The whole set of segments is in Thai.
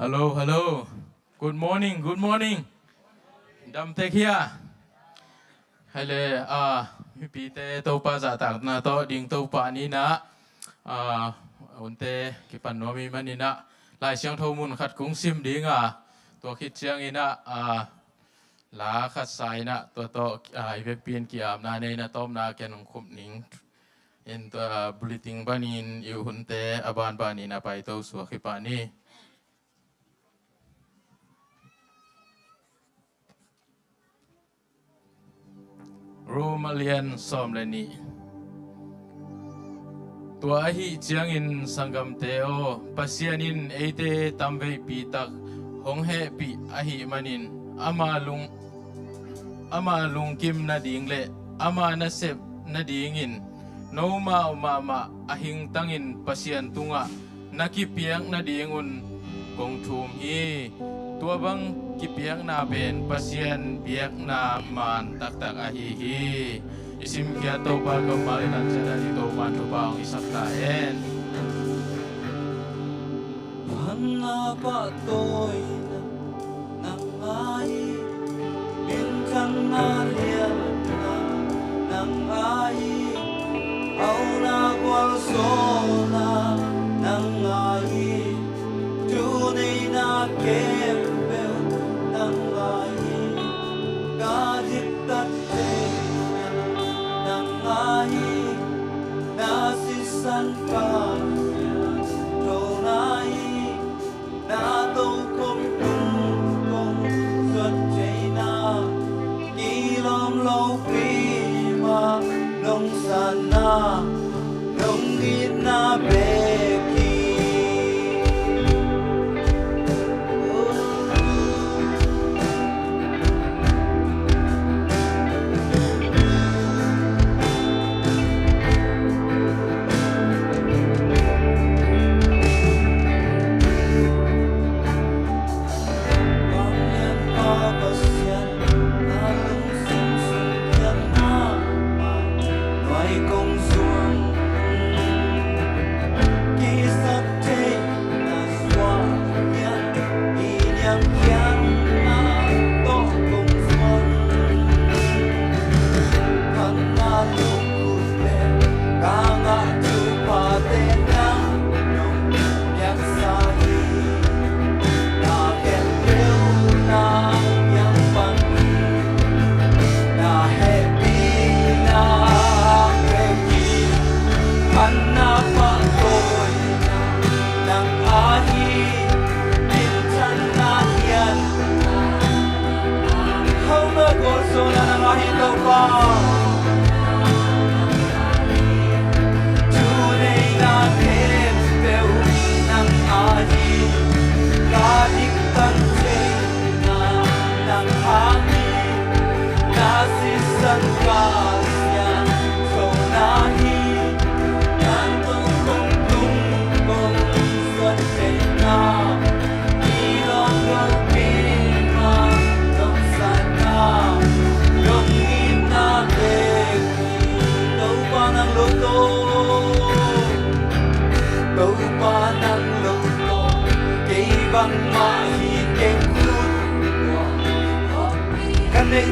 Hello, hello. Good morning, good morning. Dam tek here. Hele mi pi te to pa za tak na to ding to pa ni na. Unte ki pan no mi manina. Lai siang tho mun khat kung sim ding to khit chiang ina lá khát sai na to về piên kia na này na tom na cái nông khum ning in to bulletin banin yêu hun te aban banin na pai to su khi pa ni Romalian som le ni tua hi chiang in sangam te o pasianin ate tamve pi tak hong he pi ahi manin ama lung kim na ding le ama na sep na dingin no ma ahing tangin pasian tunga nakipiang na dingun kong thum hi tua bang kipiang na ben pasian biak na man tak ahi hi isim kya to pa kamalan sa dito man to bang isak laen Hanna pa toy nang ai Minsan na liyan na ng ay Aw na kwal na ng ay Tunay na kempel ng ay Kahit tatay ng ay Nasisan ka Tunay na to kong lâu khi mà nông sản na nông ít na bê kỳ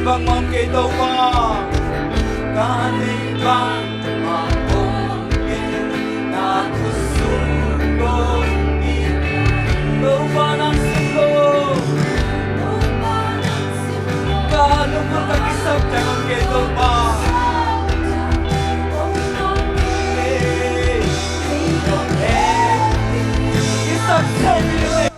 Bang mong kay tàu pa kaning bang mong kay na kusundo tàu pa ng silo kalungkot ang isap jangan kay tàu pa isap sa'yo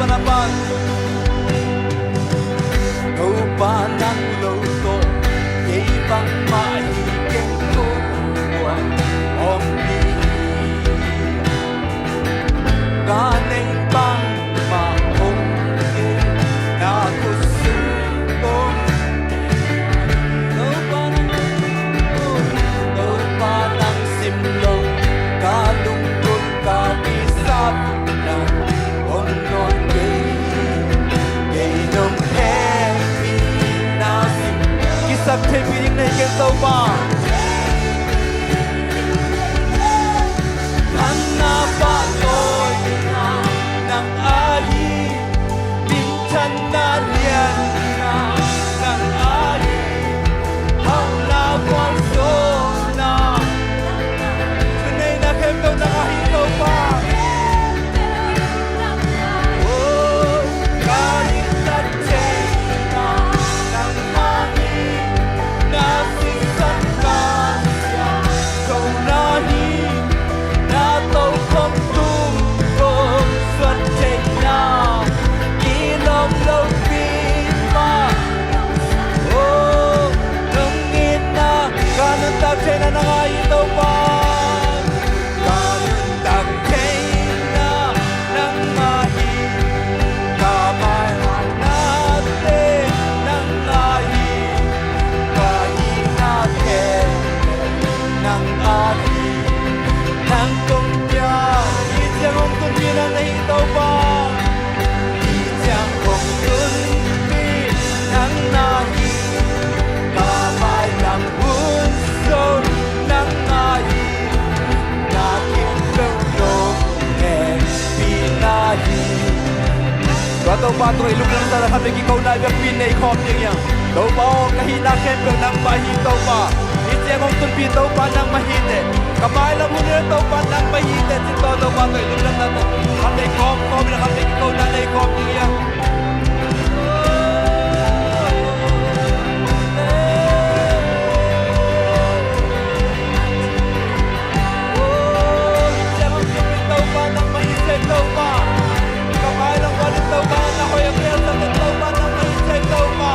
panapan đâu ba nắng lâu tô dây vắng mãi keng thôn buồn ôm đi ga nên băng mà ôm đi na cô sương ôm đâu ba nắng sim lâu ga lung tung ga đi sắp na ôm non nông happy na kisap thay piling na ikan tao ba ang napatoy na ng ahi minsan na liyan na ng ahi ang nagwanso na tunay na kemdaw na kahitaw pa Trên na ngay tàu ba, ganun tagtay na nang mahi, kamay natin nang mahi, kahi natin nang ahi, nang kumpya, ijang kong kumpya na nahitaw ba, ijang kong kumpya nang nahi, kamay ng nang ahi natin lulong and pinahi Bato patro ilog lang sa lahat ikaw na ibang pinay-cop niya Daw pa o kahina kembang ng mahitaw pa Itya mong tulpitaw pa ng mahite Kamay lang muna daw pa ng mahite Sito daw patro ilog lang natin Katay-cop na katay ikaw na nai-cop niya tàu ba kamay lang walit tàu ba na ko yung real sa tàu ba ng may tàu ba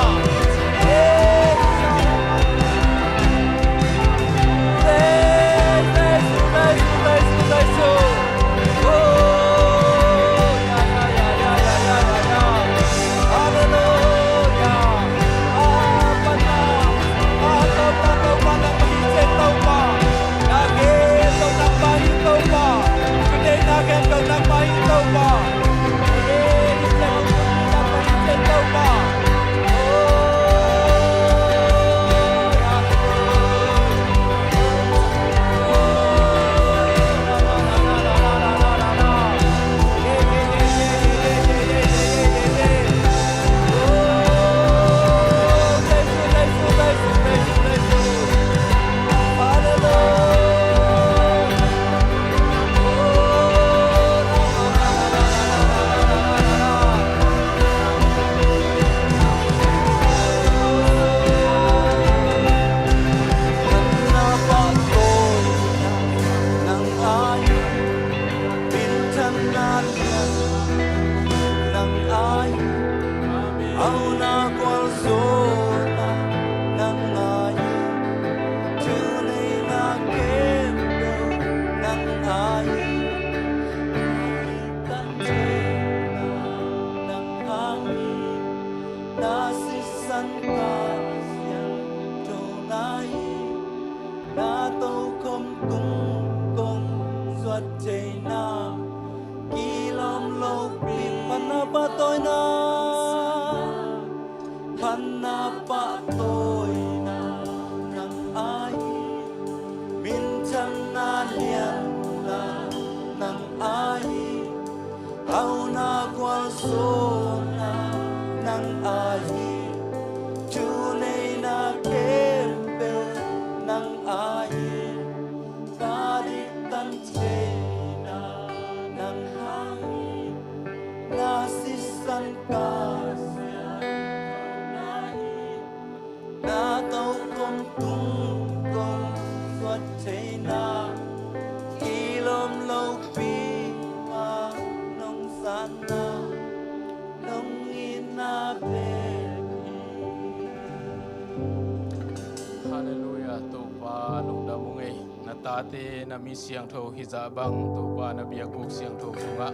Hallelujah to pa lung da mung ei na ta te na mi siang tho hi za bang to pa na biak buk siang tho sunga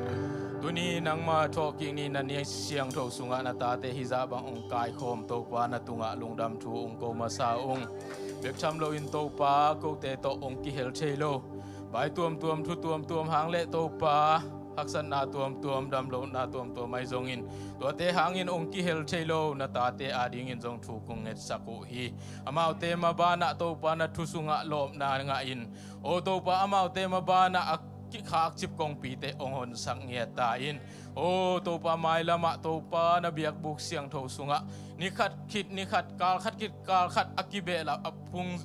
tuni nang ma talking ni na ni siang tho sunga na ta te hi za bang ong kai khom to pa na tunga lung dam thu ong ko ma sa ong bek cham lo in to pa ko te to ong ki hel chelo bai tuam tuam thu tuam hang le to pa haksan na tuam dam lo na tuam mai zong in to te hangin ong ki hel chelo na ta te ading in zong thu kong net sako hi amau te ma ba na to pa na thu sunga lom na nga in o to pa amau te ma ba na ki khak chip kong pi te ong hon sang nge ta in o to pa mai lama to pa na biak buk siang tho sunga ni khat khit ni khat kal khat kit kal khat akibe la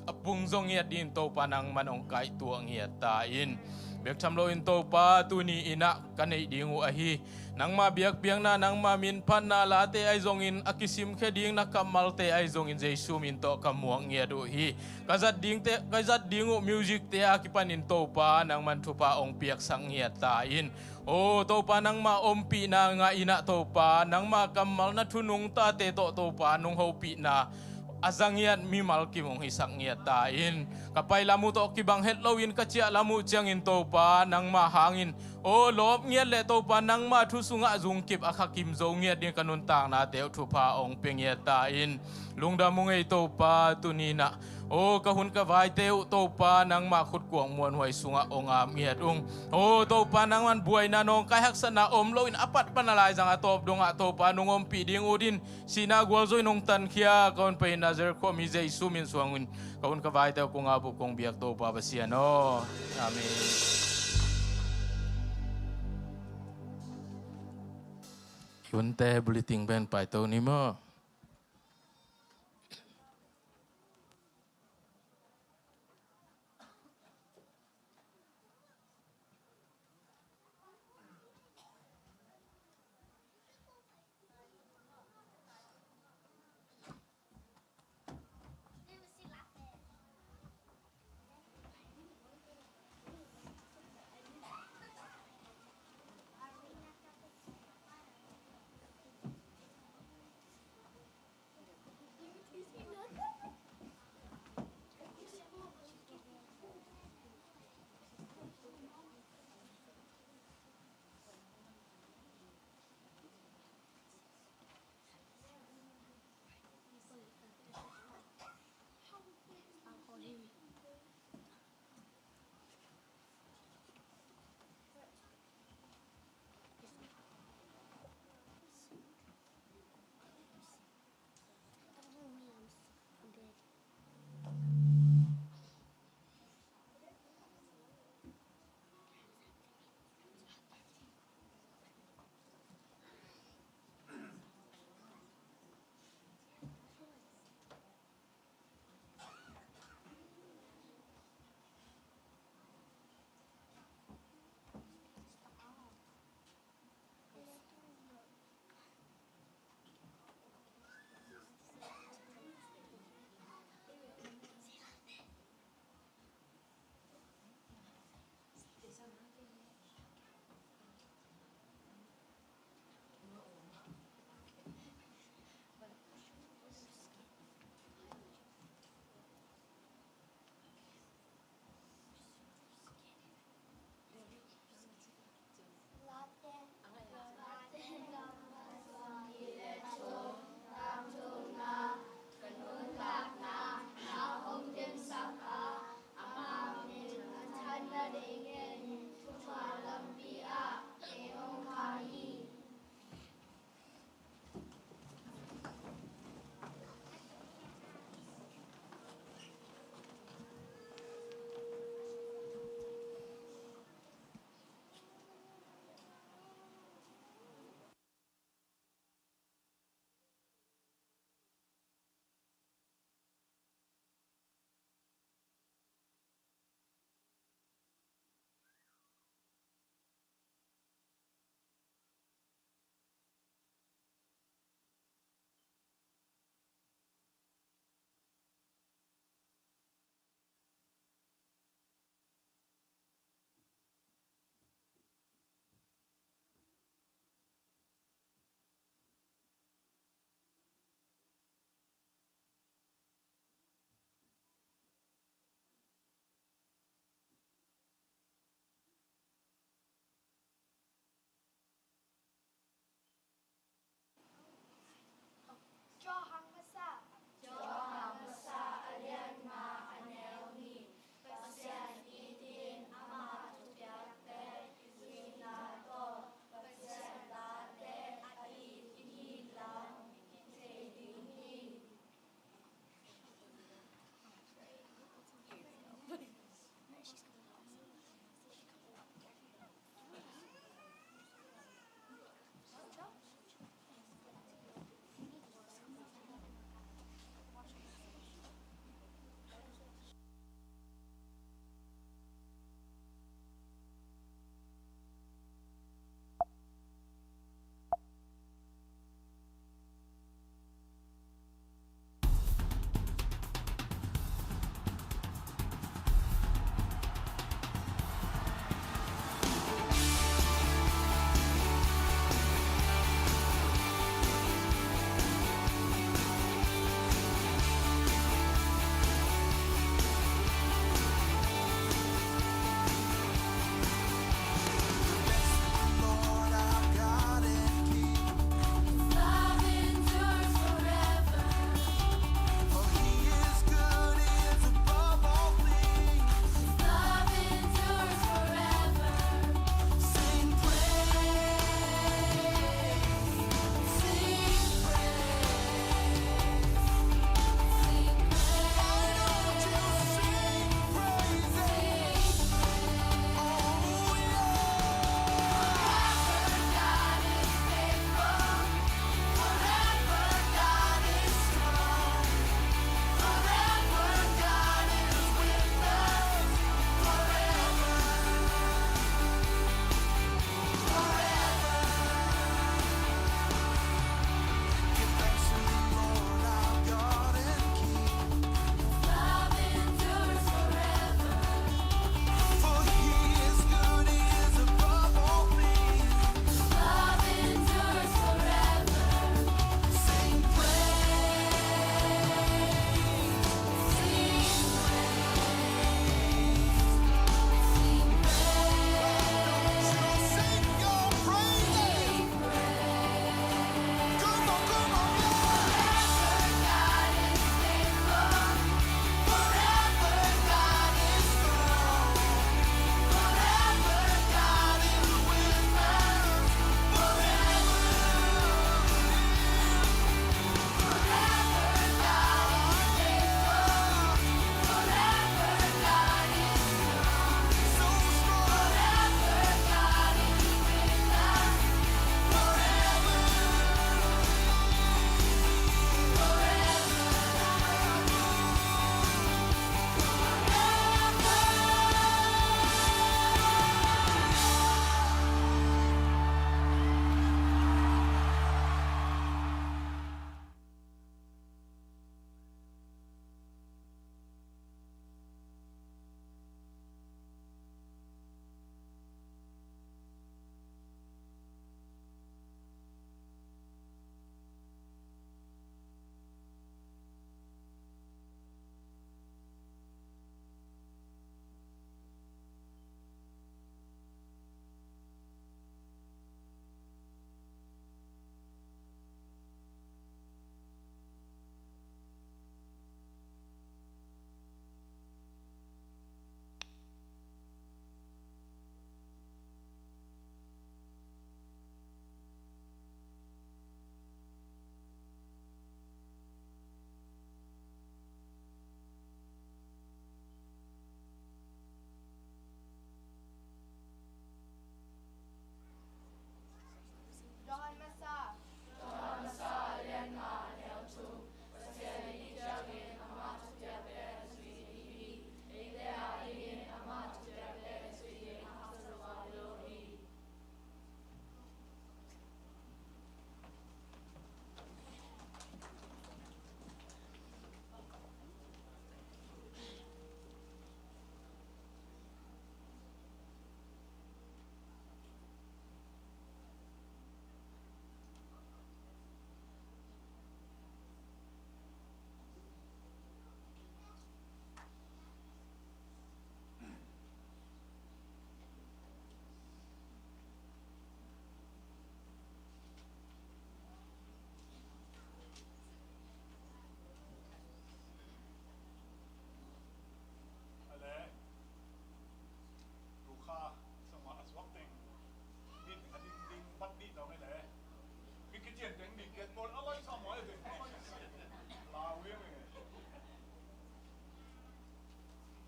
apung zong nge din to pa nang manong kai tuang nge ta in biak tham lo in to pa tu ni ina kanei dingu a hi nang ma biak piang na nang ma min phan na la te ai zong in akisim khe ding na kamal te ai zong in jesu min to kamuang nge do hi kazat dingu music te akipan in to pa nang man thu pa ong piak sang nge ta in o to pa nang ma om pi na nga ina to pa nang ma kamal na thunung ta te to pa nung ho pi na azangiat mi malki mong hisang ngiat tain kapay lamu to kibang hetlowin kachia lamu chiang in to pa nang ma hangin o lop ngiat le to pa nang ma thu sunga zung kip akhakim zo ngiat din kanun tang na teu thu pa ong pengiat tain lungda mungei to pa tunina o kahun ka vai teu to pa nang ma khut kuang muan hoi sunga onga ngiat ung o to pa nang man buai na nong kai hak sana om loin apat panalai jang atop donga to pa nung om pi ding udin sina gwal zoi nong tan khia kon pe nazar ko mi jai sumin suangin kahun ka vai teu kunga bu kong biak to pa basiano amen Yunte bulletin ben pai to ni mo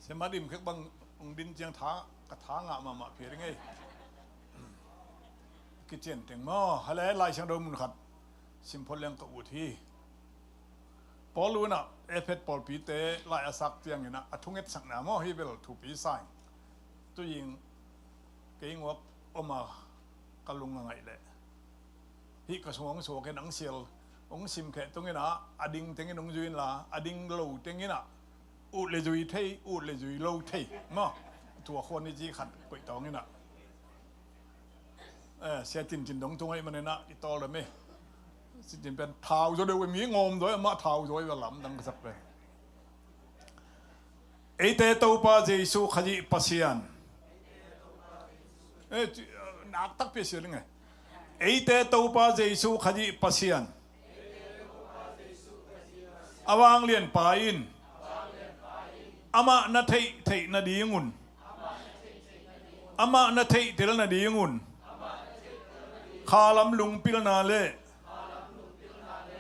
เสมาดิมคือบางองดินเจียงท้ากระท้างะมาเพียงไงกิจเจนเต็งหม้อฮะแล้วลายช่างโดมุนขัดสิมพลเลี้ยงกอุทีปอลูน่ะเอฟเอปอลปีเตลายอาศักเตียงอยู่นะทุ่งเอ็ดสักหนาหม้อฮิเบลถูปีไซตัวยิงเก่งวับออกมากะลุงไงเลยฮิกระทรวงโสกันอังเซียลองซิมแค่ตรงนี้นะอดิงเต็งนงจุนละอดิงโลเต็งนี้นะอุดเลยจุยเทอุดเลยจุยโลเทมั้งตัวคนนี่จีขัดไปตองนี้นะเสียจินดงตรงไอ้มันเนี่ยนะอีตอเลยไหมสิจินเป็นเท้าจะเดี๋ยวมีงอมด้วยมาเท้าด้วยว่าหลำดังสักเลยไอเตตัวป้าเจสุขจิปัสยันนักตักเปเสียงไงไอเตตัวป้าเจสุขจิปัสยันอวางเลียนป่าอินอามานาเทเทนาดีงุนอามานาเทเทลนาดีงุนข้าลำลุงพิลนาเล่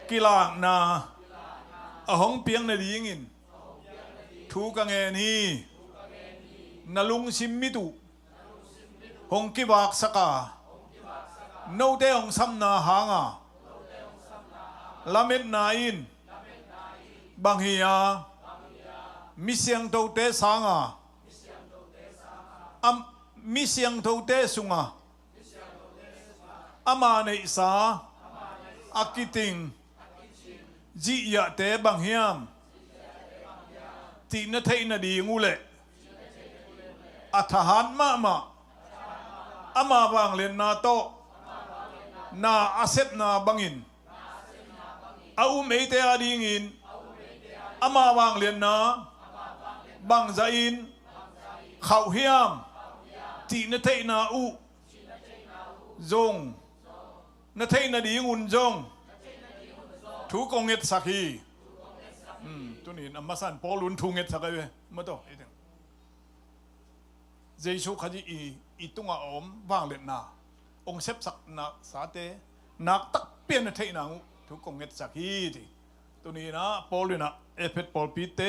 กีฬานาอหงเปียงนาดีงินทูกังเอนีนาลุงซิมมิตุหงกิวากสกาโนเตองซัมนาหางาลาเมตนาอินบังฮิยามิเซียงโตเตสางามิเซียงโตเตสุงาอามาในสาอากิติงจียะเตบังฮิยามตีนเทนดีงูเล่อัฐานมาอามาบางเลนนาโตนาอาเซปนาบังอินอาอุเมเตอาดีงินอามาบางเลนนาบังซาอินเขาฮิยามตีนเทนาอุจงนาเทนาดีงุนจงถูกงเงตสักทีตัวนี้น้ำมาสั่นปอลุนถูกเงตสักเลยมาต่ออีกเจสุขจีอีตุงอาอมว่างเล็ดนาองเซปสักนาสาเตนักตักเปลี่ยนนาเทนาถูกงเงตสักทีตัวนี้นะปอลุนะเอฟเอปอลปีเต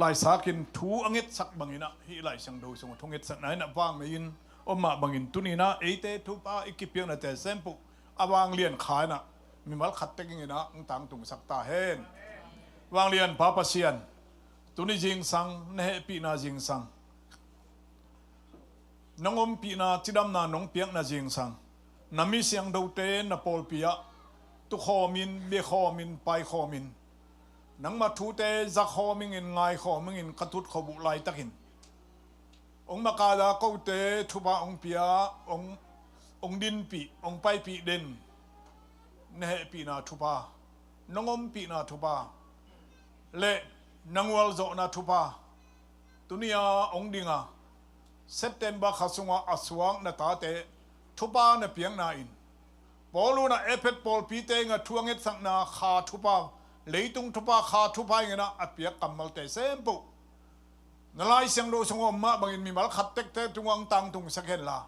ลายสักินถูกงเงตสักบางอินะฮีลายสังดูสงถูกเงตสักไหนนะว่างไม่ยินอมมาบางอินตัวนี้นะเอเตทุป้าอีกเพียงนาเตเซมปุอวางเลียนขายนะมีมัลขัดเต็งอย่างนี้นะต่างตุงสักตาเฮนวางเลียนพาปเซียนตัวนี้จิงสังเนหปีนาจิงสังน้องอมปีนาจิดำนาน้องเปียกนาจิงสังนามิเสียงดูเตนาปอลปียะตุขอมินเบขอมินไปขอมินนังมาทูเตจักขอมิงินไงขอมิงินกระทุดขบุไลตักินองมากาดาเขาเตทุบะองปียะองดินปีองไปปีเด่นเนหปีนาทุบะน้องอมปีนาทุบะเละนังวัลโจนาทุบะตุนียองดิงาเซปเทมเบอร์ข้าสงอาสวงนาตาเตทุบะนาเปียงนาอินปอลูนาเอฟเอปอลปีเตงาทวงเอสังนาขาทุบะเลยตุงทุบะขาทุบะเงนะอเปียกกัมมัลเตเซมปุนลายเสียงโดสงอมมาบางอินมีมัลขัดเตกเตตุงวังตังตุงสักเห็นละ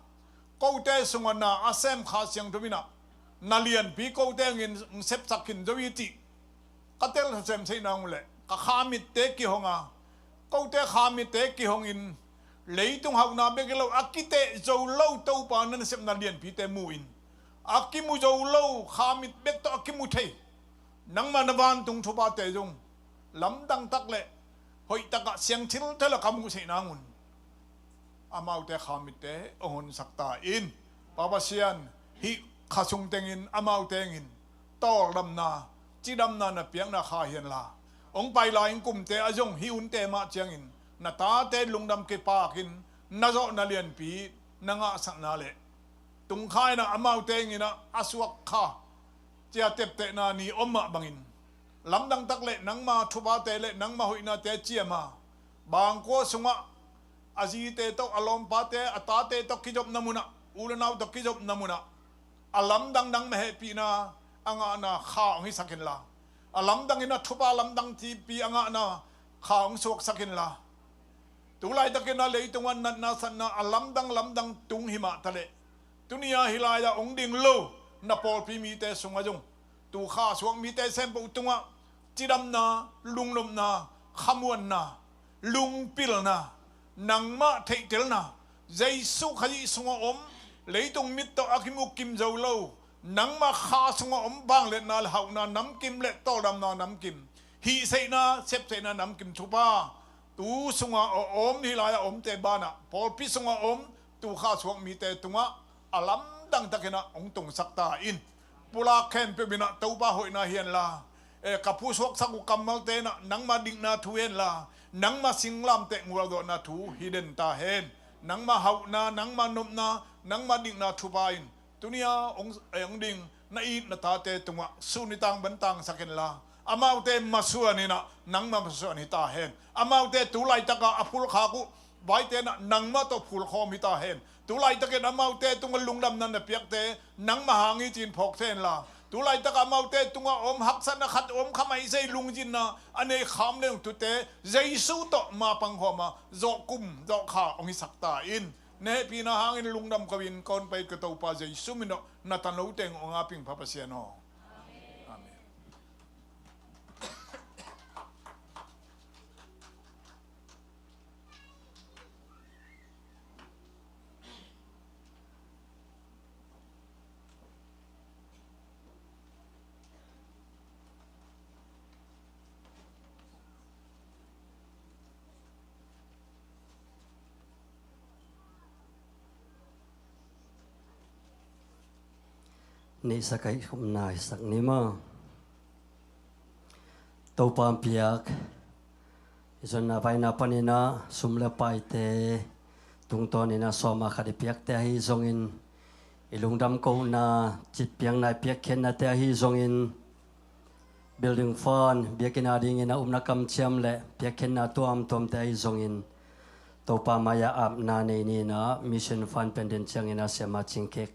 กูเตสงวนาอาเซมขาเสียงทุบินะนาเลียนปีกูเตงินเซปสักขินจวิติก็เตลเซมใช่นางเลยก็ขามิเตกิฮงอ่ะกูเตขามิเตกิฮงอินเลยตุงหักนาเบกเลวอากิเตโจเล่าตัวปานันเซมนาเลียนปีเตมูอินอากิมูโจเล่าขามิเบกตัวอากิมูเทนังมานบานตุงทุบาเตจงลำดังตักเล่หอยตะกะเสียงชิลเทละคำมุสินางุนอามาอุเตขามิเตองุนสักตาอินปาบาเซียนฮิข้าซุงเตงินอามาอุเตงินตอลำนาจีดำนาเปียงนาคาเฮียนลาองไปลายกุมเตอจงฮิอุนเตมาเจียงอินนาตาเตลุงดำเกปากินนาโจนาเลียนปีนางสักนาเลตุงข้ายนะอามาอุเตงินนะอสวกข้าเจียเตปเตนานีอมมาบังอินลำดังตักเล่นังมาทุบาเตเล่นังมาหุยนาเตเจียมาบางกัวสงะอาจีเตตกอลอมปาเตอตาเตตกกิจบนามุนะอุลนาวตกกิจบนามุนะอลำดังมเหปีนาอังอานาข้าองฮิสักินลาอลำดังอินะทุบาลำดังทีปีอังอานาข้าองสวกสักินลาตุไลตะกินนาเลยตุวันนันนาสันนาอลำดังตุงหิมะทะเลตุนียาฮิลายาองดิงโลนาปอลปีมีเตสงะจงตูข้าสวงมีเตเซมปุตุงะจิดำนาลุงลมนาขมวนนา lung pil na nang ma thei tel na Giêsu khai sunga om leitung mit to akimu kim zo lo nang ma kha sunga om bang le na hau na nam kim le to dam na nam kim hi sei na sep sei na nam kim thupa tu sunga om hi la om te bana pol pi sunga om tu kha suang mi te tunga alam dang takena ong tung sakta in pula khem pe bina to ba hoi na hian la kapu suak saku kamal te na nang ma ding na thuen la nang ma singlam te ngwal do na thu hidden ta hen nang ma hau na nang ma nom na nang ma ding na thu ba in tunia ong ding na i na ta te tunga sunitang bantang saken la amau te masua ni na nang ma masua ni ta hen amau te tu lai taka apul kha ku bai te na nang ma to phul khom hi ta hen tu lai taka amau te tunga lungdam nan na piak te nang ma hangi chin phok ten la tu lai taka amau te tunga om hak san na khat om khamai sei lungjin na ane kham le tu te Giêsu to ma pang homa zo kum zo kha ong sakta in ne pi na hangin lungdam kawin kon pai ka to pa Giêsu min no na tan lo teng ong aping pha pasien no ni sakai khum nai sak ni ma to pam piak izon na vai na panina sumle pai te tung ton ina soma khadi piak te hi zongin ilungdam ko na chit piang nai piak khen na te hi zongin building fund biakina ding ina umna kam chiam le piak khen na tuam tom te hi zongin to pa maya ap na nei ni na mission fund pendant chang ina sema chingkek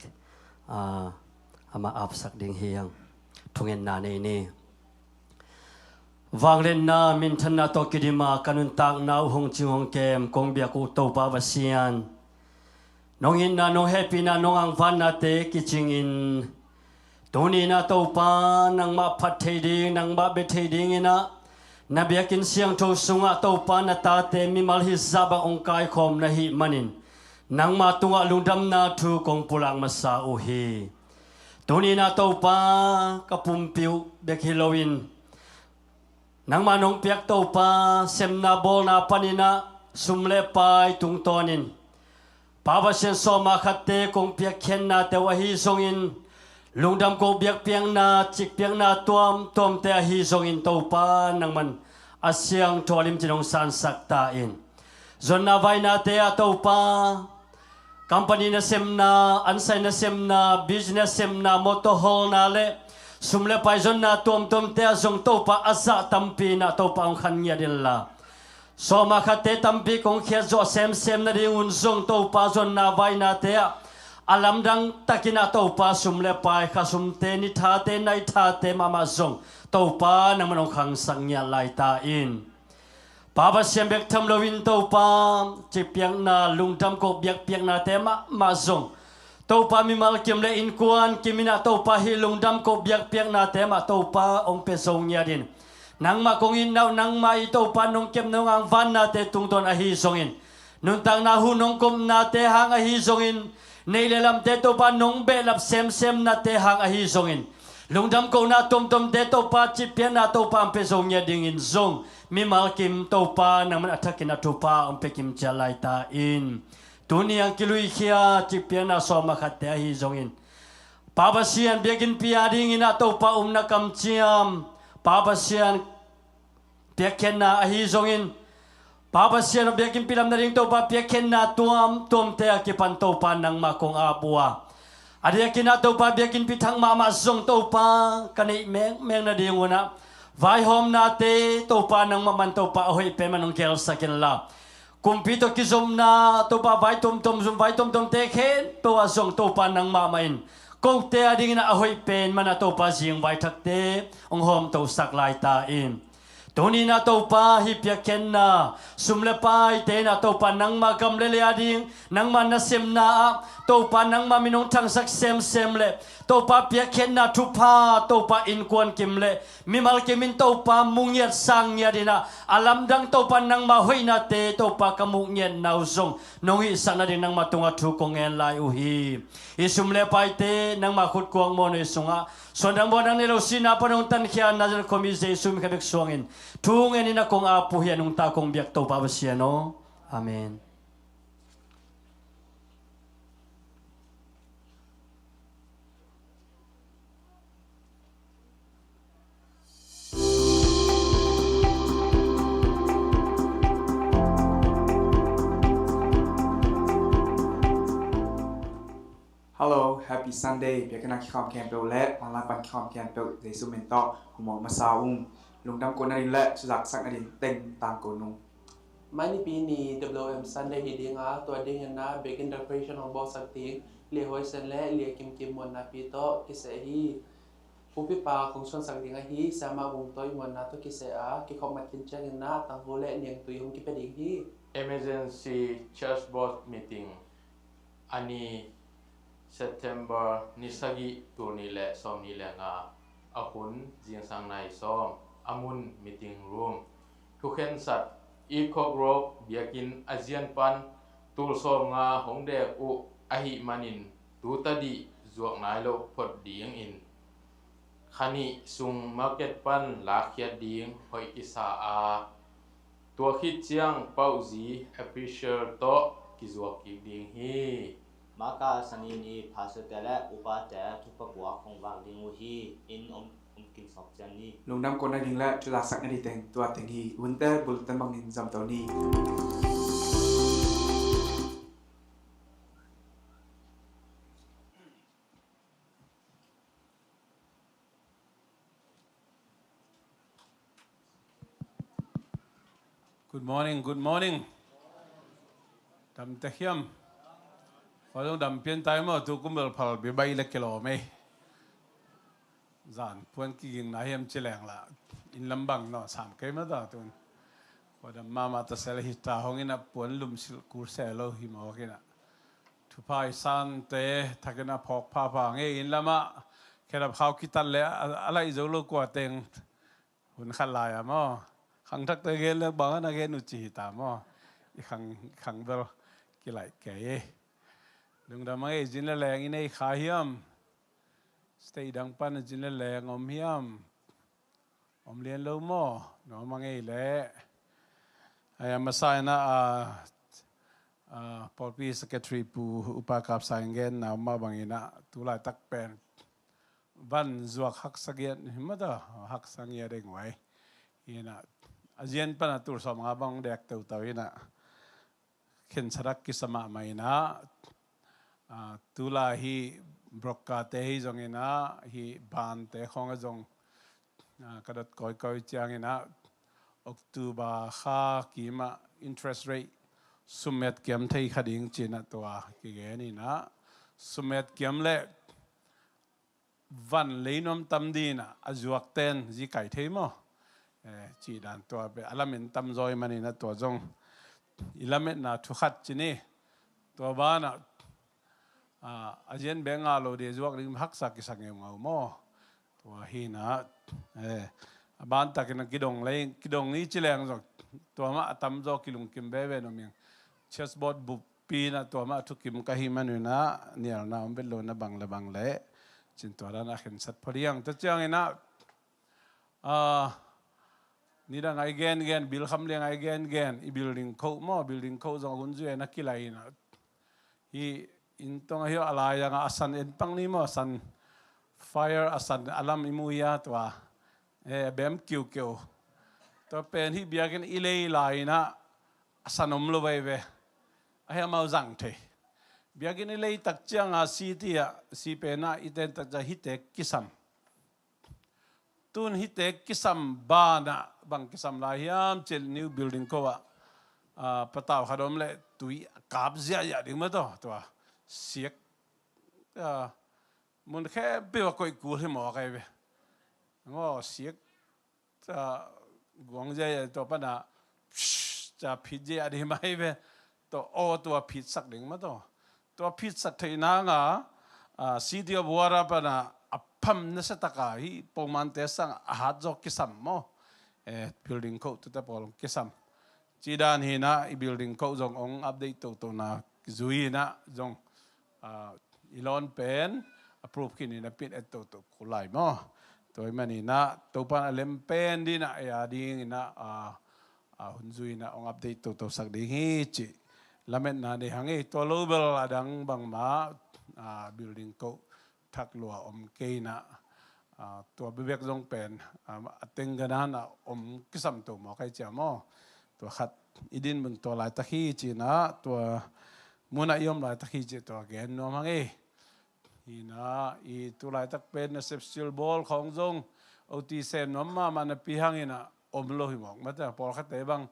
ama ap sak ding hiang thungen na nei ni wanglen na min than na to kidima kanun tak na hong ching hong kem kong bia ku to pa wasian nong in na no happy na nong ang van na te kiching in toni na to pa nang ma phat thei ding nang ba be thei ding ina na biakin siang tho sunga to pa na ta te mi mal hi zaba ong kai khom na hi manin nang ma tunga lungdam na thu kong pulang masa o hi tuni na to pa kapum piu bek Halloween nang manong piak to pa sem na bol na panina sumle pai tung tonin paba sen so ma khatte kong piak khen na te wa hi songin lungdam ko biak piang na chik piang na tom te hi songin to pa nang man asyang tholim chinong san sakta in zon na vai na te a to pa company na semna ansai na semna business semna motorhome na le sumle paizon na tom te azong to pa asa tampi na to pa ong khan nya dilla so ma khate tampi kong khia zo sem na ri un zong to pa zon na vai na te alam dang takina to pa sumle pai kha sum te ni tha te nai tha te mama zong to pa nang manong khang sang nya lai ta in Papa sembek tham lowin to pa chipiang na lungdam ko biak piang na tema mazong to pa mi mal kim le in kuan kimina to pa hi lungdam ko biak piang na tema to pa ong pe song nya din nang ma kong in naw nang ma i to pa nong kem nong ang van na te tung ton a hi songin nun tang na hu nong kom na te hang a hi songin nei le lam te to pa nong be lap sem na te hang a hi songin lungdam ko na tom te to pa chipiang na to pa ang pe song nya ding in zong mi mal kim to pa nang man athakin atupa om pe kim chalai ta in tunia kilui khia chipiana so ma khatte hi zongin papa sian begin piading ina to pa na kam chiam papa sian pekhen na hi zongin papa sian begin pilam na ring to pa pekhen na tom te akipan to pa nang ma kong abua adia kina to pa begin pitang mama zong to pa kanai meng na dinguna vai hom na te to pa nang maman to pa hoi pe manong kel sakin la kumpito kizom na to pa vai tom zum vai tom te khen to azong to pa nang mamain ko te ading na hoi pen mana to pa jing vai thak te ong hom to sak lai ta in ตัวนี้นะตัวป้าฮิเปียเคนนะสุมเลปายเตนะตัวป้านังมากำเลเลียดิงนังมานะเซมนาตัวป้านังมามินงทังสักเซมเลตัวป้าเปียเคนนะทุพาตัวป้าอินกวนกิมเลมิมัลกิมินตัวป้ามุงเงียดสังเงียดินะอาลัมดังตัวป้านังมาหอยนาเตตัวป้ากมุงเงียดนาวซงนงอิสันนาดินังมาตุงทุกงเงินลายอุฮีอิสุมเลปายเตนังมาขุดกวงโมนอิสุงะส่วนดังบอนังเนลสินาปนงตันขียนนาจันคอมิเซซุมขบิกสวงอินทุงเงินนะคงอาปุเฮียนุงตาคงเบียกตัวป้าเสียโนอาเมนHello, Happy Sunday. เบียกนักข่าวแคมเปญและมาลาปันข่าวแคมเปญในซูเมนต์ต่อหัวมาซาอุงลุงดำโกนาดินและสุจักสักนาดินเต็งตามโกนุงมันนี่ปีนี้ WM Sunday ฮิดิ้งตัวดิ้งนะเบกินเดอร์เพรสชั่นของบอสสักทีเลี้ยหอยเซนและเลี้ยกิมมวนนาปีโตกิเซฮีผู้พิพากของส่วนสักดิ้งฮีสามารถวงตัวมวนนาตัวกิเซกิเขามากินเจงนะตั้งหัวและเนียงตุยหงกิเป็นดิ้งฮี Emergency Church Board Meeting อันนี้ September นิสกิตัวนี้แหละซ้อมนี้แหละงาอาหุนเจียงสังในซ้อมอามุน Meeting Room ทุกเห็นสัตว์อีกครบเบียกินอาเซียนปันตูซ้อมงาหงเดอุอหิมันินตูตาดีจวกนายโลพดดียงอินขันีซุงมาร์เก็ตปันลาเคียดียงหอยกิสาอาตัวคิดเจียงเป้าจีแอปพิเชอร์โตกิจวกกิดียงฮีมาคาสันีนีภาษาเตละอุปาเตทุกปัวของบางดิงูฮีอินกินสอบจันนี้ลุงดำโกนาดินและสุจักสักนาดินเต็งตัวเต็งฮีวุ้นเตอร์บุลตันบังนินจำตัวนี้ Good morning, good morning. Dam tahiam. Kalau dam pian time tu kumbel pal bebai le kilo me. Zan puan kiging nahiam celeng la. In lambang no sam kai ma da tu. Pada mama ta sel hita hongina puan lum sil kurselo hima wakina. Tupai san te takena pok papa nge in lama. Kera khau kitan le ala izolo kwa teng. Hun khalaya mo. ขังทักตะเกนแล้วบอกว่านักเรียนอุจิตามอ่ะอีขังเบลกี่ไหลแก่ลุงดำมาจินละแรงอินไอ้ขาเฮียมสเตย์ดังปันจินละแรงอมเฮียมอมเรียนรู้มั่วน้องมังไอ้เละไอ้มาใส่นะพอปีสเกตรีปูอุปการ์สังเกตน้ำมาบางอินะตุลาตักเป็นวันจวกหักสังเกตหิมะต่อหักสังเกตเด้งไว้อินะอาเจียนปนัดตัวสมงบังเด็กเต่าเต่าอินะเข็นสรักกิสมาไม่นะตุลาฮีบล็อกกาเตฮีจงอินะฮีบานเตของจงกระดัดก้อยเจียงอินะออกตุบาค่ากีมา interest rate สุมเม็ดเก็มที่ขดิ้งจีนตัวกี่เกนี่นะสุมเม็ดเก็มเล็กวันเลยน้ำตำดีนะอาจวกเต้นจีไก่เทมจีดันตัวไปอลามินตำจอยมันนี่นะตัวจงอิลามินนะทุกขัดจีนี่ตัวบ้านอาเจียนเบงอาโลเดียจวกลิมฮักสักกิสังเงาโมตัวฮีนะบ้านตะกินกิดงเลยกิดงนี้จีแรงจงตัวมาตำจอกิลุงกิมเบเวนอมีเชสบอร์ดบุปปีนะตัวมาทุกิมกะฮิมันอยู่นะเนี่ยนะมันเป็นโลนะบังละบังเละจินตัวนั้นเห็นสัตว์พอดีอย่างตัวเจ้าไงนะนี่ดังไอเกนบิลคำเลี้ยงไอเกนอีบิลดิ้งเขาหม้อบิลดิ้งเขาจงกุญแจนักกีฬานะฮีอินตรงที่อะไรอย่างอาสันเอ็นปังนี่หม้อสันไฟร์อาสันอารมณ์อิมุยาตัวเบมคิวตัวเป็นที่เบียกันอิเลย์ไลนะอาสันอมโลไปเวไอ้มาจังเทเบียกันอิเลย์ตักเจียงอาซีที่ซีเป็นนะอิเดนตักจะฮิตเตกิสัมตุนฮิตเตกิสัมบานะบางกิสัมลายามเจลนิวบิลดิ้งก็ว่าปะตาวขดมเลยตุยกาบเสียอย่างเดียวมั้งตัวเสียกมันแค่เปรี้ยวก้อยกูให้หมอใครไปง้อเสียก guang dây to pa na cha phit je adi mai ve to o to phit sak ding ma to phit sak thei na nga city of wara pa na apam na sa taka hi poman te sang ahat jo kisam mo building ko to ta pol kisam chidan hi na I building ko jong ong update to na zui na jong ilon pen approve kini na pin et to kulai mo toy mani na to pan alem pen di na ya ding na hunzui na ong update to sak ding hi chi lamen na ni hangi to global adang bang ma building ko thak lua om ke na to bebek jong pen ateng gana na om kisam to mo kai cha mo to khat idin bun to lai ta hi chi na to muna yom lai ta hi chi to gen no mangi ina I tu lai tak pen na sep still ball khong jong ot sen nom ma man pi hangina om lo hi mok ma ta por khat te bang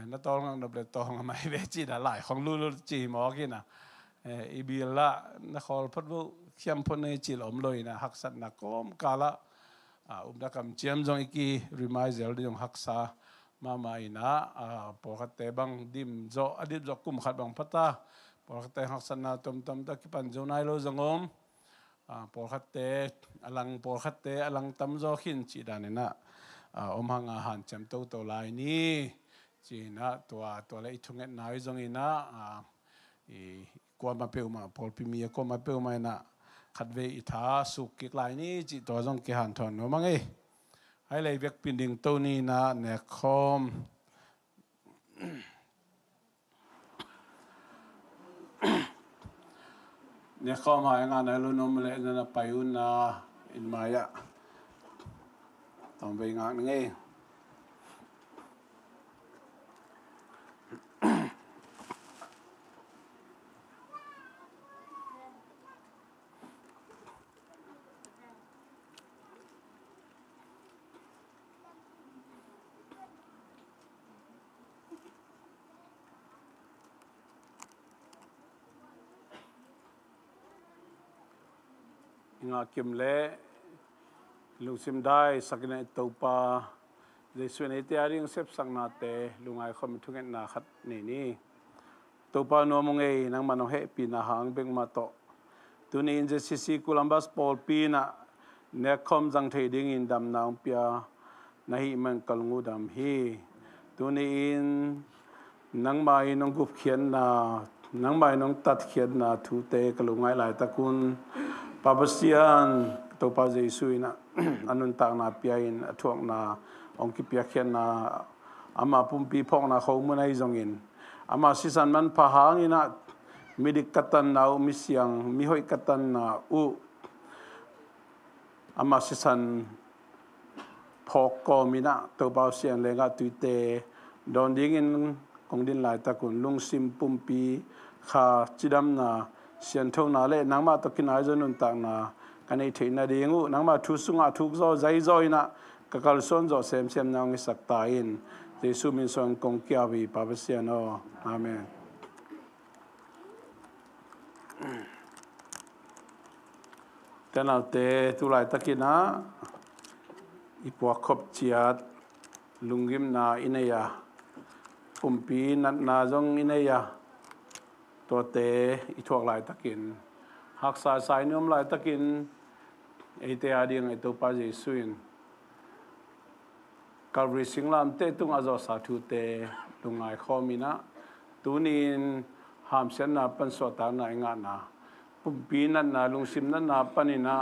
na tol ngang na ble tong mai ve chi da lai khong lu chi mo ki na I bil la na khol phat bu khiam phon nei chi om loi na hak sat na kom kala da kam chiam jong ki reminder jong hak sa ma mai na por khat te bang dim zo adip zo kum khat bang pata por khat te hak sat na tom ta ki pan jo nai lo jongom por khat te alang tam zo khin chi dan na om hang han cham to lai ni chi na to le thunget nai jong ina I kwa ma peu ma pol pi mi ko ma peu mai na khat ve I tha su ki lai ni chi to jong ki han thon no mangi hai le vek pin ding to ni na ne khom ne khom hai nga na lu nom le na payun na in maya tong ve nga nge nga kim le lungsim dai sakina topa le suene te aring sep sang na te lungai khom thungen na khat ni topa no monge nang mano he pi na hang beng ma to tuni in ZCC Columbus Paul pi na ne khom jang thei ding in dam naung pia na hi man kalngu dam hi tuni in nang mai nong gup khian na nang mai nong tat khian na thu te kalungai lai takun Papasian topa Jesu ina anun tak na pia in athuak na ong ki pia khian na ama pumpi phok na khom munai zongin ama sisan man pha hang ina midik katan na misiang mi hoi katan na ama sisan phok ko mina topa sian lenga tuite don ding in kong din lai takun lungsim pumpi kha chidam na CinTuang na le nangma to kinai zo nun tak na kanei theina dingu nangma thu sunga thuk zo zai zo ina kakal son zo sem nang sak ta in Jesu min son kong kya bi papasiano amen tenaute tu lai takina ipua khop chiat lungim na ineya pumpi nat na jong ineya to te I thuak lai takin hak sa sai nom lai takin ei te ading ei to pa Jesu in Calvary singlam te tung azo sa thu te lungai khomina tunin ham sen na pan so ta na nga na pumpi na lungsim na panina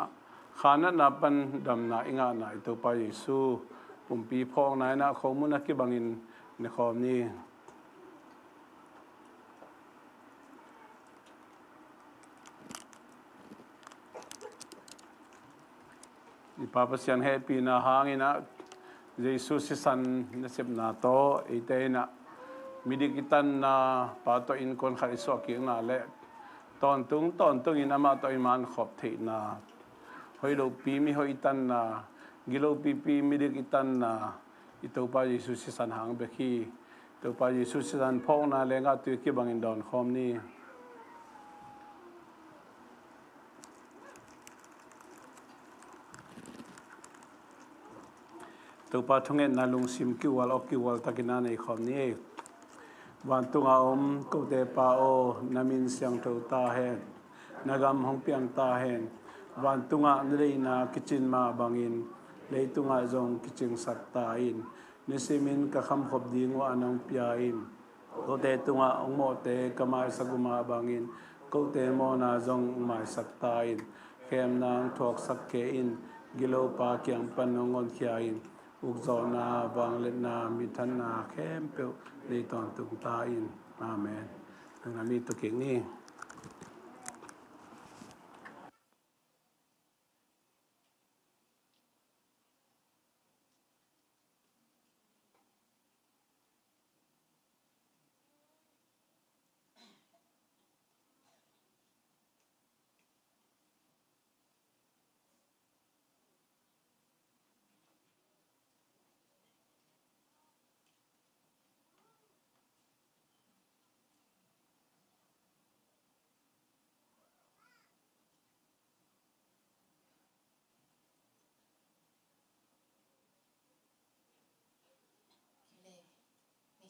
khana na pan dam na inga na ei to pa Jesu pumpi phong na khomuna ki bangin ne khom ni Papasian happy na hangina Jesus sisan nasib na to ite na midikitan na pato in kon khaiso ki na le ton tung in ama to iman khop the na hoilo pi mi hoitan na gilo pi midikitan na ito pa Jesus sisan hang beki to pa Jesus sisan phong na lenga tu ki bangin don khom ni tu pa thonge na lung sim ki wal takina nei khom ni wan tunga ko te pa o namin siang tho ta hen nagam hong piang ta hen wan tunga nei na kitchen ma bangin lei tunga zong kitchen sat ta in ni simin ka kham khop ding wa anong pia in ko te tunga ong mo te kamai saguma bangin ko te mo na zong mai sat ta in kem nang thok sak ke in gilo pa kyang panongon khia in ukzona banglet na mithan na kem pe nei ton tung ta in amen nang mi to king ni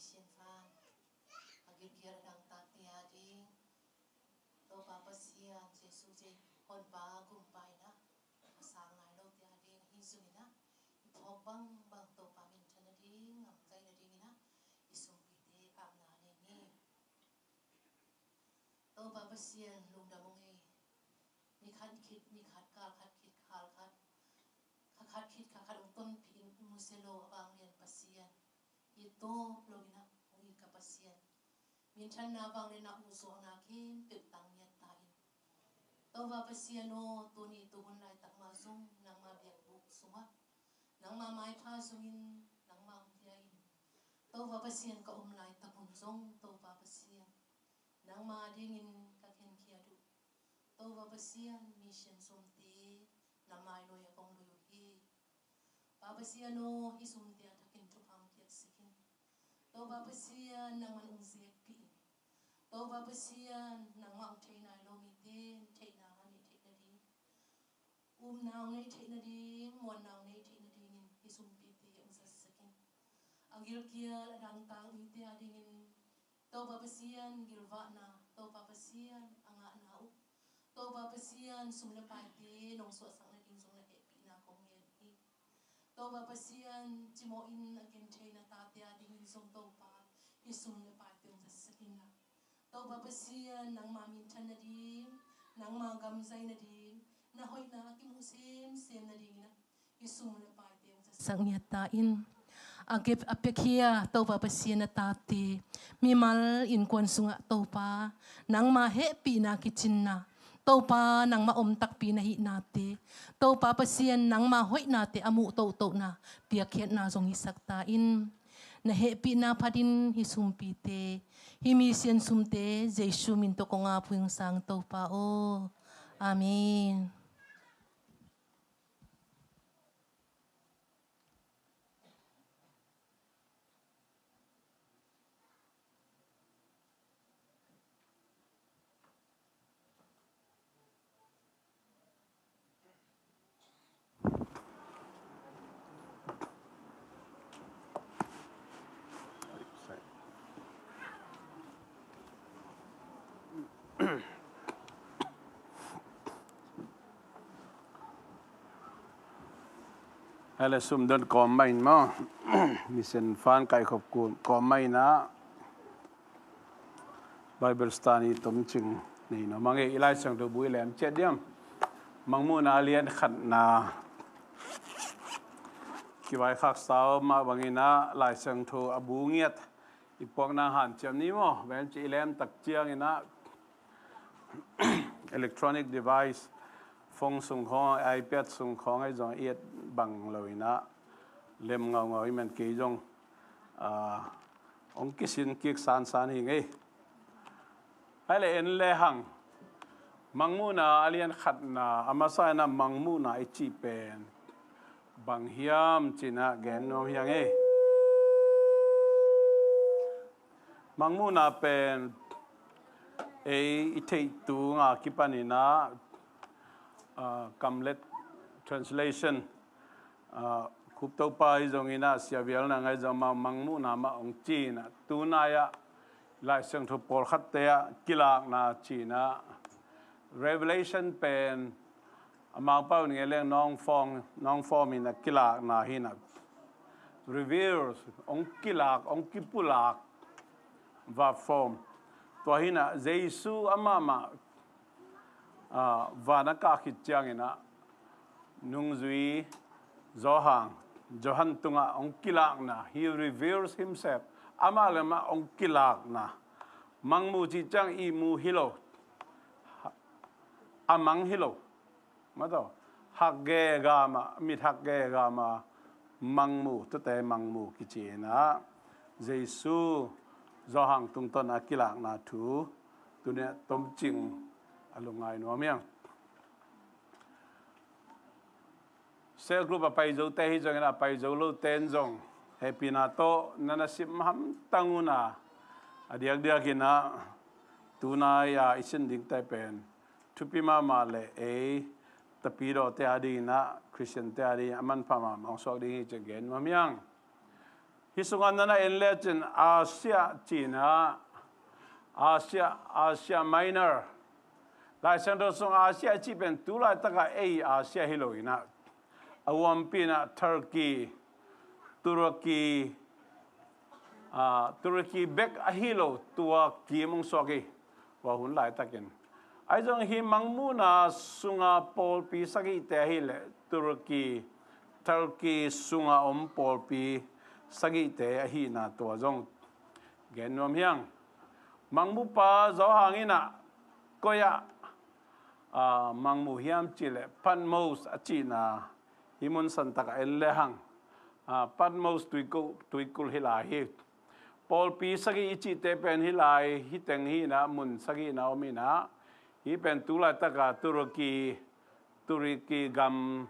CinTuang agil kira dang tati ading to papa sian jesu je hon ba gumpai na pasang ngai lo ti ading hisuni na ithok bang to pa min thana ding ngam zai na ding na isum pi te am na ne ni to papa sian lung da mong e mi khat khit mi khat ka khat khit khal khat khat khit khat ton pi muselo abang lian pasian ito logina ui kapasian min chan na bang le na uso na kim pip tang yat ta in to ba pasian o to ni to hun lai tak ma sung nang ma biak buk sunga nang ma mai pha sungin nang ma dia in to ba pasian ka lai tak hun song to ba pasian nang ma ding in ka ken khia du to ba pasian mission sum ti na mai lo ya kong lo hi ba pasian o isum ti atakin tu pang kiat sikin to ba pasian nang man ung zek pi to ba pasian nang ma thei nai lo mi ten thei na ni thei na di naw nei thei na di mon naw nei thei na di in isum pi te ung sa sakin agil kia dang tang mi te ading in to ba pasian gilwa na to ba pasian anga na u to ba pasian sum le pai te nong so sang na ding song na happy na kong yen hi to ba pasian chimo in again thei na ta te ading in song to pa isum le pai te ung sa sakin na to ba pasian nang ma min than na di nang ma gam zai na di na hoi na ki mu sem na ding na isum le pai te ung sa sang nya ta in agip apekia to pa pasian na tati mimal in kwan sunga to pa nang ma happy na kitchen na to pa nang ma om tak pi na hi na te to pa pasian nang ma hoi na te amu to na pia khet na zong hisak ta in na happy na padin hi sumpi te hi mission sumte jesu min to konga puing sang to pa o amen. hele sum don kom mai ma mission fan kai khop kom mai na bible study tom ching nei no mange ilai sang do bui lem che diam mangmu na lian khat na ki wai khak sao ma bangina lai sang tho abu ngiat ipok na han chem ni mo ven chi lem tak chiang ina electronic device phong sung khong ipad sung khong ai jong iet bang loina lem ngau ngau men ke jong ong kisin kik san hi ngei hele en le hang mangmu na alian khat na amasa na mangmu na ichi pen bang hiam china gen no hiang e mangmu na pen e itei tu nga kipanina kamlet translation khúc tàu pa hi zong ina sia vial na ngai zong mang mu na ma ong chi na tu na ya lai sang thu por khat te ya kilak na chi na revelation pen amang pau ni leng nong form in a kilak na hi na reveals ong kilak ong kipulak va form to hi na jesu amama và nó cả khít chang ina nung zui zohang johan tunga ong kilak na he reveals himself amalama ong kilak na mangmu chi chang i mu hilo amang hilo mato hagge gama mit hagge gama mangmu to te mangmu ki chi na jesu zohang tung ton a kilak na thu tu ne tom ching alungai no miang se group pai zo te hi jong na pai zo lo ten jong happy na to nana sim ham tanguna adiak dia kina tuna ya isin ding tai pen thupi ma le e tapiro te adi na christian te adi aman phama mong sok ding hi gen ma miang hi sungan nana en le chen asia china asia minor lai sang do song asia chi pen tu lai ta ka e asia hiloina awam pina turkey back a hilo tua ki mong soki wa hun lai takin ai jong hi mangmu na sunga pol pi sagi te hile turkey sunga pol pi sagi te hi na to jong gen nom hyang mangmu pa zo hangina koya mangmu hiam chile pan mos achina himun santaka elehang pan mos tuikul hilai pol pi sagi ichi te pen hilai hiteng hi na mun sagi na omina hi pen tula taka turiki gam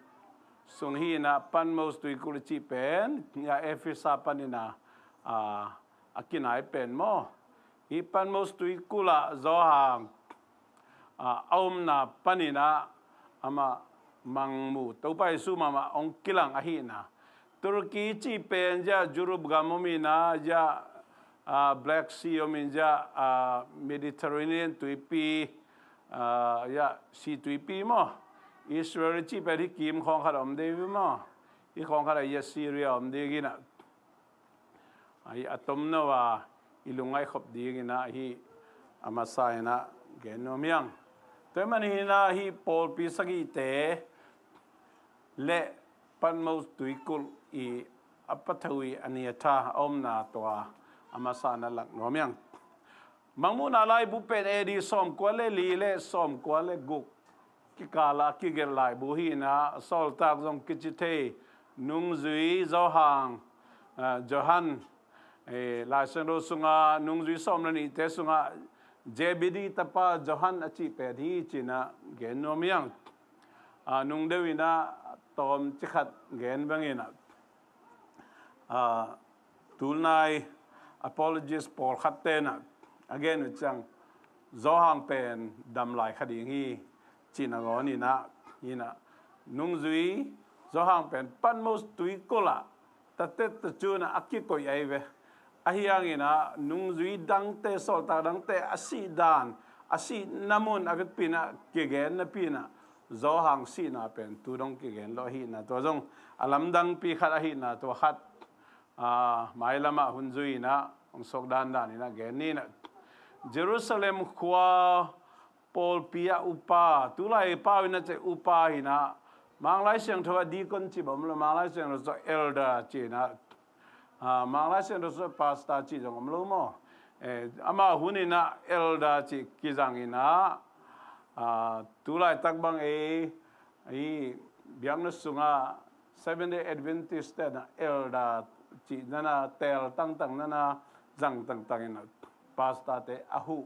sung hi na pan mos tuikul ichi pen ya efisa panina akinai pen mo hi pan mos tuikula zohang aum na panina ama mangmu topai su mama ong kilang ahina turki chi pen ja jurub gamomina ja black sea ominja mediterranean tuipi ya si tuipi mo israel chi pe kim khong kharom de mo I khong khara ya syria de gina ai atom na wa ilungai khop de gina hi amasaina genomiang te manina hi pol pisagi te le panmos tuikul I apathawi aniatha omna toa amasana lak nomiang mangmuna lai bu pen edi som kwale li le som kwale guk kikala kiger lai bu hi na sol tak jong kichite nung zui zohang johan la sendo sunga nung zui som ni te sunga jebidi tapa johan achi pe di china genomiang nung dewina tom chikhat gen bangina tulnai apologies por khatena again chang zohang pen dam lai khading hi china goni na ina nung zui zohang pen pan mos tui kola tatet chuna akiko yaive ahiang ina nung zui dang te sol ta dang te asi dan asi namun agat pina kegen na pina zohang si na pen tu dong kegen lo hi na to jong alam dang pi khat hi na to khat mai lama hunzui na ong sok dan dan ina gen ni na Jerusalem khwa pol pia upa tulai pa ina che upa hina manglai siang thowa dikon chi bom lo manglai siang so elder chi na manglai siang so pastor chi jong lo mo ama hunina elder chi kizang ina tulai takbang biang na sunga 7-day Adventist na elder chi nana tel tang nana jang tang ina pasta te ahu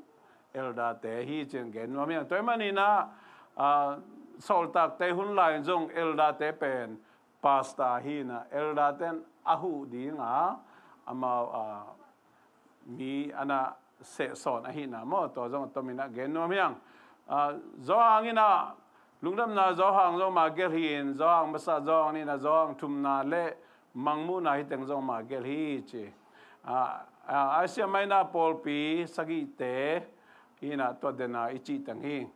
elda te hi chen gen no miang toy manina sol tak te hun lai jong elda te pen pasta hi na elda ten ahu dinga ama mi ana se son hi na mo to jong to mina gen no miang zo angina lungdam na zo hang zo ma ger hin zo ang masa zo ni na zo ang tum na le mangmu na hi teng zong ma gel hi chi asia mai na pol pi sagi te ina to dena ichi tang hi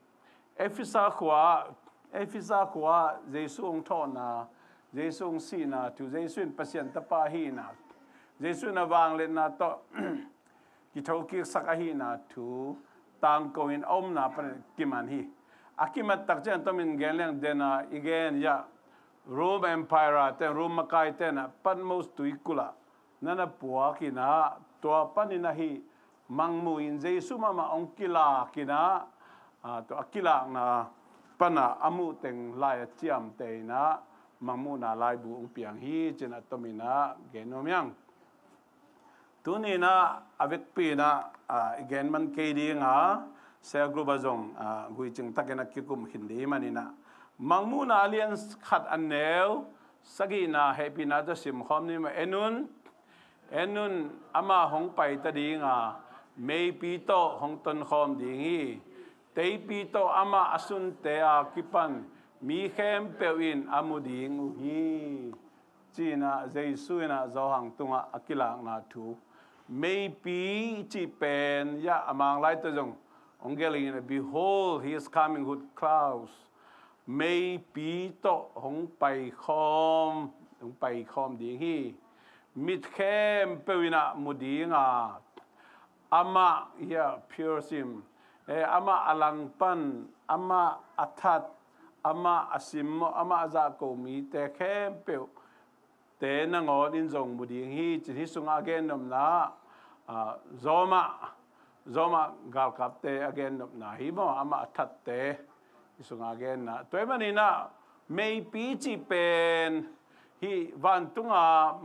efisa khwa jesu ong tho na jesu ong si na tu jesu in pasien ta pa hi na jesu na wang le na to ki thau ki sak a hi na tu tang ko in om na pa kiman hi akimat tak chen to min gen leng dena igen ya Rome Empire te Rome Makai te na pan most tu ikula nana puwa kina to panina hi mangmu in jesu mama ong kila kina to akila na pana amu teng lai chiam te na mangmu na lai bu ong piang hi chena tomina genomiang tuni na avek pi na igen man ke di nga se group azong gui ching takena kikum hindi manina mangmu na alliance khat anel sagi na happy na to sim khom ni ma enun ama hong pai ta di nga mei pi to hong ton khom di ngi tei pi to ama asun te a kipan mi khem pewin amuding hi china jesu na zo hang tunga akila na thu mei pi chi pen ya amang lai to jong ongeling behold he is coming with clouds mei pi to hong pai khom di hi mit khem pewina mudinga ama ya pure sim ama alang pan ama athat ama asim ama za ko mi te khem pe te na ngon in jong muding hi chi sunga again nom na zoma gal kap te again nom na hi mo ama athat te sunga again na toy manina mei pi chi pen hi van tunga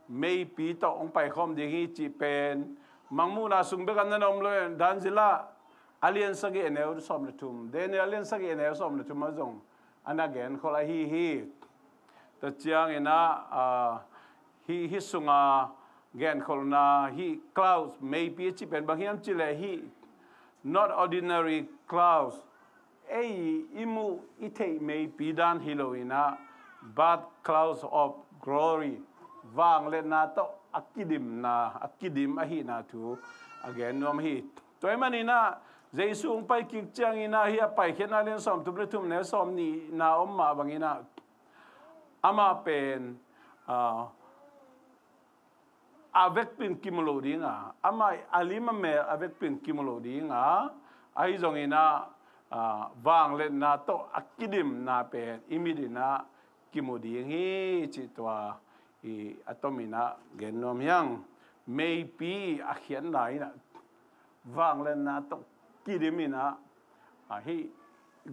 mei pi to ong pai khom ding hi chi pen mangmu na sung be kan na nom lo dan zila alien sagi eneu som le tum den alien sagi eneu som le tum ma jong anagen khola hi to chiang ina hi sunga gen kholna hi clouds mei pi chi pen bang hiam chi le hi not ordinary clouds imu ite mei pi dan hiloina but clouds of glory vang le na to akidim ahi na thu again nom hi toy manina jesu ong pai ki chang ina hi pai khena len som tu tum ne som ni na om ma bangina ama pen avec pin kimulo dinga ama alima me avec pin kimulo dinga ai zong ina vang le na to akidim na pen imidina kimodi hi chi twa atomina genom yang maybe a khian lai na wang len na to kidimina hi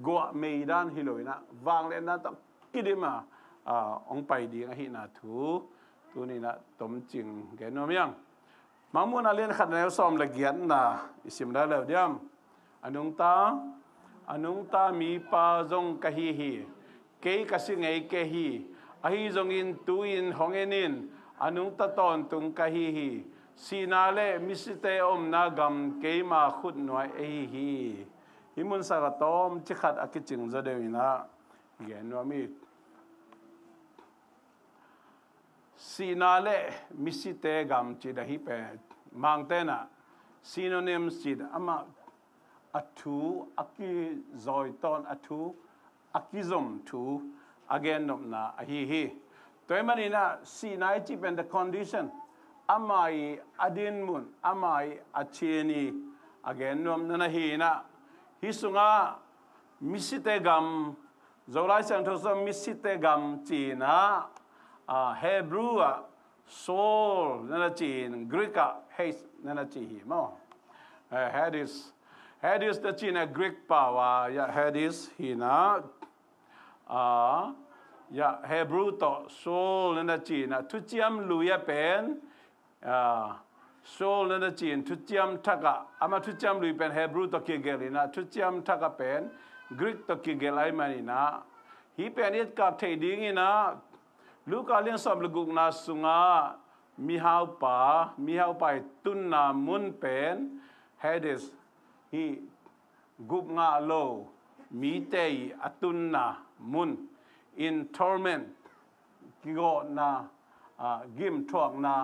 go meidan hiloina wang len na to kidima ong pai ding hi na thu tu ni na tom ching genom yang mangmun alen khat na som la gian na isim da le diam anung ta mi pa zong ka hi ke ka singai ke hi ahi zong in tu in hongenin anung ta ton tung ka hi sinale misite om na gam ke ma khut noi hi himun sa ga tom chikhat akiching za dewina gen no mi sinale misite gam chi da hi pe mangtena synonyms chi ama atu aki zoiton atu akizom tu again na hi toy manina sinai chi pen the condition amai adin mun amai acheni again nom na hi na hisunga misite gam zolai sang thosa misite gam chi na hebrew soul na chin greek haste na chi hi mo Hadis the China Greek power ya hadis hina ya Hebrew to soul na China tu chiam luya pen soul na Chin tu chiam taka ama tu chiam lui pen Hebrew to kigelina tu chiam taka pen Greek to kigelai manina hi pen it ka thei ding ina luka lin som luguk na sunga mihau pa tun na mun pen hadis hi gup nga lo mi tei atun na mun in torment kigo na กิมทวงนา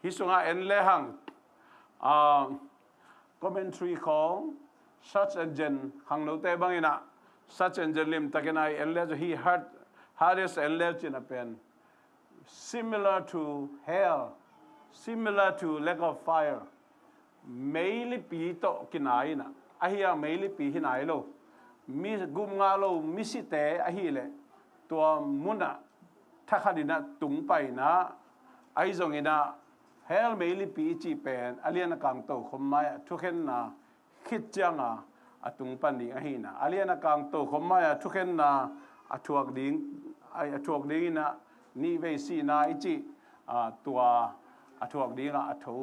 ฮิสุงาเอ็นเลหังcommentary ของ search engine หังโนเตบังอินะ search engine ลิมตะกินายเอ็นเลจะ he heard hardest เอ็นเลจินะเป็น similar to hell similar to lack of fire ไม่ลิปีโตกินายนะอาฮิยังไม่ลิปีหินายโลมีกุมงาโลมิสิเตอาฮิเลตัวมุนะถ้าขัดินะตุงไปนะไอจงอินะเฮลไม่ลิปีจีเป็นอาเลียนกังโตคมมาทุกเห็นนะคิดจังอะตุงปันดิอาฮินะอาเลียนกังโตคมมาทุกเห็นนะอะทวกดิ้งไอทวกดิ้งนะนี่เวสีนะไอจีตัวอะทวกดิ้งอะทู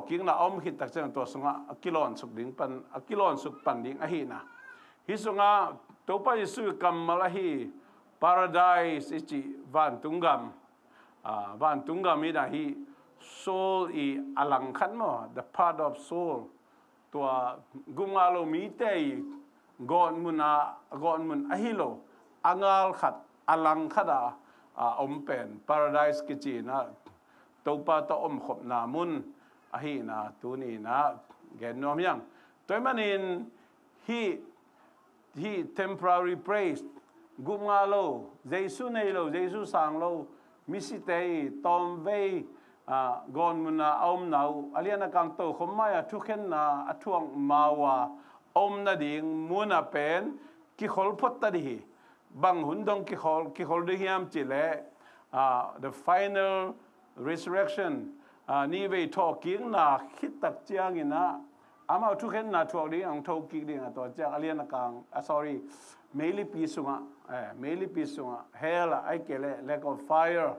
กิ้งนะอมหิตตักเจงตัวสงะกิโลนสุกดิ้งปันกิโลนสุกปันดิ้งอาฮินะฮิสงะตัวไปสู่กัมมาลาฮี paradise อิจิวันตุงกัมวันตุงกัมมีนะฮี soul อีอลังขันมั้ง the part of soul ตัวกุมอาโลมีเตยก่อนมุนอหิโลอังาลขัดอลังขัดอมเป็น paradise กิจินะตัวปาตอมขบนามุนอหินะตัวนี้นะเกณฑ์น้อมยังตัวมันอินhe temporary praise กุมอาโลเจสุเนโลเจสุสังโลมิสิเตยตอมเวก่อนมุนาอมนาวอาเลียนกังโตขมายทุกเห็นนะอทวงมาวาอมนาดิ่งมุนาเป็นกิขอลพตดิฮีบางหุ่นดงกิขอลดิฮิมจิเลthe final resurrection นี่เวทอกิ้งนะคิดตักเจียงอินะอามาทุกเห็นนะทวกดิ้งอังทอกิ้งดิ้งตัวเจ้าอาเลียนกังsorry ไม่ลิปีสุงะไม่ลิปีสุงะ hell ไอเกล lack of fire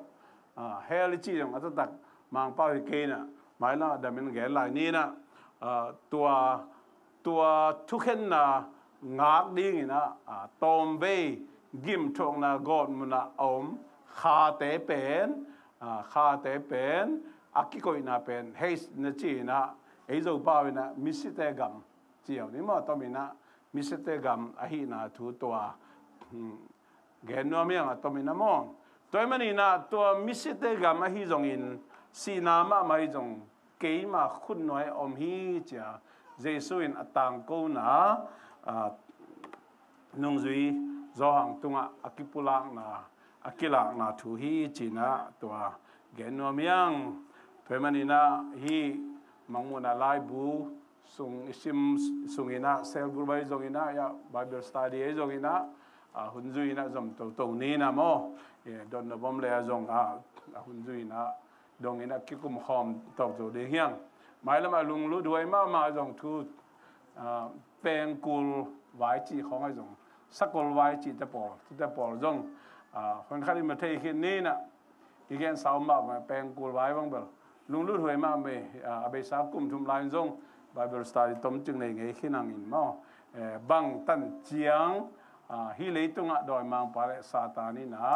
hell จีนอัตตักมังเป้าเกนะหมายละแต่มันแก่หลายนี้นะตัวทุกเห็นนะงักดิ้งนะตอมเวกิมทงนะกอดมันนะอมขาเตเป็นอากิโกยนะเป็นเฮสนะจีนะไอโจป้าวินะมิสิเตกัมเจียวนี่มาตอมินะมิสเตกัมอาฮินาทูตัวเกณฑ์น้อมยังตัวมินามองตัวมันนี่นะตัวมิสเตกัมอาฮิจงอินสีนามาไม่จงเกี่ยมาคุณน้อยอมฮีจ้าเจสุอินตังกูนะนุ่งจุยจอหังตุงอากิปุลังนะอากิลังนะทูฮีจีนะตัวเกณฑ์น้อมยังตัวมันนี่นะฮีมังมุนาไลบูส่งอิมส่งอินะเซลล์กรุ๊ปไปส่งอินะยา Bible study ส่งอินะหุ่นจุยนะส่งตัวนี้นะโมโดนระบบเลยส่งหุ่นจุยนะดงอินะคิคุมหอมตอกตัวเดียงหมายละมาลุงรู้ด้วยมาส่งทูเป็นกุลไว้จีของไอ้ส่งสักกุลไว้จีจะปอลส่งคนข้าที่มาเที่ยวนี้นะอีกแค่สาวมาเป็นกุลไว้บ้างเปล่าลุงรู้ด้วยมาไม่อาเบสากุมทุมลายส่งBible study ต้มจึงในไงขี้นังอินมั้งบังตันเจียงฮิเลตุงะโดยมังปาเลซาตานี่นะ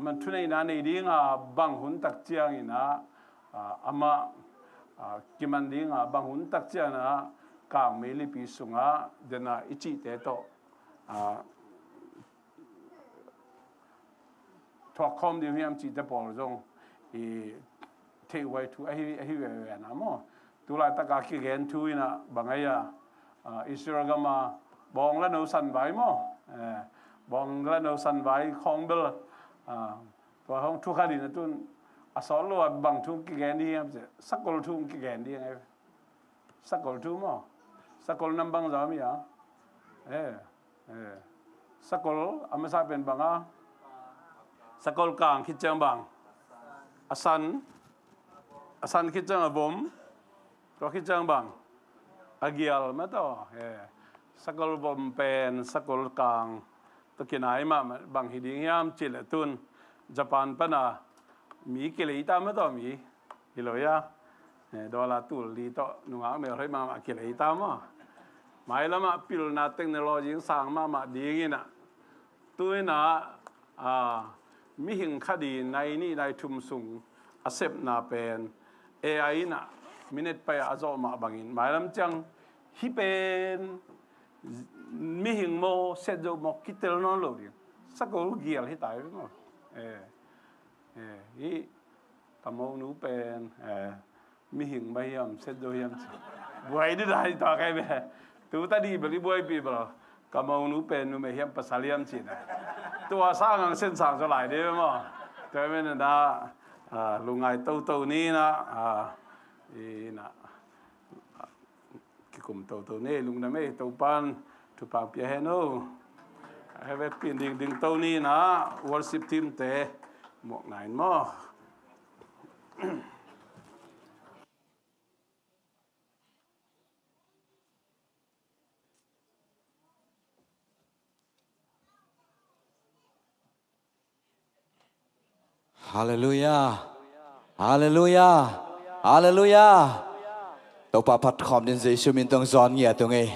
มันทุนในนั้นในดิ้งบังหุ่นตักเจียงอินะอามากิมันดิ้งบังหุ่นตักเจียงนะกางเมลิปิสุงะเดน่าอิจิเตโตทอคอมดิวิมจิตปอลจงเทไว้ทุไอฮิเวนะมั้งตุลาตะกาคิเกนทุยนะบางไงอิสราเอลมาบองละโนสันไว้มั้งบองละโนสันไว้ของเบลตัวของทุกคดีนะตุนอาสอลโลบางทุกกิเกนดีครับสักกอลทุกกิเกนดีไงสักกอลทุกมั้งสักกอลน้ำบางจามีอ่ะสักกอลอามาซาเป็นบางสักกอลกลางคิดจังบางอาสันคิดจังอบมตัวคิดจังบางอาเกียลมาต่อสักกอลบมเป็นสักกอลกลางตัวกินไหนมาบางฮิดิ้งยามจิเลตุนญี่ปุ่นปนะมีกิเลตามมาต่อมีกิโลยาดอลลาร์ตุลดีต่อหนุ่งอ่างเมื่อไรมากิเลตามมาหมายละมาพิลนาเทคโนโลยีสร้างมาดีงี้นะตัวน่ะมีหิงคดีในนี่ในทุมสุงอาเซปนาเป็น AI น่ะมินิทไปอาจจะมาบางอินหมายลำจังฮิเป็นมีหิงโมเสร็จจะมาคิดเตลนอนเลยสักคนเกี่ยวให้ตายไปมั้ง hi kamau nu pen mi hing mai yam set do yam buai đi dai to kai be tu ta đi beli buai pi bro kamau nu pen nu me yam pasaliam chin tua sang ang sen sang cho lại đi mà cho nên là lu ngai tâu tâu ni na na cái cùng tâu tâu ni lung nam ấy tâu pan tu pang pia heno have pin ding tâu ni na worship team te một ngày mà Hallelujah. Hallelujah. Hallelujah. Tàu pa phát khom đến giấy suy mình tông giòn nghĩa tông ấy.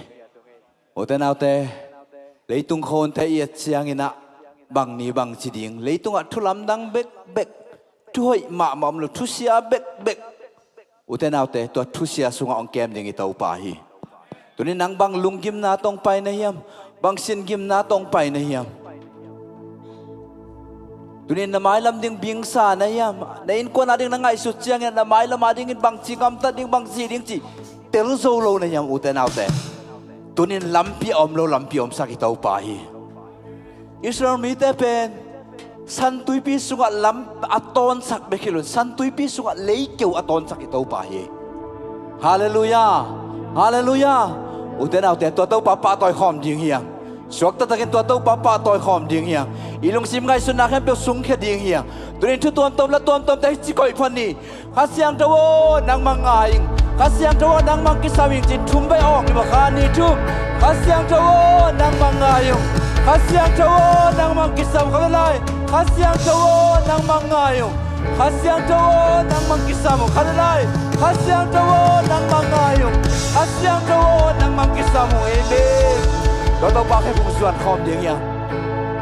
Ô tên nào tê lấy tung khôn thấy yết chiang ina bằng ni bằng chỉ điên lấy tung thu lắm đăng bek bek thôi mà mỏm lu thu xia bek bek. Ô tên nào tê tuat thu xia sung ông kem đến tàu pa hi. Tụi nên nang bằng lung kim na tông pai na hiam bằng xin kim na tông pai na hiam. Tụi nên namai lam ding bing sa na yam na in ko na ding na ngai su chiang na namai lam ading in bang chi kam ta ding bang chi ding chi tel zo lo na yam uten out te tụi nên lampi om sa ki tau pa hi Israel mi te pen san tui pi sunga lam aton sak be kilon san tui pi sunga lei keu aton sak ki tau pa hi Hallelujah Hallelujah uten out te to tau pa pa toy khom ding hiang suak ta takin tua tau papa toy khom ding hiang ilung sim ngai sun nakhem pe sung khe ding hiang turin thu tuam tom la tuam tom tai chi koi phani khasiang tawo nang mangai khasiang tawo nang mang ki sawing chin thum bai ong ba khani thum khasiang tawo nang mangai khasiang tawo nang mang ki sam khalai khasiang tawo nang mangai khasiang tawo nang mang ki sam khalai khasiang tawo nang mangai khasiang tawo nang mang ki sam amen đó tao ba cái vùng xuân khom tiếng nhá,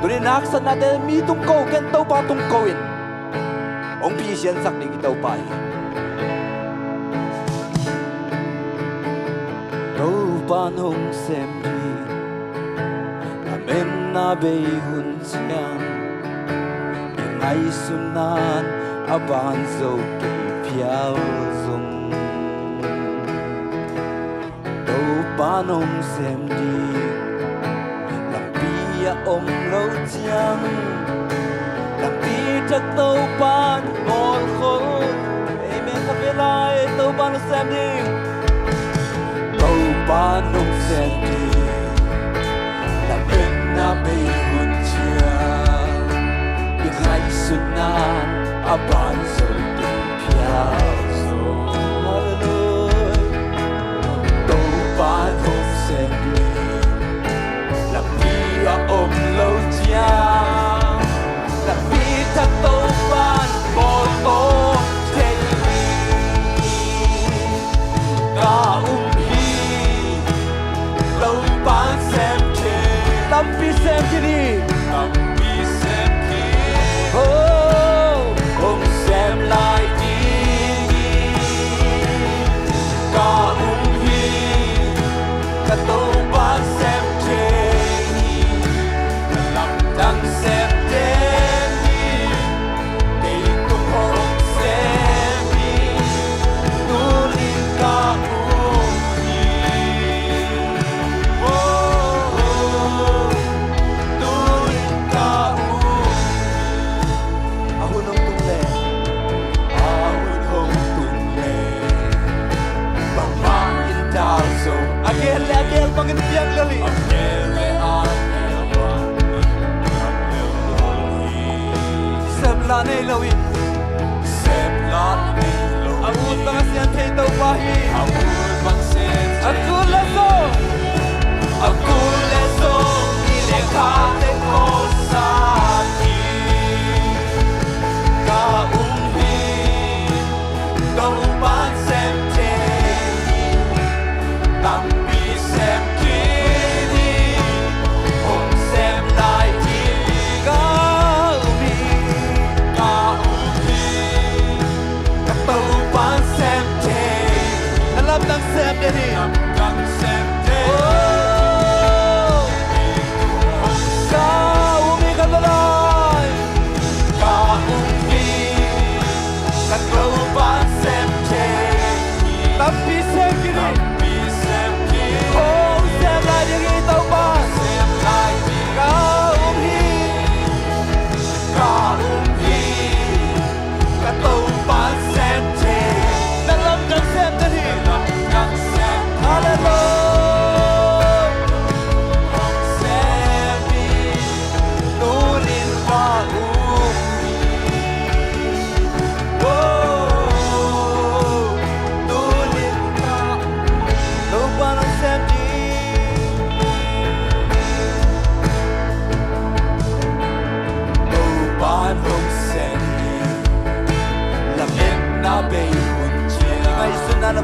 tụi đi nát sân na tên mi tung câu kén tao ba tung câu in, ông phi xiên sắc đi tao ba, tao ba nông xem đi, làm em na bay hun chiang, những ngày xuân nan à ban dâu kỳ phiêu dung, tao ba nông xem đi. Om lâu chiang làm đi chắc tàu ban ngồi khôn amen ta về lại tàu ban xem đi tàu ban nông xem đi làm bên na bay hun chiang những ngày xuân nan à ban rồi tình phiêu hallelujah tàu ban nông xem đi om lâu chiang là vì thật tâu ban bồ tô thế cả hi lâu ban xem thế tâm vì xem thế đi tâm vì xem thế ông xem lại đi cả hi cả tâu ban xem thế đang xem đến đi để cùng hồn xem đi tu linh ca uống tu linh ca uống ahun hong tung le bằng mang in đào sông agel bằng in piang lali la nei loin sep la nei lo amul bang sian thei tau pahi amul bang sen akul le so ni le kha te ko sa ki ka hi dong ban sem te tam bi sem ki ni om sem lai ti ka xem đây đi đang xem thế cao mi khăn la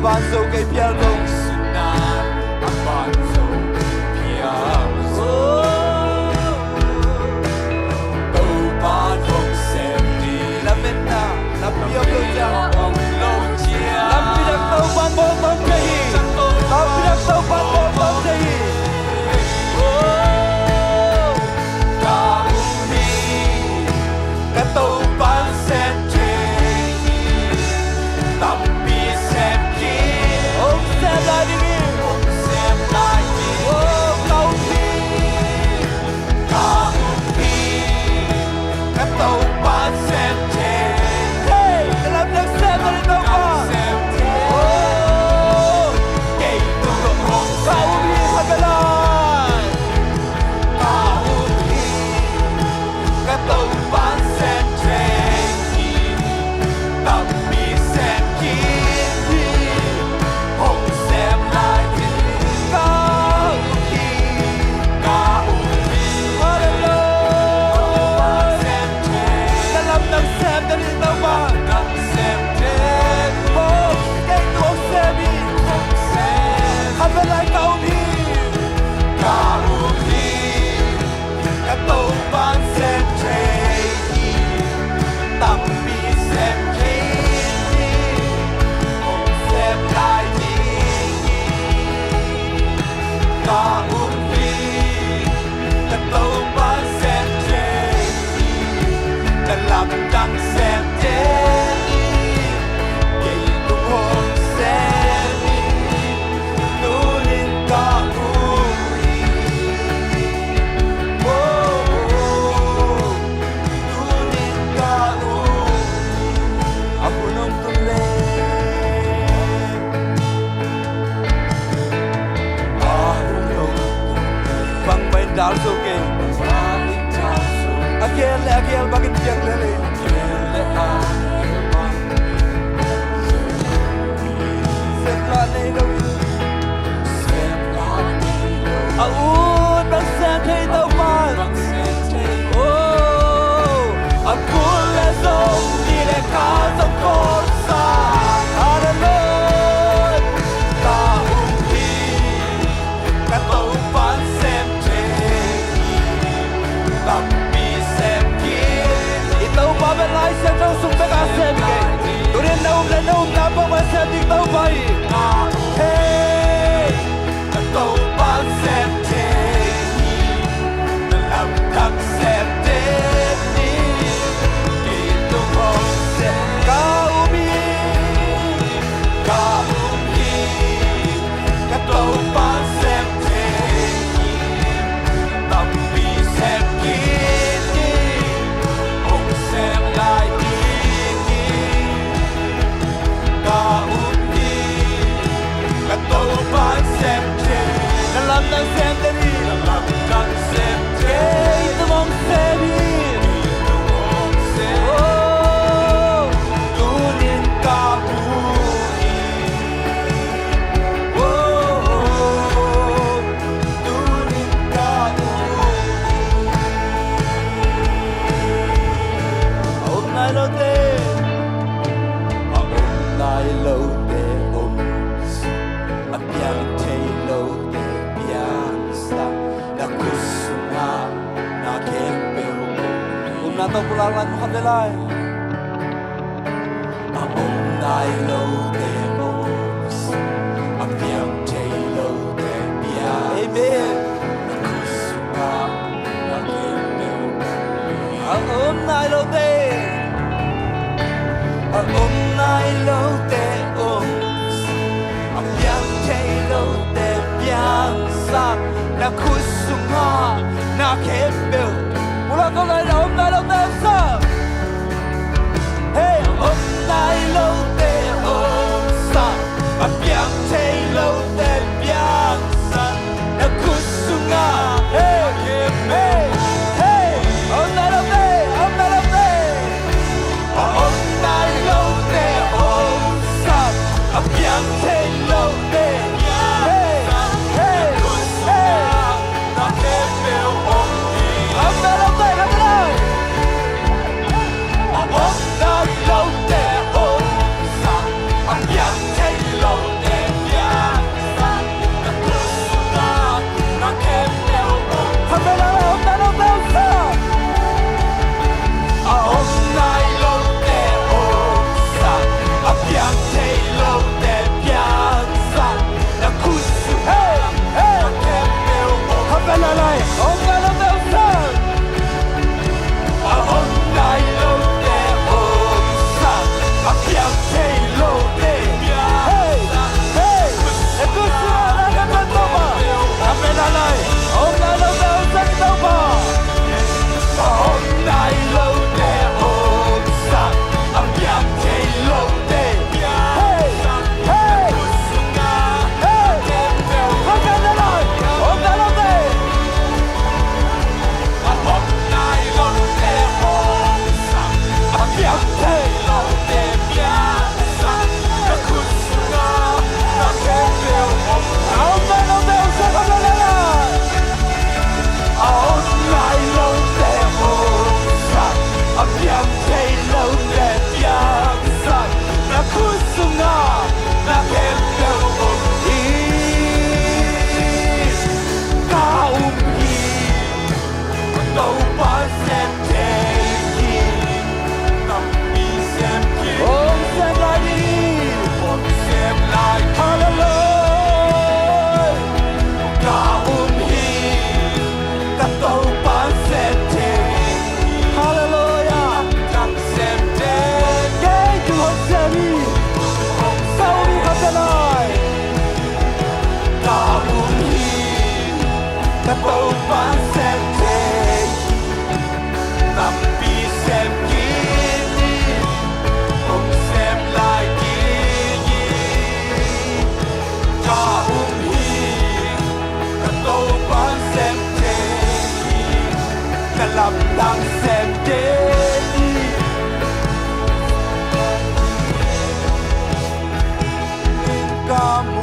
ban so ke pial long sunan ban so pial so to ban hong sem ni la mena la pial lo ja ong lo chia la pial to ban bo ton ke hi la pial to ban bo ton ke hi cái tàu bán xe trên tầm bi xe kia ông xem lại đi ông xem lại đi câu đi cả đi cái tàu bán xe trên cái làm nước xe tôi đi đâu mà cái tàu không câu đi thật cái lại câu đi cái tàu bán xe Agel bakit yang lele Sept nei đâu bang xem thấy đâu mà aku là dòng đi để khá dòng con xa ada lên ta đi cái tàu bán xem tập tàu ba bên lái xe trong súng bé cá xem kì tôi đến đâu lên đâu ta bông mà xem đi tàu bay hey tàu ba xem thế làm thằng xem thế đi kỳ tôi không xem cao mi cái tàu ba xem thế tập đi xem kia xem lại đi cả đi cả tàu bán xem trên đã làm đang xem thế đi làm đang xem thế tôi mong xem đi tu nên cả bụi tu nên cả nay lâu tê nay lâu tê biang tê lâu tê biang sa na kusuma na kempel na to pulang lan muhavelai nay lâu tê biang tê lâu tê biang amen na kusuma na kempel nay lâu tê nay lâu tê biang tê lâu tê biang sa na kusuma na kempel mula câu này là nay lâu tê sa hey nay lâu tê sa biang tê lâu tê biang sa na kusuma hey hey hey nay lâu tê nay lâu tê nay lâu tê sa biang tê lâu tê hey hey hey na kempel nay lâu tê thay lâu đẹp nhang sang na kusunga na kembel ông nay lâu đẹp sang không lên lại ông nay lâu đẹp sang ông nhang thay lâu đẹp nhang sang na kusunga na kembel đâu ba xem thế ôm xem lại đi ôm xem lại hallelujah cả hi cả đâu ba xem thế hallelujah càng xem thế cái chú hôn xem đi sau đi khắp thế này cả hi cả đâu ba xem nằm bi xem kini không xem lại kini cả hi cả tô bán xem thế cả làm đang xem thế cả mù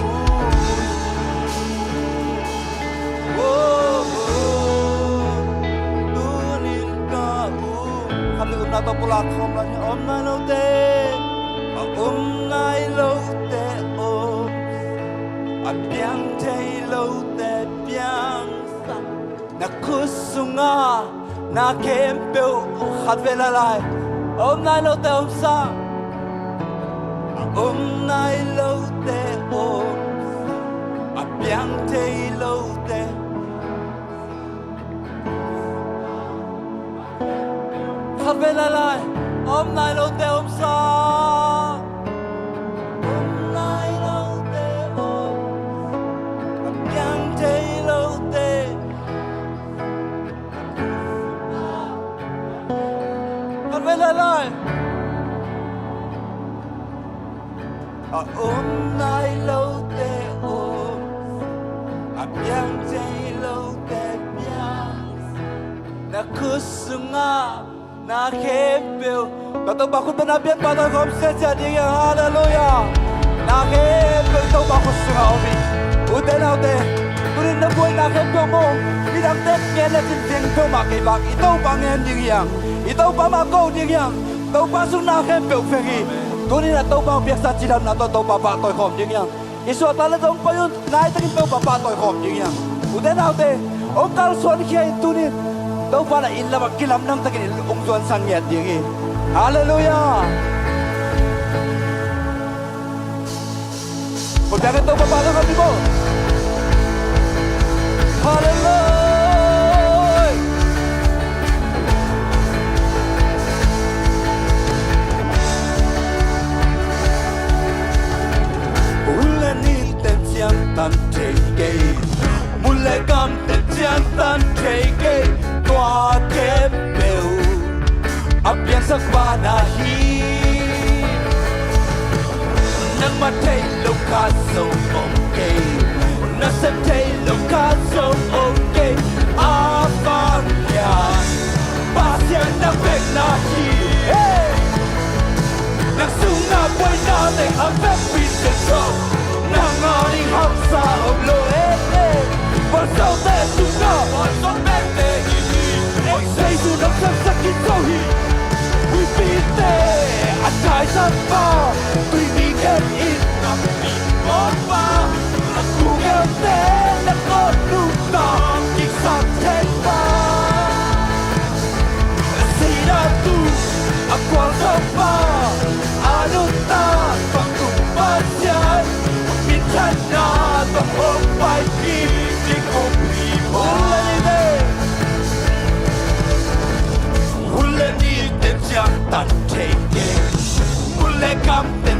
na to pula khom la ni om na lo te om nai lo te om a piang te lo te piang sa na kusunga na kempel khat vela lai om nai lo te om sa om nai lo te om a piang te lo te khát về lại ôm nay lâu te ôm xa ôm nay lâu te ôm nhang thấy lâu te khát về lại ôm nay lâu te ôm nhang thấy lâu te nhang na kusunga na kempel kata bakut benabian pada komse jadi haleluya na kempel tau bakut sungaomi uten aude turin na boy na kempel mo bidang tet ngene ting to makai bak itau pangen ding yang itau pamako ding yang tau pasu na kempel fegi turin na tau pang biasa cidam na tau papa toy khom ding yang isu atale dong payun nai takin pel papa toy khom ding yang uten aude ongkal son kiai turin đâu phải là in là bậc kia làm năm ta cái ông Doan sang nhật tiếng gì, hallelujah. Một cái đâu ba đâu không đi bộ, hallelujah. Ule ni tên chiang tan thế kê, ule cam tên chiang tan thế kê. Tua kembel apian sakwana hi nang matay loka so okay na septay loka so okay afang yan pasyan na pek na hi nang sunga boy na te afek pisen so nang aring hapsa oblo Pasal te sunga pasal te say to the second sohi we beat there I die sapa we get in up in bomba aku gerte na kodu ta kiksa tempa sira tu aku sapa anuta pangu pasyan mitana to opai ki dikopi boleh tan take mule kam ten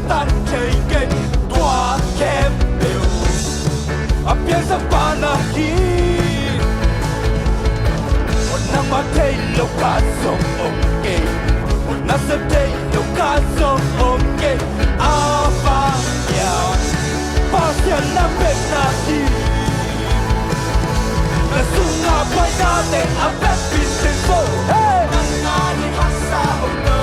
tan take tua kembel apian sa panahi na matay lokaso okay na septay lokaso okay ava ya pasyan na penati na sunga pa natin ang best business mo hey! Nangani hasa ulo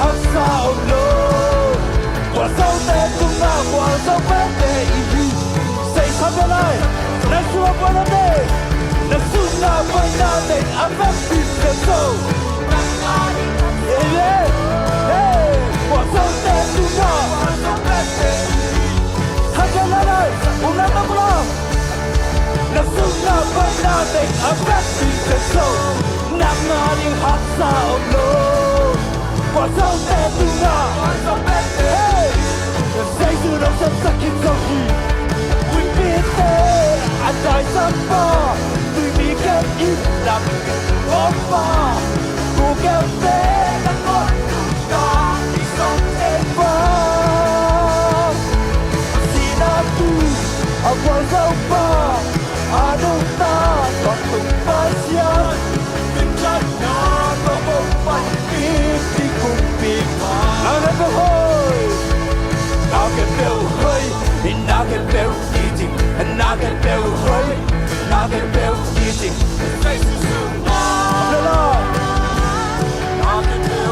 hát sao lô quả sâu tê tung ngã quả sâu bé tê ý say khắp bên này nè xua qua nó đây nè xua ngã quay na tê áp áp tìm cái sâu quả sâu tê tung ngã quả sâu bé tê hát bên này uống nắng nóng lo nè xua ngã quay na tê áp áp tìm cái sâu nằm ngã đi hát sao lô quả sâu tê tung ngã quả sâu bé tê say từ đâu sắp sắc khiến dâu gì Quỳnh biết tê anh đòi sắp bò Tùy mi kém ít đậm ốp bò Cô kém tê đang ngọt tụt đỏ Đi sống thêm bò Xin á tu ở quả dâu bò À đâu ta còn tụi bó xiên Mình chắc nó có bông bánh biết đi cùng bị mà Nào này bông hôi Nào cái bèo hơi Nào cái bèo đi trình Nào cái bèo hơi Nào cái bèo đi trình Say sự sự Nào cái bèo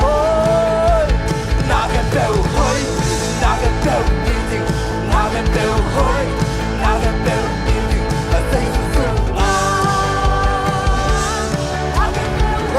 hơi Nào cái bèo hơi Nào cái bèo đi trình Nào cái bèo hơi Nào cái bèo đi trình Say sự sự Hãy subscribe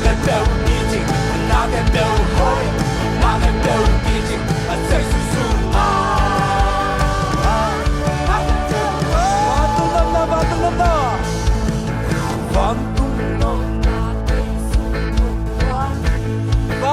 cho kênh Ghiền Mì Gõ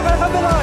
để không bỏ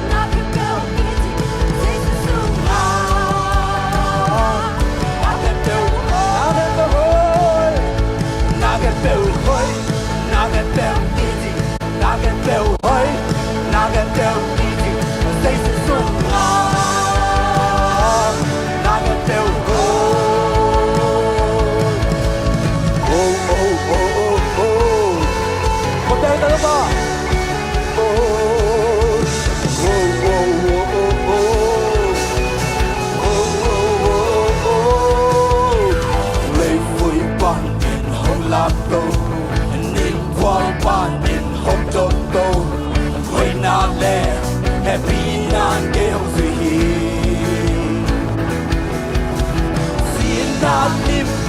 lỡ những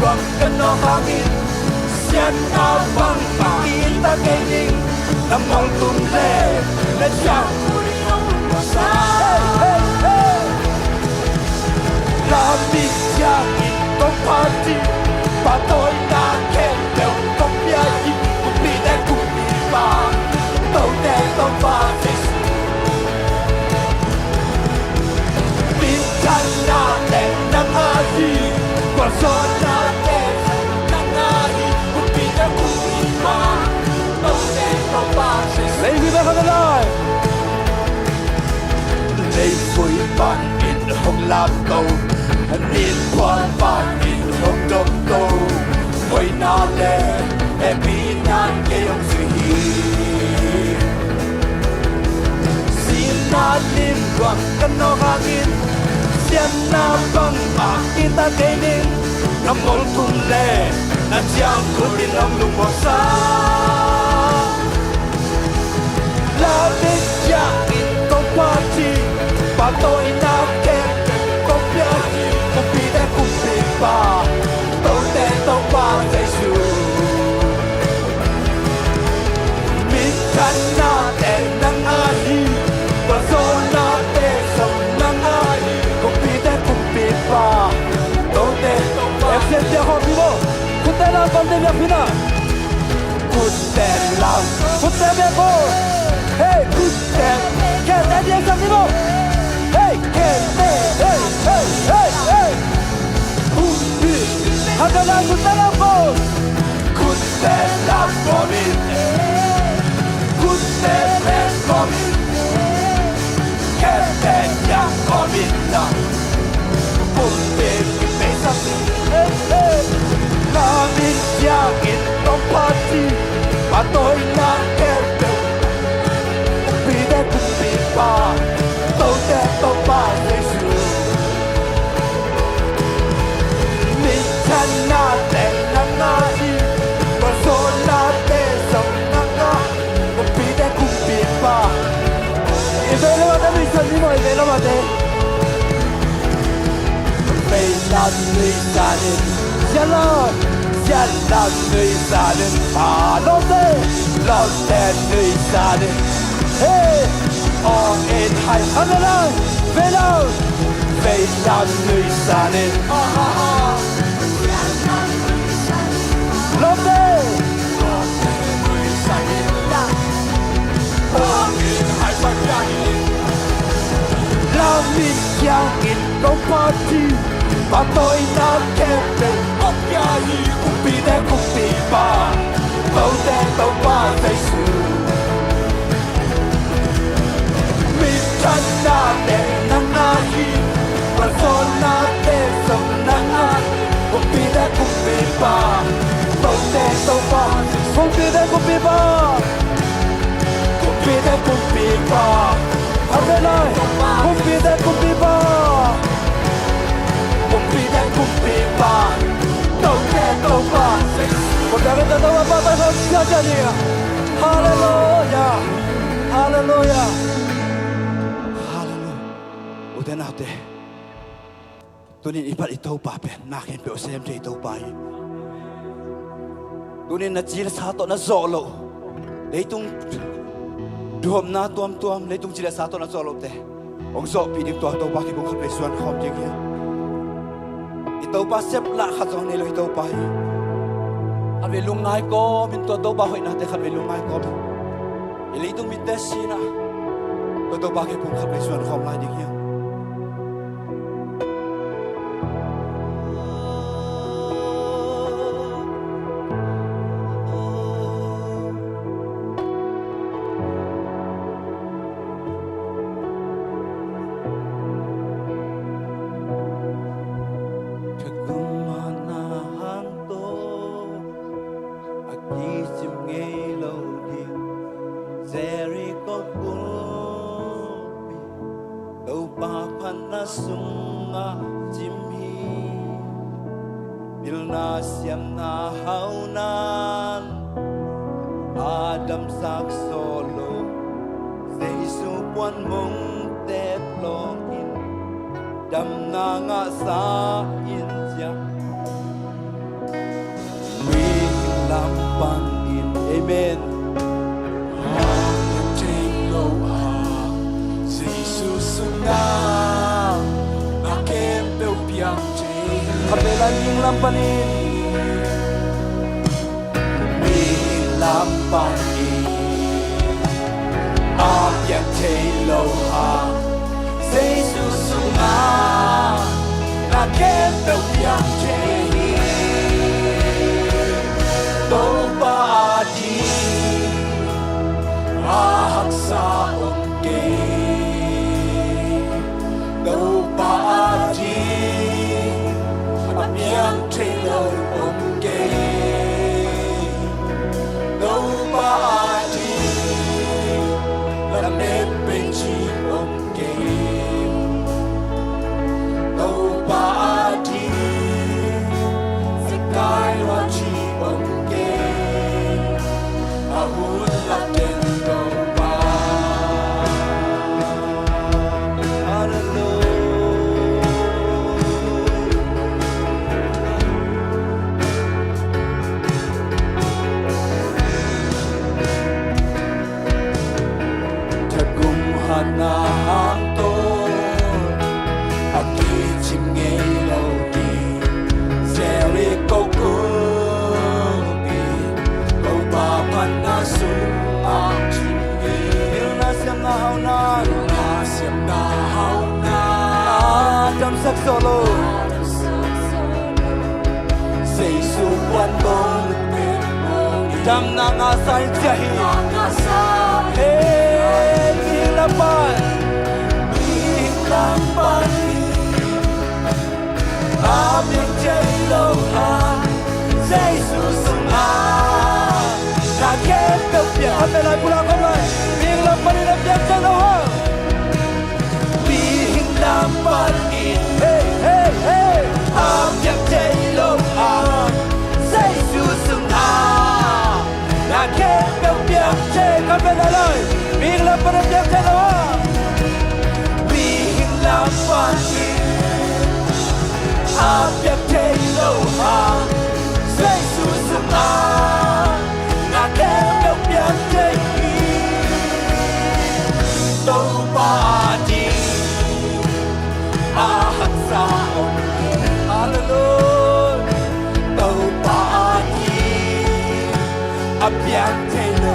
luang kena angin sian abang kita kening namol tunle na jam sa Lamig yakin tong party patoy na kembel tong biyahin kupide kupipa tong tong batis Pinsan natin ng ahi Kwason natin ng ahi kupide kupipa tong tong batis Lady ba ka nalay? Lady ko'y panin hong lapto Nin quan pan in hong dom to Hoy na le e pinan kayong suhi Sinalim luang kano hangin Siyan na bang makita kainin Namol tunle na siyang kunin ang lumwasa Labig yakin tong party Patoy na kente tong biyahin Kupide kupipa Tong tentong pangaysu Minsan natin ng ahi Bason natin sa ng ahi Kupide kupipa Tong tentong pangaysu FCT ako vivo Kunte lang pandemya pina Kunte lang Kunte beko Hey kunte Kete diyan sa vivo Hey kete Hey hey hey hey Hagalan kuntelang po Kuntelang komin Kuntelang komin Keten yang komin na Puntin may sabi Namin yakin tong party Patoy na kete Kupide kupipa Tote topa Yesu Minsan natin nangahi Bason natin sa mga Kupide kupipa Ibelo mate minsan mo ibelo mate Peilan nuisanin Sialan Sialan nuisanin Lotte Lotte nuisanin Hey Ong in hai Hanalang Velang Peilan nuisanin Lotte Lotte nuisanin Ong in hai Pagyahin Lamig yakin tong party Patoy na kete Pagyahi Kupide kupipa Tote tong pangaysu Minsan natin nangahi Bason natin sa nangahi Kupide kupipa Tote tong pangaysu Kupide kupipa Kupide kupipa Arvelay Kupide kupipa Kupide kupipa Tote tong pangaysu Pagkakita daw ang papasok siya dyan niya Hallelujah Hallelujah Hallelujah Uten natin Tunin ipat itaw papen Nakin pe o semte itaw pahin Tunin na jila sato na zolo Leitong Duhom na tuam Leitong jila sato na zolo te Ong zo pidik tuwa itaw paki kong kapesuan kom jeng hiya Itaw pa sepla khazong nilo itaw pahin Kan vi lungay ko minto itaw pa hoy natin kan vi lungay ko Leitong mitesi na Itaw paki kong kapesuan kom lai jeng hiya sunga jimhi bilna siam na haunan Adam sak solo Jesu puan mong teplongin dam na nga sa inja lam pan in amen Kami laming lampanin Mi lampanin Yang telo ha Say susunga Na kento yang jehi Toba adi Ahak sa ongke Toba adi Yang telo ongke Toba adi Lam nebenci ongke Toba adi Sekai waji ongke Ahun laten toba Hallelujah na hanto aki chim nghe lâu đi seri câu bi câu ba pan na su ang chim nghe na siam na hau na jam sak solo say su quan bol jam na nga sai chahi Lampan Aming jelo han Jesus a Na kem pe pia ate lai pula kon lai Ming lampan ni lam jam jelo han Ming lampan in hey hey hey Aming jelo han Jesus a Na kem pe pia che kan pe lai Ming lampan ni jam jelo han Lampan Apiak telo ha Say susuma Na kemel piak teki Toba di Ahak saon Hallelujah Toba di Apiak telo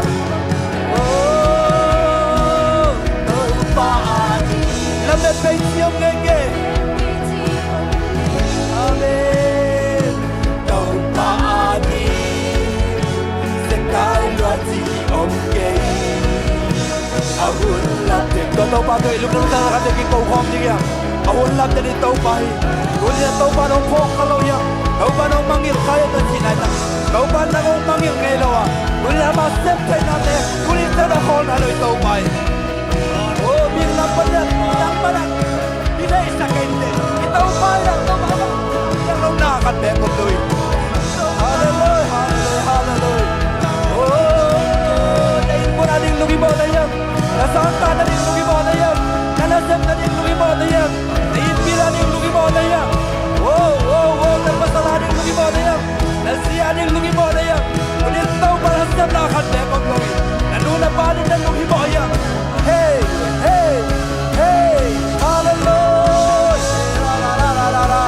Oh Toba di Lam pensiong ngenge Amen Toba adi Sekai luati omke Ahun lapte Toba to iluk nung sa kate ki ko khom di ya Ahun lapte ni toba hi Kunya toba no phok kalau ya Toba no mangil kaya ta sinai ta Toba na no mangil ngelo wa Kunya ma Sept na te kunya ta no khol na loi toba hi Oh bin lampayan lampayan Binay sa kente Ito umayang tumalang Yang nung nakakat ko tuloy Hallelujah Hallelujah Hallelujah Oh Dahin po natin lugibaw na yan Nasaan ka natin lugibaw na yan Nalasap natin lugibaw na yan Dahin pila natin lugibaw na yan Oh oh oh Nagpasala natin lugibaw na yan Nasiya natin lugibaw na yan Kulit tao para sa nakakat ko tuloy Nanuna pa natin ng lugibaw yan Hey hey hey Hallelujah la la la la la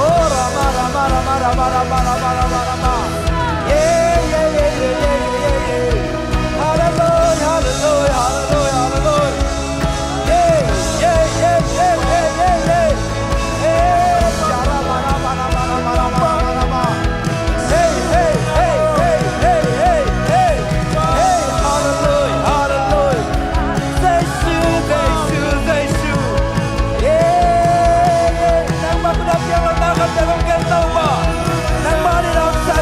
Oh rama rama rama rama rama rama rama rama Yeah yeah yeah yeah yeah yeah Hallelujah hallelujah hallelujah hallelujah Yeah yeah yeah yeah yeah yeah yeah Hey rama rama rama rama rama rama Hey hey hey hey hey hey hey Hey hallelujah hallelujah Say shoe Yeah Nang mapudap yang nagtakat ng kentao ba Nang maninang sa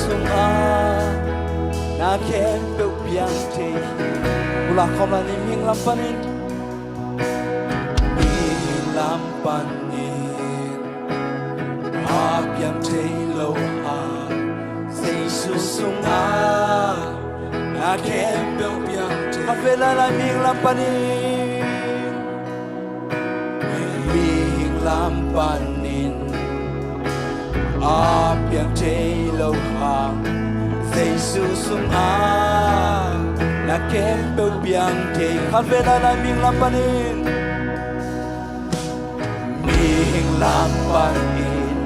sung a na kem pe piang te ula khom la nim hing lam panin hing lam panin a piang te lo a sei su sung a na kem pe piang te a vela la hing lam panin hing lam panin a piang te lo a sei su sung a na kem pe piang te a vela la hing lam panin hing lam panin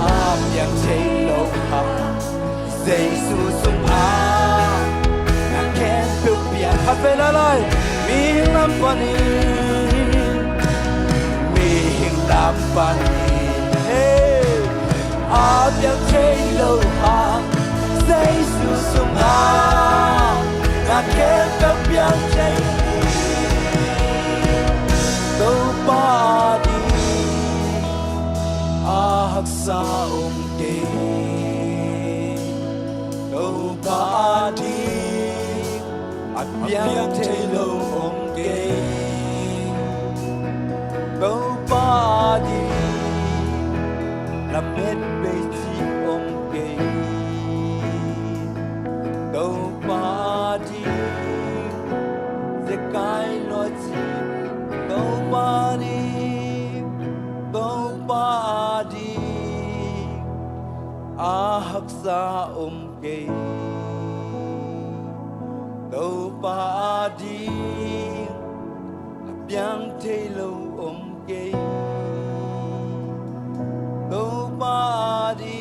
a piang te lo a sei su sung a na kem pe piang a vela la hing lam panin hing lam panin hey a piang te lo a sei su sung a na kem pe piang te do pa di a hak sa ke do pa di a piang te lo ke do pa di la met be chi ke do pa di the kai lo chi nobody ahaksa ke nobody biang telo ke nobody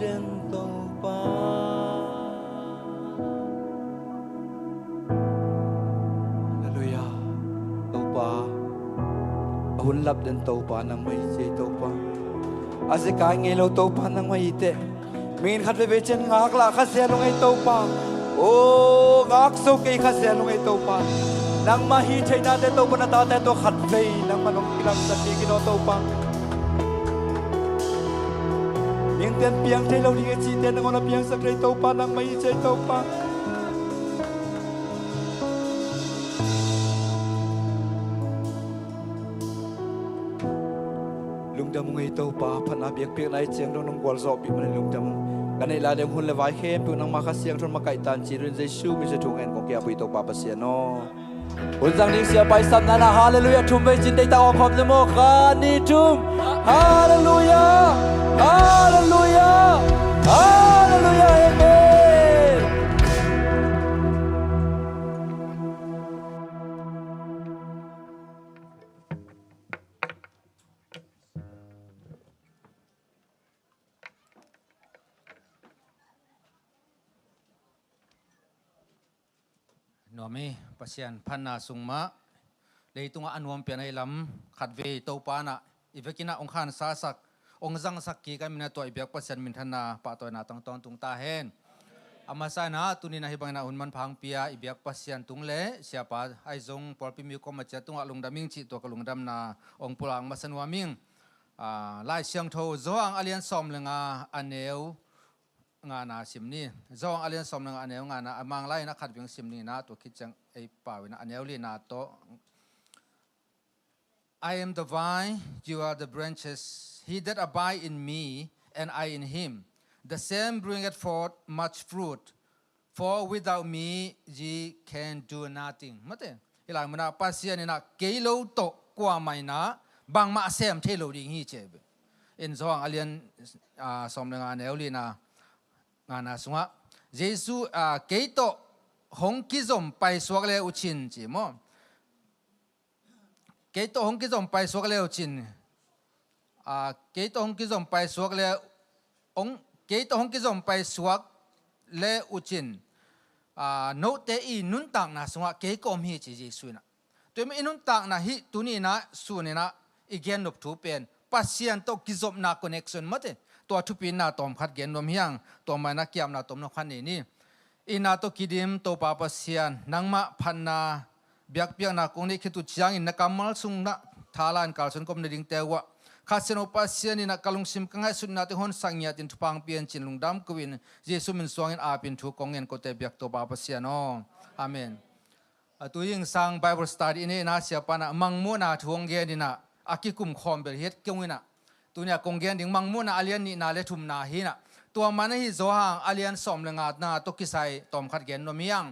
den to pa hallelujah to pa hun lap den to pa nang mai che to pa ase ka nge lo to pa nang mai te min khat ve chen ngak la kha se long ai to pa o ngak so ke kha se long ai to pa nang ma hi theina te to pa na ta te to khat ve nang manong kilam sa ti ki no to pa miếng tiền piang thấy lâu đi cái chi tiền ngon là piang sắc cây tàu pa nang mấy chơi tàu pa lung đam ngay tàu pa phan abiak piak nai chiang dong nong gol zo pi man lung đam cái này là đem hun le vai khem pu nang ma kha siang thon ma kai tan chi rin Giêsu mi se thung en ko kia pu tàu pa pasiano hun sang ding sia pai sam na hallelujah thum ve chin dei ta om khom mo kha ni thum hallelujah hallelujah hallelujah amen Nomi pasian panna sungma leitunga anuam pianai lam khatve to pana ivekina ongkhan sa sak ongjang sakki kamina to ibyak pasian min thana pa to na tang tong tung ta hen amasana tunina hibangna unman phang pia ibyak pasian tungle siapa aizong polpi mi ko macha tunga lungdaming chi to kalungdam na ongpulang masanwa ming lai siang tho zoang alian som lenga aneu nga na simni zoang alian som lenga aneu nga na amang lai na khatwing simni na to kichang ei pawina aneu li na to I am the vine, you are the branches. He that abide in me, and I in him, the same bringeth forth much fruit. For without me, ye can do nothing. Mate, ilang mana pasian ina kelo to kwa mai na bang ma sem thelo ding hi chebe. In zoang alian som nga neuli na ngana sunga. Jesu keito hong kizom pai swak le uchin chi mo. Keito hong kizom pai swak le uchin. Keito hong kizom pai swak le keito hong kizom pai swak le uchin. No te I nun tang na sunga ke kom hi chi Jesu na. Tu me inun tang na hi tuni na su ni na igen nop thu pen pasian to kizom na connection mate. ตัวทุปีนาตอมขัดเกณฑ์นมเฮียงตัวมานักเกี่ยมนาตอมนขันนี่อินาโตกิดิมตัวปาปเซียนนังมาพันนาเบียกเปียงนากงนี่คิดตุจางอินนักมัลสุงนะทาลานการสนกมในดิ่งเตวะข้าเซโนปัสเซียนนักกลุงซิมกังให้สุนนาติฮอนสังยาตินทุพังเปียนจินลุงดำกวินเยซูมินสวงอินอาปินทุกองเงินโกเตเบียกตัวปาปเซียนออาเมนตัวยิ่งสังไบเบิลสตาร์นี่นาเสียปานะมังมัวนาทวงเกนี่นะอากิคุมคอมเบลเฮ็ดเกี่ยงนะตัวเนี่ยกงเกนดิ่งมังมัวนาอาเลียนนี่นาเลทุมนาฮีนะตัวมันให้โซฮังอาเลียนสอมเลงาดนาตกิไซตอมขัดเกนโนมียัง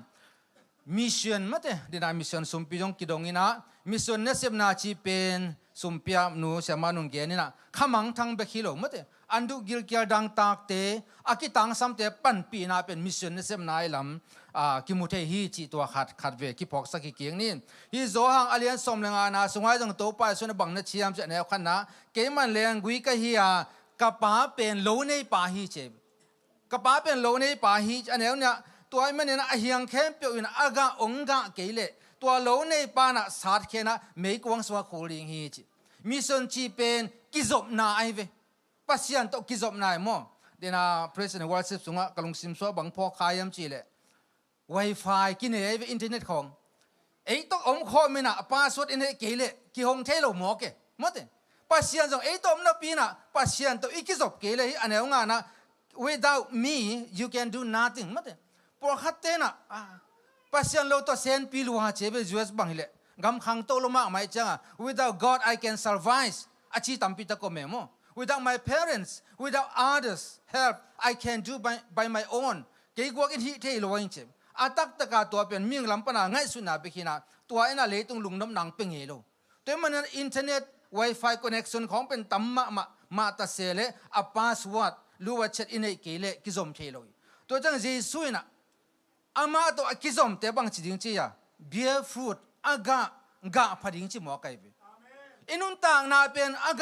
มิชชั่นมาเตดินามิชชั่นสุมพิจงกิดงอินะมิชชั่นเนเซมนาชีเป็นสุมพิอานูเสมานุนเกนี่นะขมังทั้งเบคิโลมาเตอันดูกิลเกียดังตากเตอากิตังซัมเตปันปีนาเป็นมิชชั่นเนเซมนาอิลัมกิมุเทฮีจีตัวขัดเวกิพอกสักเกียงนี่ฮิโซฮังอาเลียนสอมเลงานาสงายจังโตไปส่วนบังนัชยามเจเนวขันนะเกมันเลงกุยกะฮียากะป้าเป็นโลในป่าฮีเจกะป้าเป็นโลในป่าฮีอันเนี้ยเนี่ยตัวมันเนี่ยนะเฮียงแคมเปียวนะอากาองกะเกเลตัวโลในป่านะสาดแค่นะไม่กวางสวะโคลิงฮีจิมิชชั่นจีเป็นกิจบนาไอเวปัสยันโตกิจบนาไอโมเดน่าเพรสเนวอลซิปสุงะกะลุงซิมซัวบังพอคายัมจีเลWi-Fi กินเอฟอินเทอร์เน็ตของไอ้ต้องอมข้อมีนะพาสเวิร์ดอินเทอร์เน็ตเกลี่ยกี่ห้องเทโลหมอกเกมั้งเถอะปัสยันส่งไอ้ต้องนับปีนะปัสยันต้องอีกกี่ศพเกลี่ยอันนี้งานนะ without me you can do nothing มั้งเถอะพอขัดเต้นะปัสยันเราตัวเซนปีลูฮาเจ็บจูเอสบังเลยกำขังโตลงมาไม่จัง without God I can survive อาชีพตั้มปีตะโกเมโม without my parents without others help I can do by my own เกี่ยวกับอินเทอร์เน็ตโลอินเจ็บอาตักตะกาตัวเป็นมิ่งลำปนาง่ายสุดนะไปขีนะตัวไอ้น่ะเลยต้องลุงน้ำหนังเป็นเงโลตัวมันอินเทอร์เน็ต Wi-Fi connection ของเป็นตั้มมาตัดเสเลอัปพาสวัดรู้ว่าเช็ดอินเนเกเลกิจอมเทโลตัวจังเจสุยนะอามาตัวกิจอมเตบังจิดิงเจียเบียร์ฟรุตอากาพอดิงจิหมอไก่ไปอินุนต่างนาเป็นอา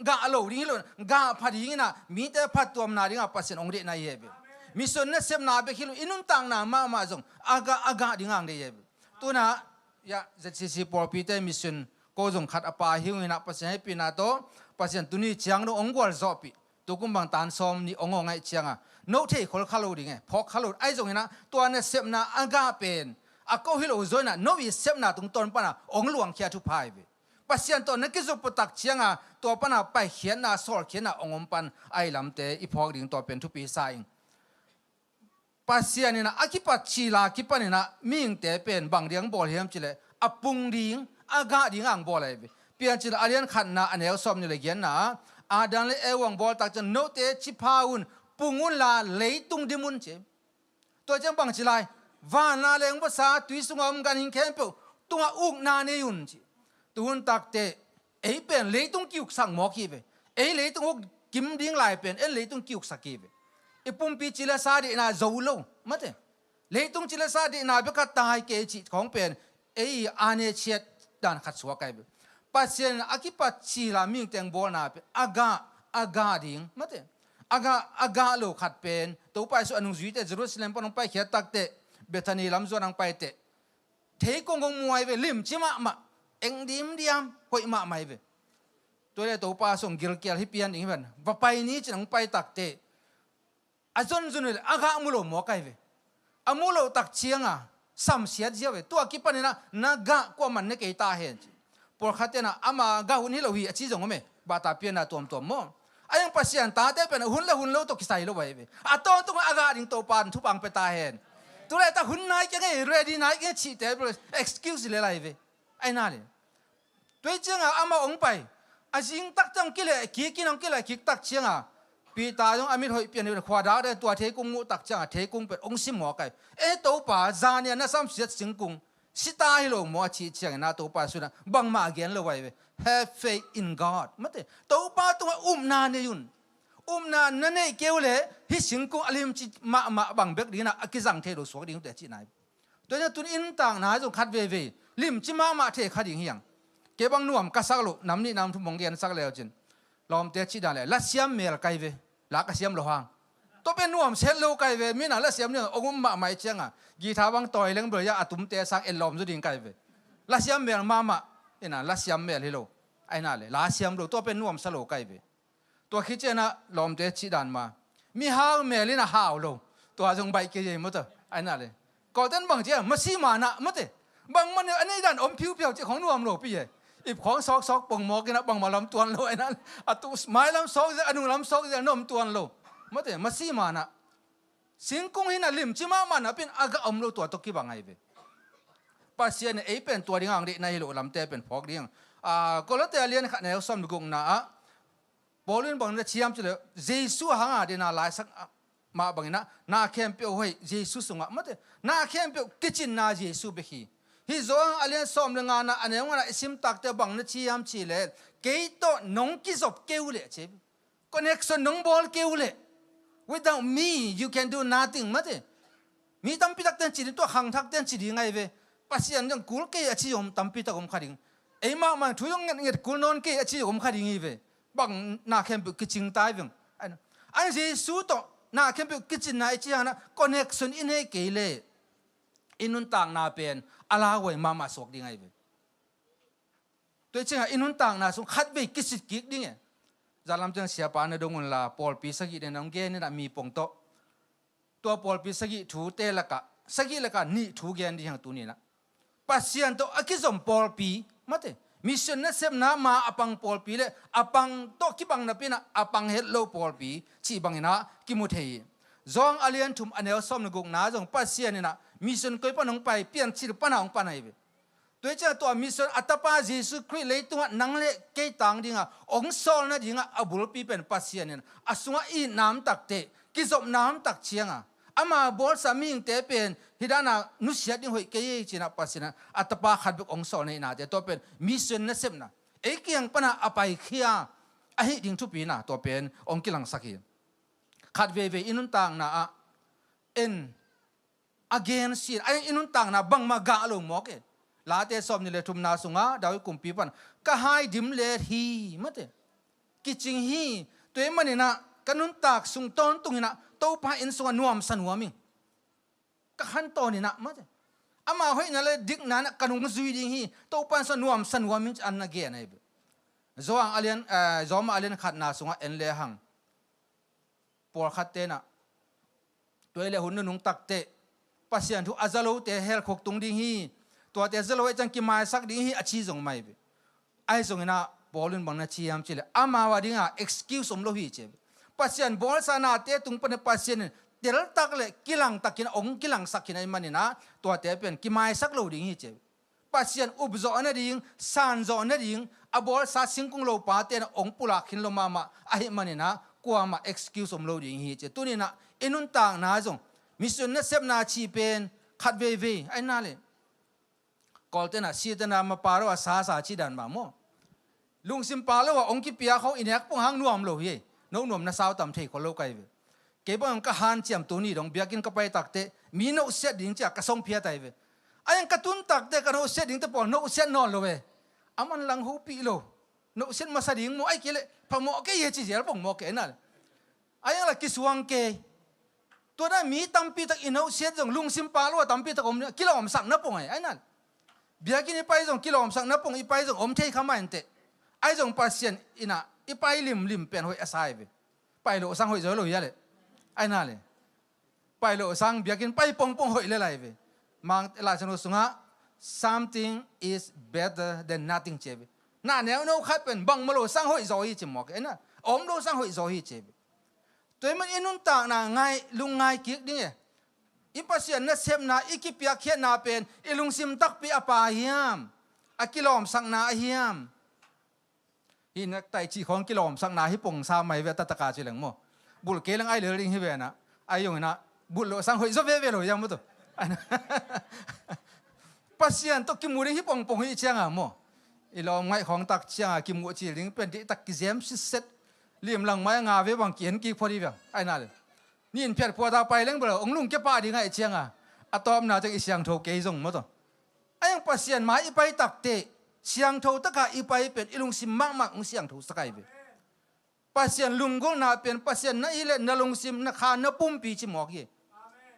กาโลดิ้งโลกาพอดิงนะมีแต่พัดตัวมันนาดิ้งปัสเซนองเดนายเยเบมิส่วนนั้นเสพนาไปคิดอินุนต่างนามาจงอากาดิ่งอ่างเดียบตัวน่ะยา ZCC ปอปีเตมิส่วนก็จงขัดอปาหิวนะปัสเซนให้ปีนาโตปัสเซนตัวนี้เชียงโนองกวลจอปีตัวกุมบังตานซอมนี่องไงเชียงอ่ะโนเทคอลคาโลดิ่งไงพอคาโลไอจงนะตัวนั้นเสพนาอากาเป็นอากาฮิโลโซน่ะโนวิเสพนาตรงต้นปะนะองหลวงเขียทุพายไปปัสเซนตัวนั้นกิจปตักเชียงอ่ะตัวปะนะไปเขียนนะสอดเขียนนะองปันไอลำเตอีพอกดิ่งตัวเป็นทุปีไซปัสยานี่นะอากิปัจฉีลากิปันนี่นะมิ่งแต่เป็นบางเดียงบอลเฮียมจิเลอปุงดิ่งอากาดิ่งอ่างบอลเลยเปลี่ยนจิเลอาเลียนขันนะอันเอลซอมนี่เลยเกียนนะอาดันเลยเอวังบอลตักจะโนเตชิพาอุนปุงอุนลาเลยตุงดิมุนเจตัวจังบางจิไลวานาเลงภาษาตุยสุงอมกันหิงแคมเปตัวอุกนาเนยุนจิตุนตักเตเอเป็นเลยตุงกิวสังหมอกีเวเอเลยตุงอุกกิมดิ่งลายเป็นเอเลยตุงกิวสักกีเวไอ้ปุ่มปีจิเลสาดีน่าโจโลมั้งเถอะเลยตุงจิเลสาดีน่าเบกัดตายเกจิของเป็นไอ้อาเนเชียดด่านขัดสวกไอ้เบปัสเซนอากิปัจฉีลามิ่งแตงบอลน่าเป็นอากาดิ่งมั้งเถอะอากาโลขัดเป็นตัวไปส่วนนุ่งจุยเตเยรูซาเล็มปนงไปเขียตักเตเบธานีลำส่วนนังไปเตเทกงมวยเวลิมชิมะเอ็งดิมหอยมาไม่เวตัวเด็กตัวไปส่งกิลเกียร์ฮิปปี้อันนี้เป็นว่าไปนี้จะนังไปตักเตอาจนเลยอากามุโลหมอไก่เวอามุโลตักเชียงอ่ะซ้ำเสียเจียวเวตัวกิปันนี่นะนักกะกว่ามันเนี่ยเกยตาเห็นปวดขัดเนะอามากะหุ่นที่เราหิอาชีพจงมั้ยบาตาเปียนะตัวมั่งไอ้ยังปัสยันตาเต้เป็นหุ่นเราตกใส่เราไว้เวอาตอนตัวอากาดิ่งตัวปานทุบังไปตาเห็นตัวเด็กตาหุ่นนายยังไงเรดี้นายยังชีเตเป็น excuse เลยไรเวไอ้นั่นเลยตัวเจ้าอ่ะอามาองไปอาจิงตักจังกิเลกินองกิเลกิตักเชียงอ่ะปีตาจงอามิดหอยเปลี่ยนเป็นขวาดาได้ตัวเทกุงงูตักจังเทกุงเป็นองค์สิหมอไก่ตัวป่าจานี่น่าซ้ำเสียสิงกุงสิตาให้เราหมอชีเชียงน่าตัวป่าสุดนะบังมาเกียนเราไว้ have faith in God มั้งเถอะตัวป่าตัวนาเนี่ยยุนนานั่นเองเกี่ยวเลยฮิสิงกุงอลิมจิมาบังเบกดีนะกิจังเทโลสวกดีแต่จีนายตัวนี้ตัวอินต่างนะจงคัดเวลิมจิมาเทคัดดิ่งเฮียงเก็บังน่วมกัสซักโลน้ำนี่น้ำทุ่มมองเดียนสักแล้วจินลอมเตะชีดาเลยลัดเสียมเมลไกเวลักเสียมโลหังตัวเป็นน่วมเซลโลไกเวมีน่ะลัดเสียมเนี่ยองค์มาไม่เชียงอ่ะกีทาบังต่อยเลี้ยงเบลยาตุ่มเตะสักเอลลอมจุดดิ่งไกเวลัดเสียมเมลมานี่น่ะลัดเสียมเมลฮิโลไอ้น่ะเลยลัดเสียมโลตัวเป็นน่วมสโลไกเว ตัวคิดเจนะลมเตชิดันมามีหาวเมลินะหาวโลตัวจงใบเกยมั้งตัวไอ้นั่นเลยก็เต้นบางเจ้ามาซีมานะมั้งเตบางมันเนี่ยอันนี้ดันอมผิวเจ้าของนวมโลพี่เอ๋อีของซอกปงหมอกนะบางมาลำตัวโลไอ้นั่นอะตุสมัยลำซอกจะอนุลำซอกจะนมตัวโลมั้งเตมาซีมานะสิงกุ้งหินะลิมจิมามันเป็นอากาอมโลตัวตกกี่บางไงเว้ปัสเซียนเอเป็นตัวดิ่งอ่างดิในโลลำเตเป็นพอกดิ่งก็แล้วแต่เรียนขันแนวซ้ำกุงนะบอลลูนบางเนี่ยเชียมจุดเลยเยซูหางเดน่าลายสักมาบางนะนาเข้มเปียวให้เยซูส่งอ่ะมั้งนาเข้มเปียวกิจินนาเยซูเบฮีฮิโซงอาเลียนซ้อมเรื่องงานนะอันนี้ว่านะซิมตักแต่บางเนี่ยเชียมชีเลยเกยโตน้องกิจบเกวเลยเจ็บคอนเนคชั่นน้องบอลเกวเลย without me you can do nothing มั้งมีตั้มพิทักษ์เต็นจีนตัวขังทักเต็นจีนไงเว้ปัสยันยังกูเกยอชิยมตั้มพิทักษ์ผมขัดยิงไอ้มาทุยงเงี้ยกูนอนเกยอชิยมขัดยิงเว้บางนาเข้มเปียวกิจิงตายเว้อันเยซูโตนาเข้มเปียวกิจินนาไอจีฮานะคอนเนคชั่นอินให้เกยเลยอินุนต่างนาเป็นอะไรเว้มาสวกดีไงเว้ตัวจริงอ่ะอินุนต่างนาส่งขัดเว้กิจิกิกดีไงจาลำจังเสียปานในดงุนลาปอลปีสกิเดนน้องเกนี่นะมีปงโตตัวปอลปีสกิถูเตละกะสกิละกะนี่ถูเกนดีอย่างตัวนี้นะปัสยันโตอากิสมปอลปีมาเตมิชชันนั้นเสพน้ำมาอปังปอลปีเลยอปังโตกิบังนับเป็นอปังเฮลโลปอลปีชีบังนะกิมุเทยจงอาเลียนทุมอันเอลซอมนกุกนาจงปัสยันนี่นะมิชชันก็ปนองไปเปลี่ยนชีปนองปนายเวตัวเจ้าตัวมิชชันอัตปาเยซูคริสต์เลยตัวนังเล่เกยตังดิ่งอ่ะองค์โซลนะดิ่งอ่ะอบุลปีเป็นปัสยันนี่นะอสุงอีน้ำตักเตกิจบน้ำตักเชียงอ่ะอามาบอลสามีงเตเป็นฮิดานานุเสียดิ่งหอยเกยจีน่ะปัสยันอัตปาขัดบุกองค์โซลนี่นะแต่ตัวเป็นมิชชันนั่นเสพนะเอ้กี่ยังปนะอภัยเขียไอ้ดิ่งทุปีนะตัวเป็นองค์กิลังสักทีขัดเวอินุนตังนะเอ็น against ไอ้อินุนตังนะบังมากะลงหมอกเอลาเตสอมนี่เลยทุมนาสุงะดาวกุมปีปันก็ให้ดิมเลฮีมั้งเตกิจิงฮีตัวมันนี่นะกันุนตักสุงต้นตุงนี่นะโตพาอินสุงนวมสนวมิงก็ขันโตนี่นะมั้งเตอามาห้อยนั่นเลยดิกนั้นกันุงซุยดิงฮีโตพาสนวมมิงอันนักเกนไอ้เบจอมอาเลียนขัดนาสุงะเอ็นเลหังปอลขัดเตนะตัวเลหุ่นนุ่งตักเตปัสยันทุอาซาโลเตเฮลขกตุงดิงฮีตัวเตซาโลจังกิมาสักดิงฮีอาชีจงไม่เบไอ้จงนะบอลลุนบังนาชียามจิเลอามาวาดิงา excuse มโลฮีเจปัสยันบอลสานาเตตุงปนปัสยันเดลตักเลกิลังตักกินองกิลังสักกินไอ้มันนี่นะตัวเตเป็นกิมาสักโลดิงฮีเจปัสยันอุบโซอันดิงซานโซอันดิงอบอลซาสิงกุงโลปาเตนองปุลักขินโลมาไอ้มันนี่นะกลัวมา excuse มโลดิงฮีเจตัวนี้นะอินุนต่างนะจงมิสุนนัเซบนาชีเป็นขัดเวไอ้นั่นเลยกอลเตนะชีตนามาปาร์วาสาชีดันมาโมลุงซิมปาแล้วว่าองค์กิปิยาเขาอินเอกพงหังนวมโลเยน้องนวมน่าสาวตำเทคนโลกไกเวเก็บบังก็หันเจียมตัวนี้ดงเบียกินก็ไปตักเตมีโนเสดิงจากกระทรงเพียไตเวไอ้ยังกระตุ้นตักเตกันโนเสดิงแต่ปอนโนเสนอนโลเวอามันลังหูปีโลโนเสมาสดิงโมไอ้เกลพโมเกยจีเจลปงโมเกนั่นไอ้ยังละกิสวังเกตัวนั้นมีตั้มปีตะอินเอาเสียจงลุงซิมปาลว่าตั้มปีตะอมกิโลอมสั่งนับปงไอ้นั่นเบียกินไปจงกิโลอมสั่งนับปงอีไปจงอมเทขมาอินเตไอ้จงปัสเซียนอินะอีไปลิมเป็นหอยอาศัยไปโลสั่งหอยเจอโลยะเลยไอ้นั่นเลยไปโลสั่งเบียกินไปปงหอยเลยเว้ยมังลาชนุสุงะ something is better than nothing เจ็บน่าแนวโน้ขัดเป็นบังมาโลสั่งหอยจอยจิมบอกไอ้นั่นอมโลสั่งหอยจอยเจ็บตัวมันอินุนต่างนะไงลุงไงกิกนี่อิปัสยันนัเซมนาอิกิปยาเขียนนาเป็นอิลุงซิมตักปีอปาฮิมอากิโลอมสังนาฮิมฮินักไตจีของกิโลอมสังนาฮิปงซาไม่เวตตะกาจิหลังโมบุลเกลังไอเลอริงฮิเวนะไอโยนะบุลโลสังหอยโซเวโลยังมั้งตัวปัสยันตกิมูริฮิปงฮิเชียงอ่ะโมอิลอมไงของตักเชียงกิมูจิลิงเป็นดิตักกิเซมซิเซตเลี่ยมหลังไม้งาเวบังเกียนกี่พอดีแบบไอ้นั่นนี่เพียรพัวตาไปเลี้ยงเปล่าองลุงแกป้าดีไงเชียงอ่ะอะตอมน่าจะอีเชียงโทเกยส่งมาตัวไอ้ยังปัสยันไม้อีไปตักเตะเชียงโทตะกาอีไปเป็นอีลุงซิมมากเชียงโทสกายเวปัสยันลุงก็น่าเป็นปัสยันนั่นอีเล่นลุงซิมนักขานับปุ่มปีจิหมอกยี่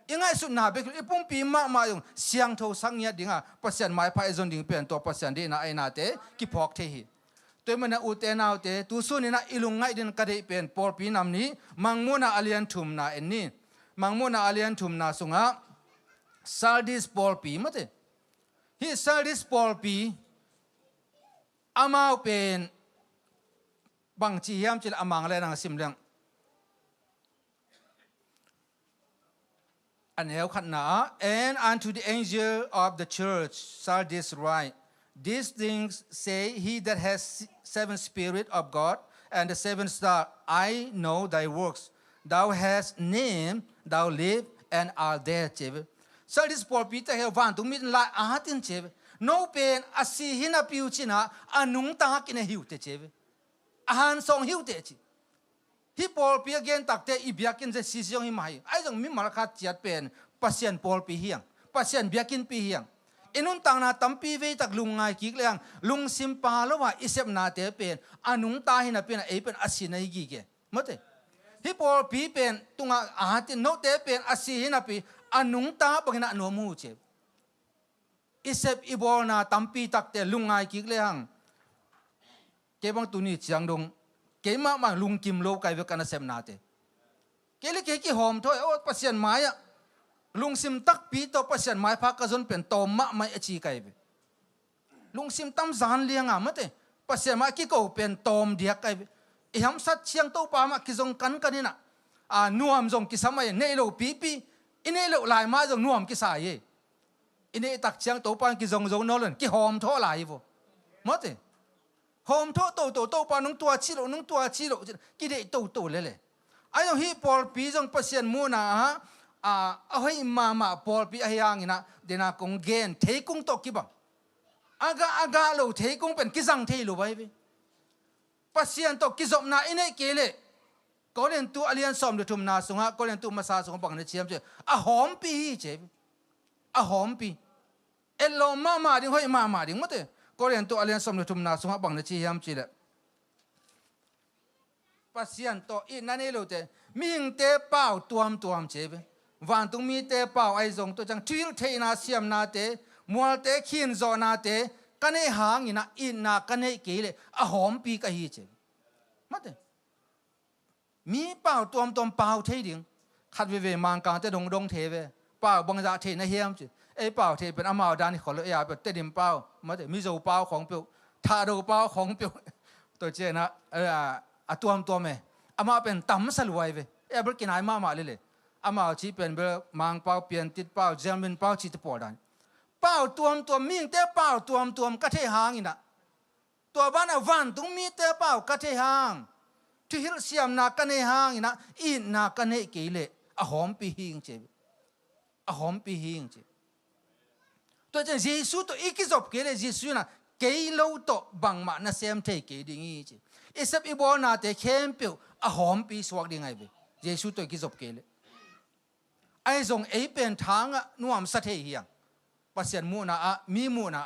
ยังไงสุดน่าเป็นอีปุ่มปีมากอยู่เชียงโทสังเงียดิ่งอ่ะปัสยันไม้พายจนดิ่งเป็นตัวปัสยันดีน่าไอ้น่าเตะกี่พอกเทหี ตัวมันอุเตนาวเตตุสุนี่นะอิลุงไงดินกระเดเป็นปอลปีนำนี้มังมุนาอาเลียนทุมนาเอ็นนี่มังมุนาอาเลียนทุมนาสุงะซาดิสปอลปีมั้งเตฮิซาดิสปอลปีอามาเป็นบางจียามจิลอามังอะไรนางสิมเลียงอันเฮลขันนา and unto the angel of the church Sardis write these things say he that has seven spirit of God and the seven star I know thy works thou hast name thou live and are there เจ็บ Sardis ปอลปีแต่เฮลวันตุมิลายอาตินเจ็บโนเป็นอาศิหินาปิวชินะอนุงตากินหิวเตเจ็บอาหารทรงหิวเตจิฮิปอลปีเกนตักเตอีเบียกินจะซีซีองหิมาไอ้ตรงมิมาราคาจัดเป็นปัสเซียนปอลปีเฮียงปัสเซียนเบียกินปีเฮียงอินุนตังนาตัมปีเวตักลุงไงกิกเลียงลุงซิมปาแล้วว่าอิเซมนาเตเป็นอนุงตาหินาเป็นไอเป็นอาศินายิกิเกมั้งเตฮิปอลปีเป็นตุงอาหารตินโนเตเป็นอาศิหินาปีอนุงตาปกินะโนมูเจอิเซปอีบอลนาตัมปีตักเตลุงไงกิกเลียงเก็บบังตุนีจังดงเกี่ยมาลุงกิมโลกายเวกันเซมนาเตเกี่ยเกี่ยกี่หอมถ้วยโอ้ปัสเซียนไม้อะลุงซิมตักปีโตปัสเซียนไม้พักกระจนเป็นโตมะไม่อชีไกเวลุงซิมตั้มจานเลี้ยงอ่ะมั้งเตปัสเซียนไม้กี่ก็เป็นโตมเดียกไกเวอีหำสัตเชียงโตปามากิจงกันกันนี่นะนัวมจงกิสมัยเนโลปีปีอินเนโลลายมาจงนัวมกิสายอินเนตักเชียงโตปานกิจงนอลนกี่หอมท้อลายโวมั้งเตหอมท้อโตปานุ่งตัวชิโร่กี่เด็กโตเลยไอ้ตรงที่ปอลปีจงปัสเซียนมูนะฮะเอาให้มาปอลปีไอ้ยังนี่นะเดน่ากงเกนเทกุงตกิบังอากาเราเทกุงเป็นกิจังเทลูไปปัสเซียนตกิจบนาอินเนเกเลก็เล่นตัวอเลียนสอมเดือดทุ่มนาสุงะก็เล่นตัวมาซาสุงะบังในเชียมเจหอมปีเจ็บหอมปีเอลโลมาดิ้งห้อยมาดิ้งมั้งเตก็เรียนตัวอเลียนสมเด็จทุมนาสมบังในชียามจีเลปัสยันตัวอีนั่นเองลูกเตมีหิงเตะเป้าตัวมเจ็บวันตุงมีเตะเป้าไอซงตัวจังทิลเทนาเสียมนาเตมัวเตะขีนโซนาเตกันให้หางอินะอินากันให้เกลี่ยหอมปีกะฮีเจ็บมั้งเตมีเป้าตัวมเป้าเทดิ่งขัดเวมังกางเตดงเทเวเป้าบังจะเทในเฮียมจีไอ้เป้าเทเป็นอามาดานี่ขอเลยเป็นเตดิมเป้ามาแต่มิโซเป้าของเปียวทาโดเป้าของเปียวตัวเจนะตัวเมอามาเป็นตั้มสลวยเว้ยบริกินไอ้มาเลยอามาชีเป็นเบลมังเป้าเปลี่ยนติดเป้าเจมินเป้าชีตปอดันเป้าตัวมิ่งเตะเป้าตัวกระเทหางอินะตัวบ้านวันตุงมีเตะเป้ากระเทหางที่ฮิลเซียมนากันเนหางอินะอินากันเนเกเลหอมปีหิงเจ็บหอมปีหิงเจ็บตัวจังเยซูตัวอีกิจบเกลเยซูนะเกลโลโตบังมานะเซมเทเกดิ่งอีจีเอสบอีบอนาเตเข้มเปียวหอมปีสวักดิ่งไงเบเยซูตัวกิจบเกลไอ้ทรงไอ้เป็นทางอะนัวมสัตย์เฮียงปัสเซียนมูนะมีมูนะ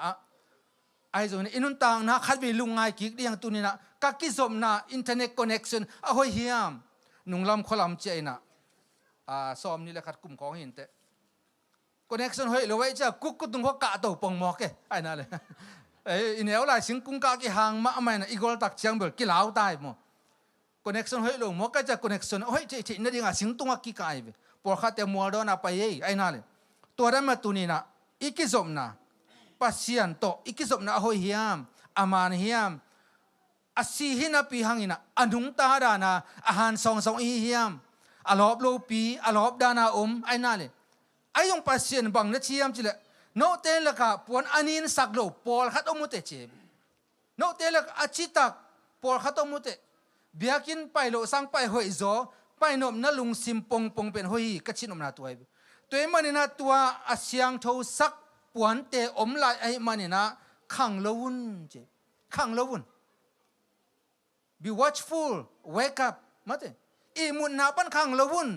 ไอ้ทรงอินุนตังนะขัดไปลุงไงกิกเดียงตัวนี้นะกักกิจบนะอินเทอร์เน็ตคอนเนคชั่นห้อยเฮียมนุ่งลำขลัมเจนะซ้อมนี่แหละขัดกลุ่มของหินเตคอนเนคชั่นเฮ้ยเราไว้จะกุ๊กตุงพวกกะตัวปองหมอกไอ้นั่นเลยอินเอลไลสิงกุงกะกี่หางมาไม่นะอีกอลตักเชียงเบลกี่เหลาตายมั้งคอนเนคชั่นเฮ้ยเราหมอกก็จะคอนเนคชั่นเฮ้ยที่นั่นเองสิงตุงกี่กายไปพอข้าเตมัวโดนไปไอ้นั่นเลยตัวนั้นมาตัวนี้นะอีกิจบนะปัสเซียนโตอีกิจบนะห้อยเฮียมอามานเฮียมอาศิหินาปีหังอินะอนุงตาดานะอาหารสองอีเฮียมอลอบโลปีอลอบดานาไอ้นั่นเลยไอ้ยงปัสเซียนบังนัดเชียมจิเลโนเตลกะปวนอันนี้สักโลปอลขัดอมุเตเจ็บโนเตลกะอาชิตักปอลขัดอมุเตเบียกินไปโลสังไปหอยโซไปนมนั่ลุงซิมปงเป็นหอยกัดชินอมนาตัวตัวมันนี่นะตัวอาเซียงทูสักปวนเตอมลายไอ้มันนี่นะขังละวุนเจ็บขังละวุน be watchful wake up มาเตอีมุนนาปันขังละวุน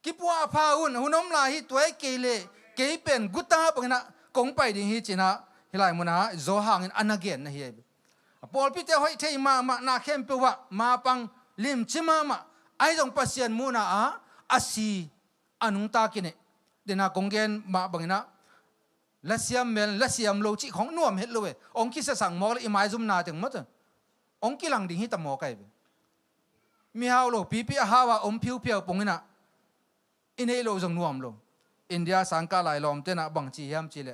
กิปัวพาอุนหุนอมลายฮิตัวเกเลเกเป็นกุตาปงนะกงไปดิฮิจินะฮิไลมุนะโซหางอันนักเกนนะเฮียปอลพิเตหอยเทมานาเข้มเปวะมาปังลิมชิมาไอจงปัสเซียนมูนะอาศีอนุงตากินเดนากงเกนมาบังนะ ละเสียมเมลละเสียมโลจิของน่วมเฮ็ดเลยองค์กิสสั่งหมอกเลยอีไม้ซุ่มนาถึงมั้งองค์กิหลังดิ่งฮิตหมอกไก่มีฮาวโลปีฮาวาอมผิวเพียวปงนี่นะอินเอโลจงน่วมโลอินเดียสังกาหลายลอมเตนะบังจีเฮียมจิเล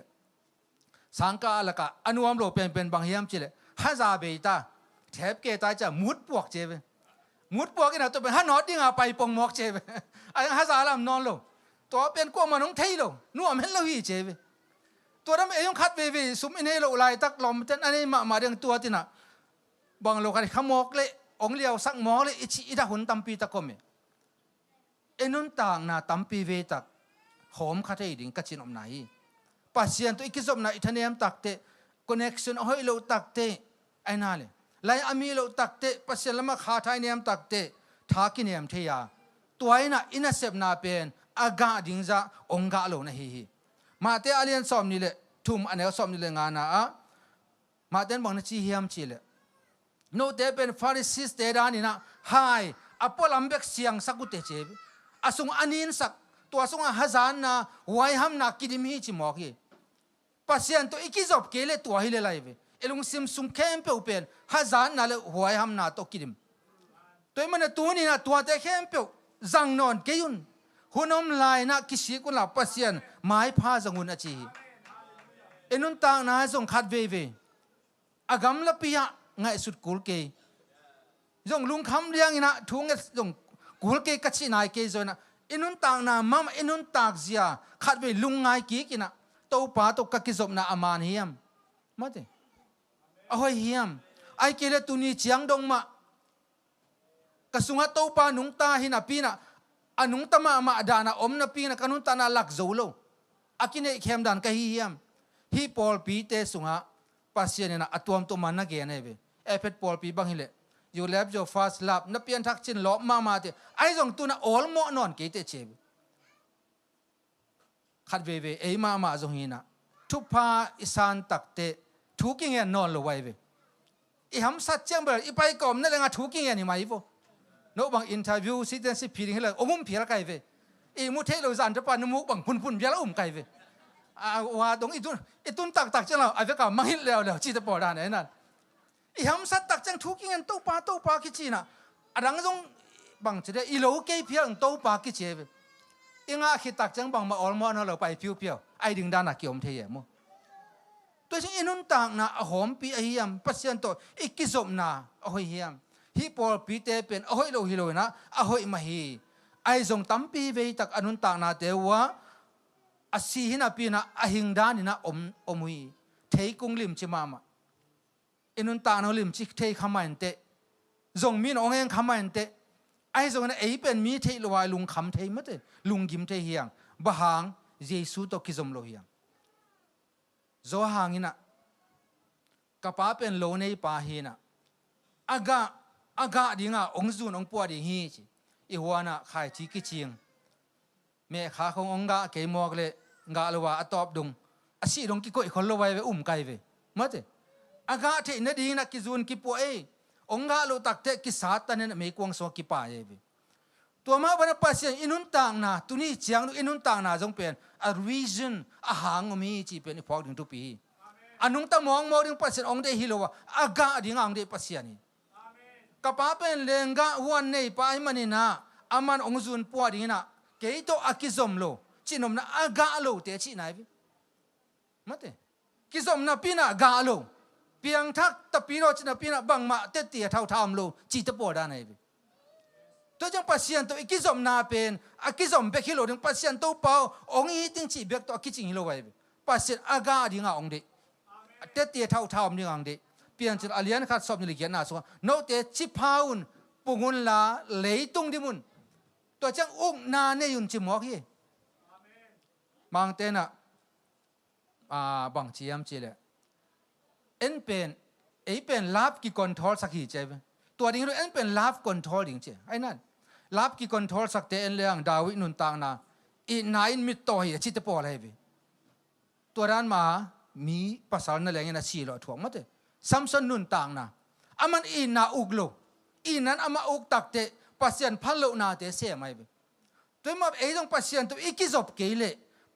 สังกาละกะอนุวมโลเป็นบังเฮียมจิเลฮัซาเบตาแทบเกตาจะมุดปวกเจเวมุดปวกนี่นะตัวเป็นฮันนอตดิ้งอาไปปงหมอกเจเวไอ้ฮัซาลามนอนโลตัวเป็นกวมันน้องไทยโลน่วมเห็นโลฮีเจเวตัวนั้นเองคัดเวซุมอินเอโลลายตักลอมเตนอันนี้มาเรื่องตัวที่น่ะบางโลกันขโมกเลยองเลียวสักหมอกเลยอิดาหุนตัมปีตะกมเอ็นุนต่างน่ะตัมปีเวตักหอมคาเทดิ่งกัจจินอมไหนปัสยันตัวอีกสมน่ะอิทเนียมตักเตคอนเนคชั่นเอาให้เราตักเตไอ้นั่นเลยไล่อามีเราตักเตปัสยันละมาขาไทยเนียมตักเตทากินเนียมเทียตัวไอ้น่ะอินาเซบนาเป็นอากาดิ่งจะองกาโลนะฮีมาเตอเลียนสอมนี่เลยทุ่มอันเนี้ยสอมนี่เลยงานนะมาเต้นบังนัชีเฮียมชีเลยโนเตเป็นฟาริสิสเตดานี่นะไฮอพอลัมเบกเสียงสักุเตเจบอาสุงอันนี้สักตัวสุงฮัซานนะไว้ห้ามนักกิดิมีจิมอกฮีปัสยันตัวอีกจบเกลตัวฮิเลไลเวเอลุงซิมซุงเข้มเปเป็นฮัซานน่ะเลยไว้ห้ามนักตกิดิมตัวมันตัวนี้นะตัวเตเข้มเปจังนอนเกยุนหุนอมลายนะกิชิกุลาปัสยันไม้พาจังหุนอาจีเอ็นุนต่างนะส่งขัดเวอากำละปียะไงสุดกุลเกยส่งลุงคำเรียงนะทุ่งส่งกุลเกยกัจฉินายเกยส่วนนะเอ็นุนต่างนะมัมเอ็นุนตากเสียขัดเวลุงไงกีกินะโตป้าโตกักิจบนะอามานเฮียมมาเถอะเอาให้เฮียมไอเกลตุนีเชียงดงมากระสุงโตป้านุงตาหินาปีนะอนุงตมาดานะอมนาปีนะกันุนตานาลักโซโลอากินเอเข้มดันกะเฮียมฮีปอลปีเตสุงะปัสยันนะอตัวมตัวมันนักเกนเอเวเอฟเอปอลปีบังฮิเลยูเลฟโจฟาสลับนับเปียนทักชินล้อมาเตไอซงตัวน่ะออลโมนอนเกเตเชบขัดเวเอมาซงฮินะทุพาอิสานตักเตทุกิงเงนอนลงไว้เวอีหำสัจเจงเบอร์อีไปก่อมนั่นเลยงะทุกิงเงนี่มาอีโฟโนบังอินเทอร์วิวซิเดนซิพีริงเลยองุมเพียร์ไกเวอีมุเทโลซันจะปานุมุบังพุ่นเพียร์อุ้มไกเวว่าตรงอีตุนตักจังเราไอ้เวก้ามังฮิเลวจีตปอดานนั่นอีหำสัตตักจังทุกิงเงินโตปากิจีน่ะรังจงบังจะได้อีโลเกยเพียงโตปากิเจเวอีงาคิดตักจังบังมาออลมอนเราไปเพียวไอ้ดึงดานักเกี่ยมเทียมตัวฉันอินุนต่างน่ะหอมปีไอเฮียมปัสยันโตอีกิจบน่ะโอ้ยเฮียมฮีปอลปีเตเป็นโอ้ยโลฮิโลนะโอ้ยมาฮีไอซงตั้มปีเวตักอนุนต่างน่ะเตวะอาศีหินาปีน่ะอหิงดานินะอมุยเทกุงลิมจิมามาอินุนต่างน่ะลิมจิเทขมาอินเตซงมีนองเองขมาอินเตไอซงน่ะเอเป็นมีเทลวายลุงคำเทมะเตลุงกิมเทเฮียงบะหางเยซูโตกิจมโลเฮียงโซหางอินะกะป้าเป็นโลเนปาฮีนะอากาดิงะองซูนองปัวดิฮีจิอีหัวน่ะขายจีกิจิงเมฆาขององกะเกมอกเลงะลวะอตอบดุงอสิดงกิโกอีคนลไว้เวไกเวมะเตอากาเทนดีนะกิซูนกิปัวเอองกะโลตักเตกิสาตันเนเมกวงโซกิปาเอเวตัวมาวันปัสยันอินุนต่างนะตุนี่เจียงอินุนต่างนะจงเป็นa reason อาหางมีจีเป็นพอกถึงทุกปีอันนุงตะมองดึงปัสยันองเดฮิโลวะอากาดิงอังเดปัสยันกะป้าเป็นเลงกะวันในปายมันนะอามันองซุนปัวดินะเกยโตอากิซอมโลจินอมนะอากาโลเตชิไหนบิมะเตกิซอมนะปีนะกาโลเปียงทักตะปีโรจินะปีนะบังมาเตเตียเท่าทามโลจิตะปอดาไหนบิตัวจังปัสยันตัวกิจอมนาเป็นอากิจอมเบคิโลดึงปัสยันตัวเปล่าองอีติงจีเบกตัวกิจิงฮิโลไว้ปัสยันอากาดิงาองเดเตเตียเท่าทามดิงอังเดเปลี่ยนจากอเลียนขัดสอบนิลิเกียนนาสวะโนเตจิพาอุนปุงุนลาเลยตุงดิมุนตัวจังอุกนาเนยุนจิมอกฮีบางเตนะบางเชียมจีเลยเอ็นเป็นลาบกิคอนโทรลสักหีเจเวตัวนี้เราเอ็นเป็นลาบคอนโทรลจริงๆไอ้นั่นลาบกิคอนโทรลสักเตเอ็นเลี้ยงดาวินุนต่างนาอีนายมิตโตฮีชิตปออะไรเวตัวนั้นมามีภาษานั่นแหละนะชีโลถ่วงมั้งเตซัมซอนนุนต่างนะอามันอีนาอุกโลอีนั้นอามาอุกตักเตปัสยันพันโลนาเตเสียไหมเวตัวมาเอต้องปัสยันตัวอีกิจบเกลเล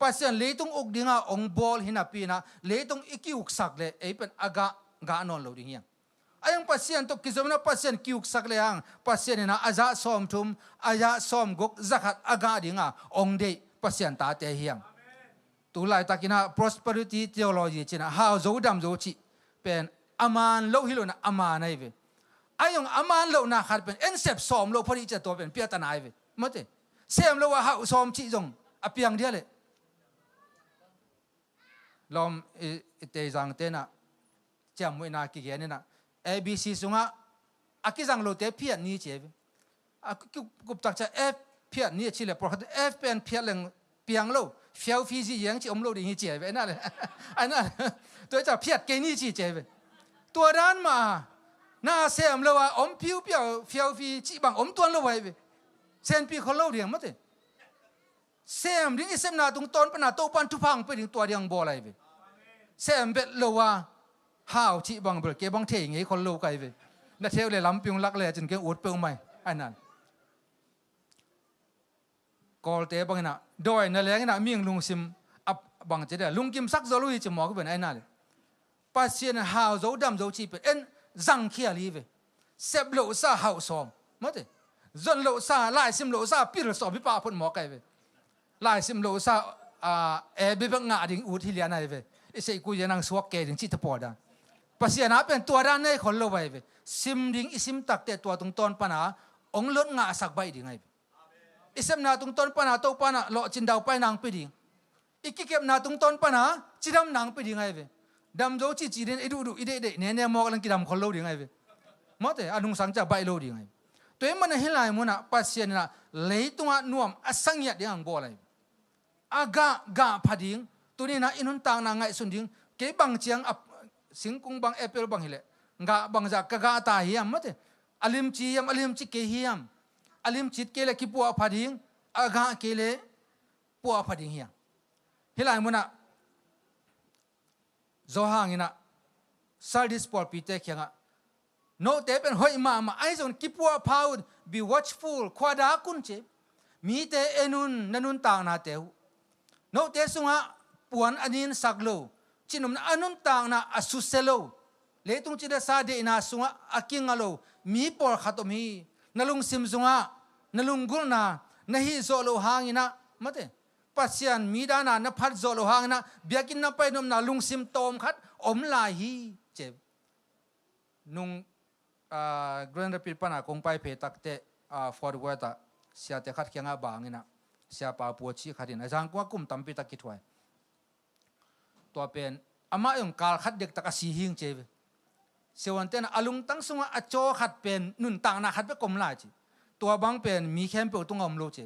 ปัสยันเลยตรงอกดิ่งองบอลหินาปีนะเลยตรงอีกิวสักเลยเป็นอากากานอนโลดิ่งยังayang pasien to kizomna pasien kiuk sakleang pasien na aja som thum aya som gok zakat aga dinga ongde pasien ta te hiang tu lai takina prosperity theology china how zo dam zo chi pen aman lo hilo na ama nai ve ayong aman lo na khat pen en sep som lo phari cha to pen pia ta nai ve mate sem lo wa ha som chi jong apiang dia le lom te jang te na cham moi na ki ge ne na ABC sunga akizang lo te phiat ni che akup tak cha F phiat ni chi le por F pen phiat leng piang lo fiao fi ji yang chi om lo ding che ve na le ana to cha phiat ke ni chi che ve tua dan ma na sem lo wa om piu piao fiao fi chi bang om tuan lo wai ve sen pi kho lo ding ma te sem ding isem na tung ton pa na to pan tu phang pe ding tua ding bo lai ve sem bet lo wa how chi bang bel ke bang the ngai khol lo kai ve na theu le lam pyung lak le chin ke ut pe mai anan kol te bang na doi na le na ming lung sim ap bang che de lung kim sak zo lui chi mo ko ben ai na le pasien how zo dam zo chi pe en zang khia li ve sep lo sa how som ma te zon lo sa lai sim lo sa pi lo so bi pa phun mo kai ve lai sim lo sa e bi bang nga ding ut hi lia nai ve isei ku yanang suak ke ding chi ta po da pasien a pen tua dan nei khol lo bai ve sim ding isim tak te tua tung ton pana ong lot nga sak bai ding ai isem na tung ton pana to pana lo chin dau pai nang pi ding ikikep na tung ton pana chidam nang pi ding ai ve dam zo chi chi den edu du ide de ne ne mo lang kidam khol lo ding ai ve mo te anung sang cha bai lo ding ai toy man hilai mo na pasien na leitunga nuam asang ya ding bo lai aga ga phading tuni na inun tang na ngai sun ding ke bang chiang singkung bang apple bang hile nga bang za kaga ta hiam mate alim chi ke hiam alim chit ke le ki pu phading aga ke le pu phading hiam hilai muna zo hangina sardis por pite khyanga no te pen hoi ma ai zon ki pu phaud be watchful khwada kun che mi te enun nanun tang na te no te sunga puan anin saglo chinom na anun tang na asuselo letung chida sa de na sunga akingalo mi por khatom hi nalung sim sunga nalunggul na nahi zolo hangina mate pasian mi dana na phat zolo hangina biakin na painom na lung sim tom khat om lai hi che nung grand rapid pana kong pai phe takte forward ta sia te khat kyanga bangina sia pa pu chi khatin ajang kwa kum tampi takki thwai to pen ama yong kal khat dek taka si hing che sewan ten alung tang sunga acho khat pen nun tang na khat pe kom la chi to bang pen mi khem pe tung om lo che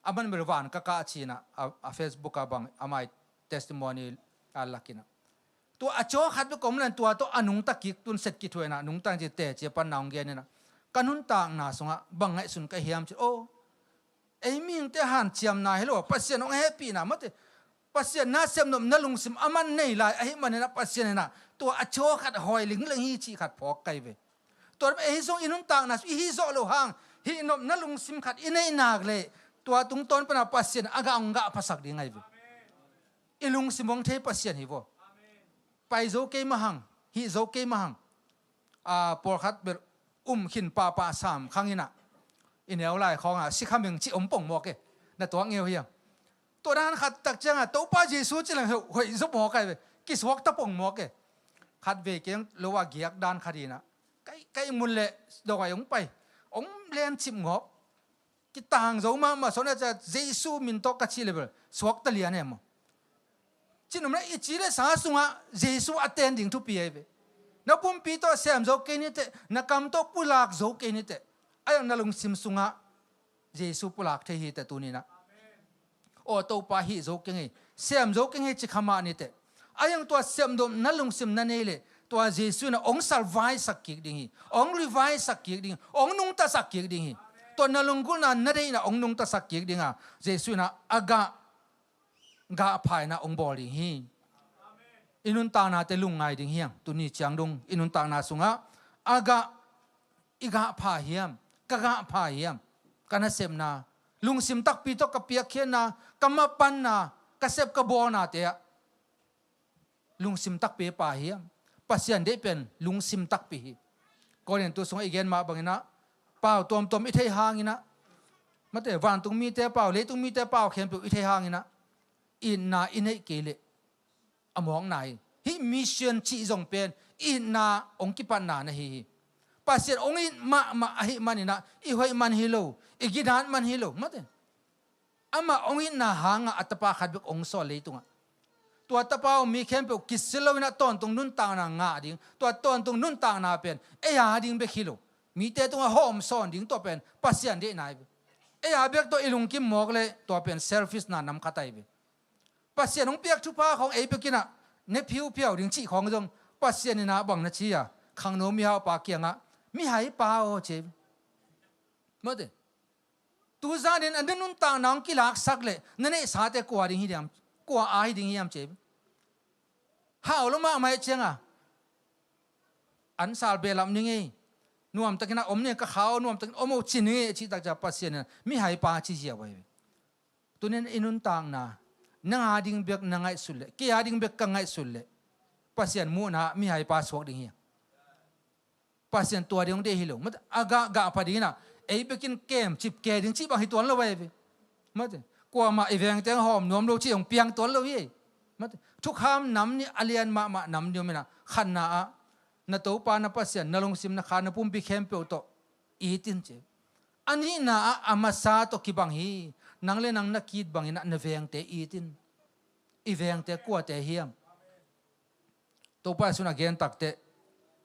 aman berwan ka ka chi na a facebook ka bang amai testimony alakina to acho khat pe kom lan to anung takik tun set ki thwena nung tang je te che pan naung ge ne na kanun tang na sunga bang ngai sun ka hiam chi o ei ming te han chiam na hello pasien ong happy na mate pasien na sem nom na lung sim aman nei lai ai man na pasien na to acho khat hoi ling ling hi chi khat phok kai ve to ei song inun tang na hi zo lo hang hi nom na lung sim khat inei nak le to tung ton pana pasien aga anga phasak ding ai ve ilung simong the pasien hi bo pai zo ke mahang hi zo ke mahang por khat ber hin pa sam khangina inel lai khong si khaming chi om pong mo ke na to ngeu hiang to dan khat tak chang to pa jesu chi lang hoi zo mo kai ki swak ta pong mo ke khat ve keng lowa giak dan khadina kai mun le do ga yong pai ong len chim ngop ki tang zo ma so na cha jesu min to ka chi level swak ta lian em chinum na i chi le sa sunga jesu attending to pi ve na pum pi to sem zo ke ni te na kam to pulak zo ke ni te ayang nalung sim sunga jesu pulak the hi te tunina o to pa hi zo ke ngi sem zo ke ngi chi khama ni te ayang to sem dom nalung sim na nei le to jesu na ong survive sakik ding hi ong revive sakik ding ong nung ta sakik ding hi to nalung gul na na dei na ong nung ta sakik ding a jesu na aga ga phai na ong bol ding hi inun ta na te lung ngai ding hiang tuni chiang dong inun ta na sunga aga iga pha hiam kaga pha hiam kana sem na lung sim tak pi to kapia khen na kama pan na กระเซบกระบอนาเตะลุงซิมตักเปป่าเฮียมปัสยันได้เป็นลุงซิมตักปีก็เห็นตัวสงอีเกนมาบางนะเปล่าตัวอิเทหางนะมาแต่วันตรงมีแต่เปล่าเลยตรงมีแต่เปล่าเข็มตัวอิเทหางนะอินนาอินให้เกลอมองไหนฮิมิชชั่นชีจงเป็นอินนาองค์กิปันนานะฮีปัสยันองค์อินมาฮิมันนะอีหอยมันฮิโลอีกิดานมันฮิโลมาแต่อามาองค์อินนาหางอัตปาขัดบุกองค์สอนเลยตรงตัวตะเปามีเข้มเปกิสเลวินะตอนตรงนุ่นต่างนางาดิ่งตัวตอนตรงนุ่นต่างนาเป็นยาดิ่งเบคิโลมีแต่ตรงหอมซ้อนดิ่งตัวเป็นปัสยันได้ไหนยาเบกตัวอิลุงกิมหมอกเลยตัวเป็นเซลฟิสนานำขัดไตเบปัสยันของเปียกทุพาของเบกินะเนพิวเปียวดิ่งชีของจงปัสยันนี่นะบังนะชีอะขังโนมีหาปากเกียงะมีหายปาโอเจ็บมาเดตัวจานอันนั้นนุ่นต่างนางกิลักสักเลยนั่นเองสาแต่กว่าดิ่งฮิดามกว่าอาฮิดิ่งฮิดามเจ็บหาลงมาไม่เชียงอ่ะอันสาลเบลัมนี่ไงนวมตะกินะอมเนี่ยก็ขาวนวมตะกินอมชินนี่ชีตักจะปัสเซียนมีหายปาชีเจียไว้ตัวนี้อินุนต่างนะนังอาดิ่งเบกนังไงสุดเลยกี่อาดิ่งเบกกังไงสุดเลยปัสเซียนมูนะมีหายปาสวกดิ่งเฮียปัสเซียนตัวเดียวเดียวฮิโลมันอากาพอดีนะเบกินเกมจิบเกดิ่งชีบางฮิตัวละไว้มันกว่ามาอีเวงเตงหอมนวมโลชีของเปียงตัวละไว้ทุกคำนำนี่อเลียนมานำเดียวไม่นะขันนานาตัวปานาปัสยันนาลงซิมนาขานาปุ่มบิเข้มเปียวโตอีตินเจอันนี้นาอามาซาโตกิบังฮีนังเลนังนักกีดบังฮีนะนาเวียงเตอีตินอีเวียงเตกัวเตเฮียมตัวปาสุนักเกนตักเต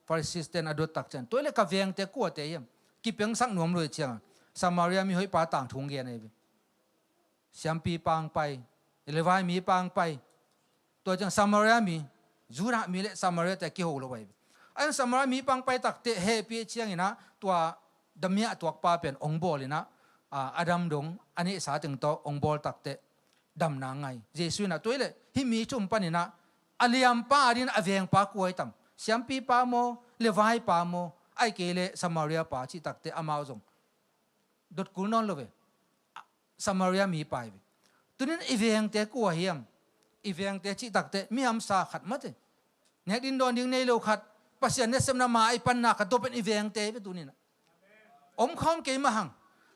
ฟาริสิสเตนอดตักเจนตัวเล็กกับเวียงเตกัวเตเฮียมกิเปียงสักหน่วมเลยเชียงสมารียมีหอยปาต่างทุงเกนเอเวเสียมปีปางไปเอเลวายมีปางไปตัวจังสมารีมีจูระมีเลสมารีแต่กี่หัวเลยไอ้สมารีมีปังไปตักเตะเฮปีเชียงนะตัวดำเมียตัวป้าเป็นองบอลเลยนะอดัมดงอันนี้สาถึงตัวองบอลตักเตะดำนางไงเยซูนะตัวเลยที่มีจุ่มปันนี่นะอเลียมป้าดินอเวียงป้ากวยตั้มเสียมปีป้าโมเลวายป้าโมไอ้เกเลสมารีป้าที่ตักเตะอามาจงดดกุลนอนเลยสมารีมีไปตัวนี้อเวียงเตะกัวเฮียมอีเวียงเตจิตักเตมีอัมสาขัดมั้งเตเนี่ยดินโดนดิ้งในโลขัดปัสยันเนี่ยสมนามาไอปันนักตัวเป็นอีเวียงเตไปตัวนี้นะอมคอมเกยมาหัง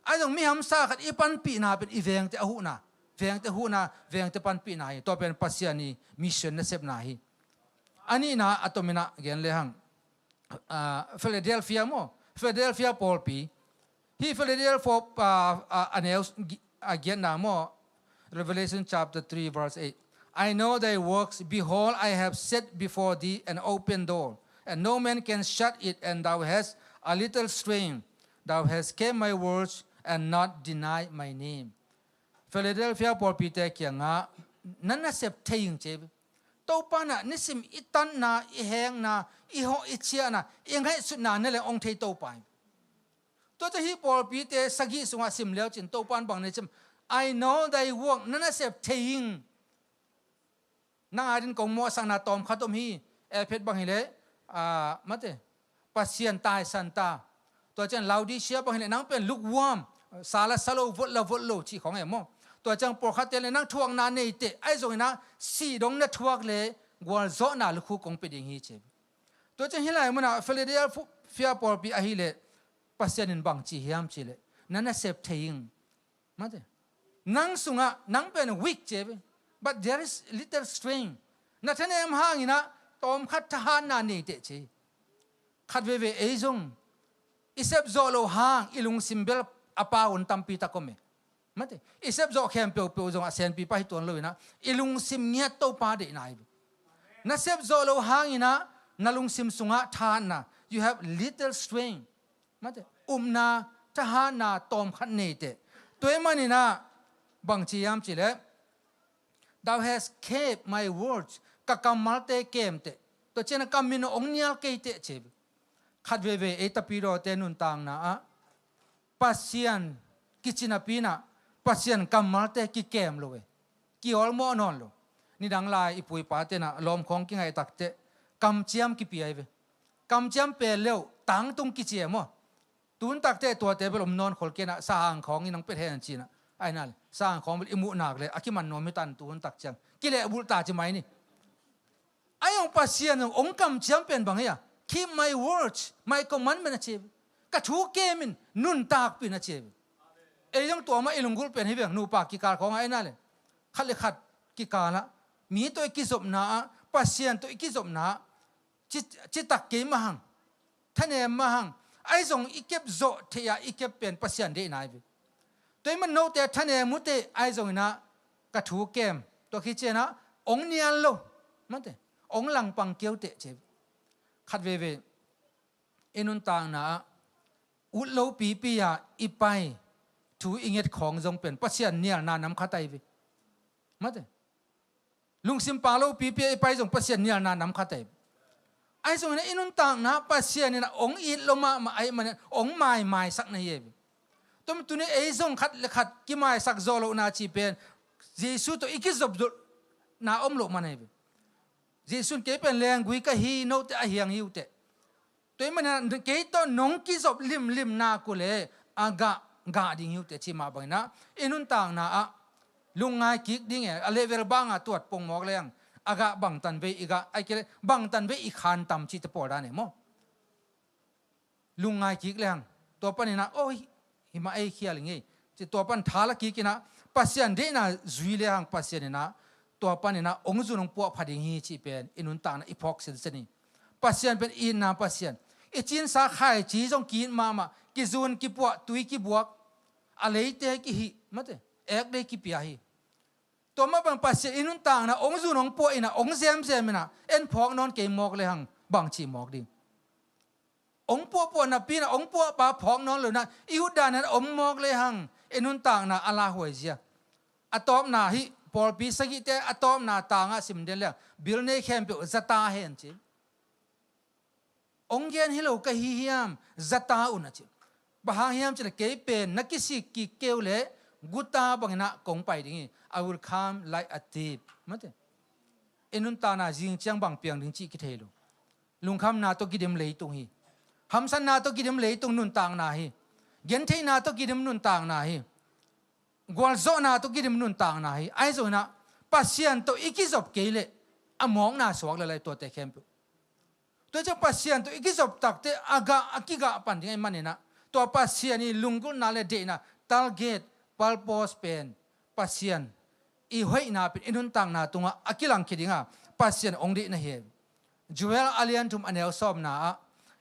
ไอตรงมีอัมสาขัดอีปันปีนาเป็นอีเวียงเตอหูนาเวียงเตหูนาเวียงเตปันปีนาตัวเป็นปัสยันนี่มิชชั่นเนี่ยเสพนาฮีอันนี้นะอัตมินะเกนเลยหังฟิลาเดลฟิยาโมฟิลาเดลฟิยาพอลปีฮีฟิลาเดลฟิยาอันเอลเกนนาโม Revelation chapter 3 verse 8 I know thy works. Behold, I have set before thee an open door, and no man can shut it. And thou hast a little strength. Thou hast kept my words and not denied my name. Philadelphia Paul Peter kianga nana sep taying cheb. Topa na nisim itan na iheng na iho ichia na ingai sut na nele ong tay topa. To hi Paul Peter sagi sunga sim leo chin topan bang nisim. I know thy work nana sep taying. นางอาดินกงมัวสังนาตอมขัดอมฮีเพชรบางฮิเลมาเตปัสเซียนตายสันตาตัวจังลาวดีเชียบางฮิเลนางเป็นลูกวอมสาลาสโลวดโลชีของเอ็มตัวจังปอขัดเตเลนางทวงนาเนเตไอโซนะสีดงเนทวกเลกวลโซนาลูกคู่กงเป็นอย่างฮีเชตัวจังฮิเลมันฟิลาเดลฟิยาปอลปีอฮิเลปัสเซียนินบางชีเฮียมชีเลนั่นน่ะเซฟเทยิงมาเตนางสุงะนางเป็นวิกเจBut there is little strength. Nathaniel hangina tom khat tahan na ni te chi. Khat ve ve ezong. Isep zolo hang ilung simbel apa un tampi ta kome. Mate. Isep zo khem pe pe zong asen pi pa hiton lo na. Ilung sim nya to pa de nai. Na sep zolo hangina nalung sim sunga than na. You have little strength. Mate. Na tahan na tom khat ni te. Toy manina bang chi yam chi le. Thou hast kept my words. Kakamalte kemte. To chena kamino ongnial keite cheb. Khadveve etapiro tenun tang na pasian kichinapina pasian kamalte ki kem lowe. Ki olmo non lo. Ni dang lai ipui pate na lom khong ki ngai takte kam chiam ki piaive. Kam chiam pe leo tang tung ki chiemo. Tun takte to te belom non kholke na sa hang khong inang pet hen china. ไอ้นั่นสร้างของอิมุนักเลยอากิมันโนมิตันตัวตักจังกิเลบุตาจะไหมนี่ไอ้องค์ปัสเซียนองค์กำจำเป็นบางอย่าง keep my words my commandment นะเจ็บกระทูเกมินนุนตากปีนะเจ็บไอ้ยังตัวมาไอ้ลุงกุลเป็นให้เบียงนูปากกิการของไอ้นั่นเลยขัดเลยขัดกิการละมีตัวกิจสมนาปัสเซียนตัวกิจสมนาจิตตักเกมหังท่านเองมาหังไอ้ส่งอีเก็บโจเทียอีเก็บเป็นปัสเซียนได้ไหนไปตัวมันโน้ตแต่ท่านเองมุตเตไอ้ส่งนะกระทูเกมตัวคิดเจนะองเนียนโลมันเตองหลังปังเกียวเตะเจ็บขัดเวเอนุนต่างนะอุดโลปีปียาอีไปถูอิงเงตของจงเป็นปัสเซียนเนี่ยนานำขัดไตไปมันเตลุงซิมปาโลปีปีอีไปจงปัสเซียนเนี่ยนานำขัดไตไอ้ส่วนนี้อินุนต่างนะปัสเซียนนี่นะองอีลมาไอ้มันองไม่สักนี่เองตัวมันตัวนี้ไอ้ส่งขัดกี่ไม่สักโจโลนาชีเป็นเยซูตัวอีกจบนาอมโลมันเองเยซูเก็บเป็นแรงกุยก็ฮีโนแต่เฮียงฮิวเตตัวมันนะเก็บตัวน้องกี่จบลิมนากุเลอากาดิ่งฮิวเตชิมาบังนะอินุนต่างนะลุงไงกิกดิ่งเออเลเวลบังตรวจปงหมอกเลยยังอากาบังตันเวอีกาไอ้เกลบังตันเวอีกขันต่ำชิตปอดานี่มั้งลุงไงกิกเลยยังตัวปันนี่นะโอ้ยหิมะไอ้เขียอะไรเงี้ยจิตัวปันท้าละกิกนะปัสเซียนเดน่ะจุยเลยยังปัสเซียนนี่นะตัวปันนี่นะองค์จุนงปัวพัดยิงชีเป็นอินุนตานะอีพอกเซนเซนี่ปัสเซียนเป็นอินนาปัสเซียนไอจีนสาขาจีจงกินมากิจุนกิปัวตุยกิบวกอะไรเตะกิหิมั้งเตะเอกเลยกิปียหิตัวมาบังปัสเซียอินุนต่างนะองค์จุนองปัวอินะองค์เซมนะเอ็นพอกนอนเกมมอกเลยหังบังชีมอกดิ่งองค์ปัวนะปีนะองค์ปัวปาพอกนอนเลยนะอิหุดานั้นอมมอกเลยหังอินุนต่างนะอาลาหวยเสียอะตอมนาฮิพอลปีสกิเตอะตอมนาต่างสิมเดลเลยบิลเน่เข้มเปียวจัตตาเห็นจีองค์เกนฮิโลกะฮิฮิมจัตตาอุนะจีบางฮิมจะเก็บเป็นนักกิสิกิเกลเลยกุตาบังนะกงไปดิ่ง I will come like a thief มั้งเถอะอินุนตานาจิงจังบังเปียงดิ่งจีกิเทลุลุงคำนาโตกิเดมเลยตรงฮีฮัมสันนาโตกิเดมเลยตรงนุนต่างนาฮีเย็นเทนาโตกิเดมนุนต่างนาฮีกวลโซนาโตกิเดมนุนต่างนาฮีไอ้โซนะปัสเซียนโตอีกิจบเกลเลอมองนาสวกเลยตัวเตะเข้มปุ๊ตัวเจ้าปัสเซียนโตอีกิจบตักเตอากาอากิกาปันดิ่งไอ้มันเนี่ยนะตัวปัสเซียนนี่ลุงกุลนาเลเดนะตัลเกตปัลโปสเป็นปัสเซียนอีห้อยนาเป็นอินุนต่างนาตรงอากิลังคิดง่ะปัสเซียนองดีนะเฮจูเอลอาเลียนทุมอันเอลซอมนา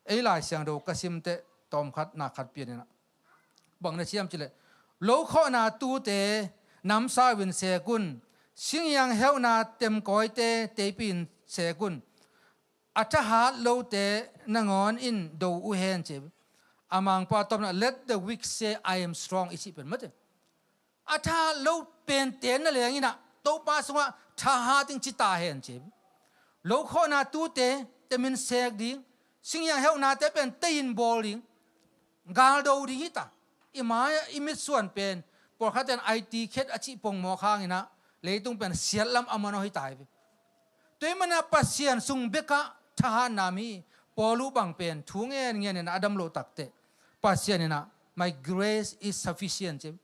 ไอ้หลายเสียงดูกระซิมเตตอมขัดนาขัดเปียนนะบังนะเชียมจิเลโลกข้อนาตูเตน้ำซาวินเสกุลสิ่งยังเฮวนาเต็มก้อยเตปินเสกุลอัจฉริยะโลเตนงอนอินดูอุเฮนเจ็บอามังปาตอมนะ let the weak say I am strong อิสิเป็นมั้งอาถ้าเราเป็นเตียนนั่นเลยอย่างนี้นะโตป้าสงว่าถ้าหาถึงจิตตาเห็นเจ็บเราข้อนาตูเตแต่มันเสกดิ้งสิ่งอย่างเฮานาแต่เป็นตีนบอลดิ้งกาลดูดิ้งตาอิมาอิมิส่วนเป็นพอเขาเป็นไอทีเคสอาชีพปงหมอข้างนี่นะเลยต้องเป็นเสียลำอามันให้ตายไปตัวมันน่ะปัสเซียนสุงเบกะทหารนามีพอรู้บางเป็นทุ่งเงี้ยเนี่ยนะอดัมโลตักเตปัสเซียนเนี่ยนะ my grace is sufficient เจ็บ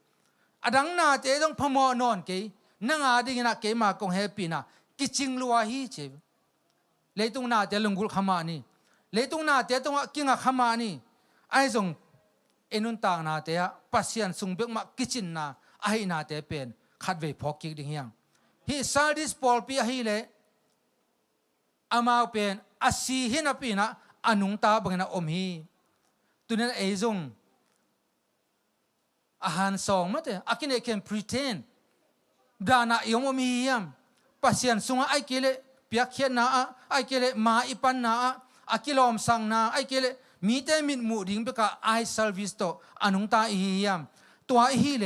อดังนาเตต้องพมอนอนเกยนังอาดิงนะเกยมากงเฮปีนะกิจิงลัวฮีเจ็บเลยตรงนาเตลงกุลขมานี่เลยตรงนาเตต้องกิงขมานี่ไอ้ทรงเอนุนต่างนาเตะปัสเซียนสุงเบกมากิจินนาไอ้นาเตเป็นขัดเวพอกิกดิ่งยังฮีซาดิสปอลปีฮีเลอามาเป็นอาศีฮินาปีนะอนุงตาบังนะอมฮีตุนั้นไอ้ทรงอาหารสองมั้งเถอะอากินเอเคน pretend ดานะยงมียามปัสเซียนสุงไอเกเลเปียกเขียนนาไอเกเลมาอิปันนาอากิลอมสังนาไอเกเลมีแต่มิดมูดิ่งเบกะไอเซอร์วิสโตอนุงตาอียามตัวอีเล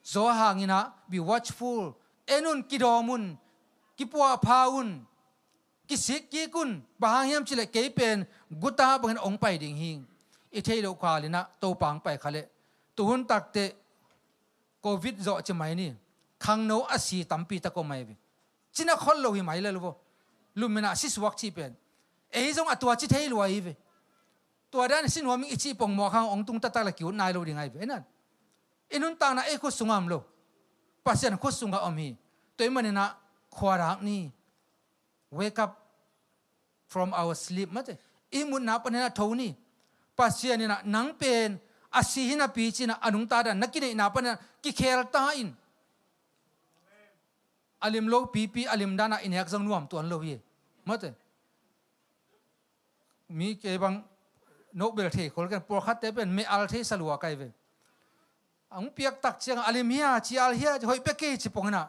โซหางินะ be watchful เอนุนกิดอมุนกิปัวพาอุนกิสิกกิกุนบางยามจิเลเกยเป็นกุตาบังองไปดิ่งหิงอิเทโลควาลินะโตปังไปคาเลตุนตักเตโควิดจ่อจะไหมนี่ขังโนอาศีตั้มปีตะก็ไม่เว้จิน่าคนเราหิมายเลยลูกลุมินาสิสวักชีเป็นเอ้ยจงอัตัวจิเทลวยเว้ตัวด้านสินว่ามีอิจิปงหมอข้างองตุงตะตะละกิวนายเราดิ่งไงเว้นั่นอินุนต่างนะเอ้ก็สุงามโล ปัสยันคุสุงกับอมีตัวมันนะขวารักนี่ wake up from our sleep มั้งอีมุนนับปนนะทูนี่ปัสยันนี่นะนังเป็นอาศิหินาปีจินะอนุตาดันนักกินนับปนนะกิเคลตาอินอาลิมโลปีอาลิมดานะอินเอกซังนวมตัวนั้นโลวีมั้งมีเก็บังโนเบลเทคนกันโปรคัตเตเป็นเมอัลเทสลัวไกเวอังเปียกตักเชียงอาลิมเฮียจีอัลเฮียจะหอยเปกเกจิปงนะ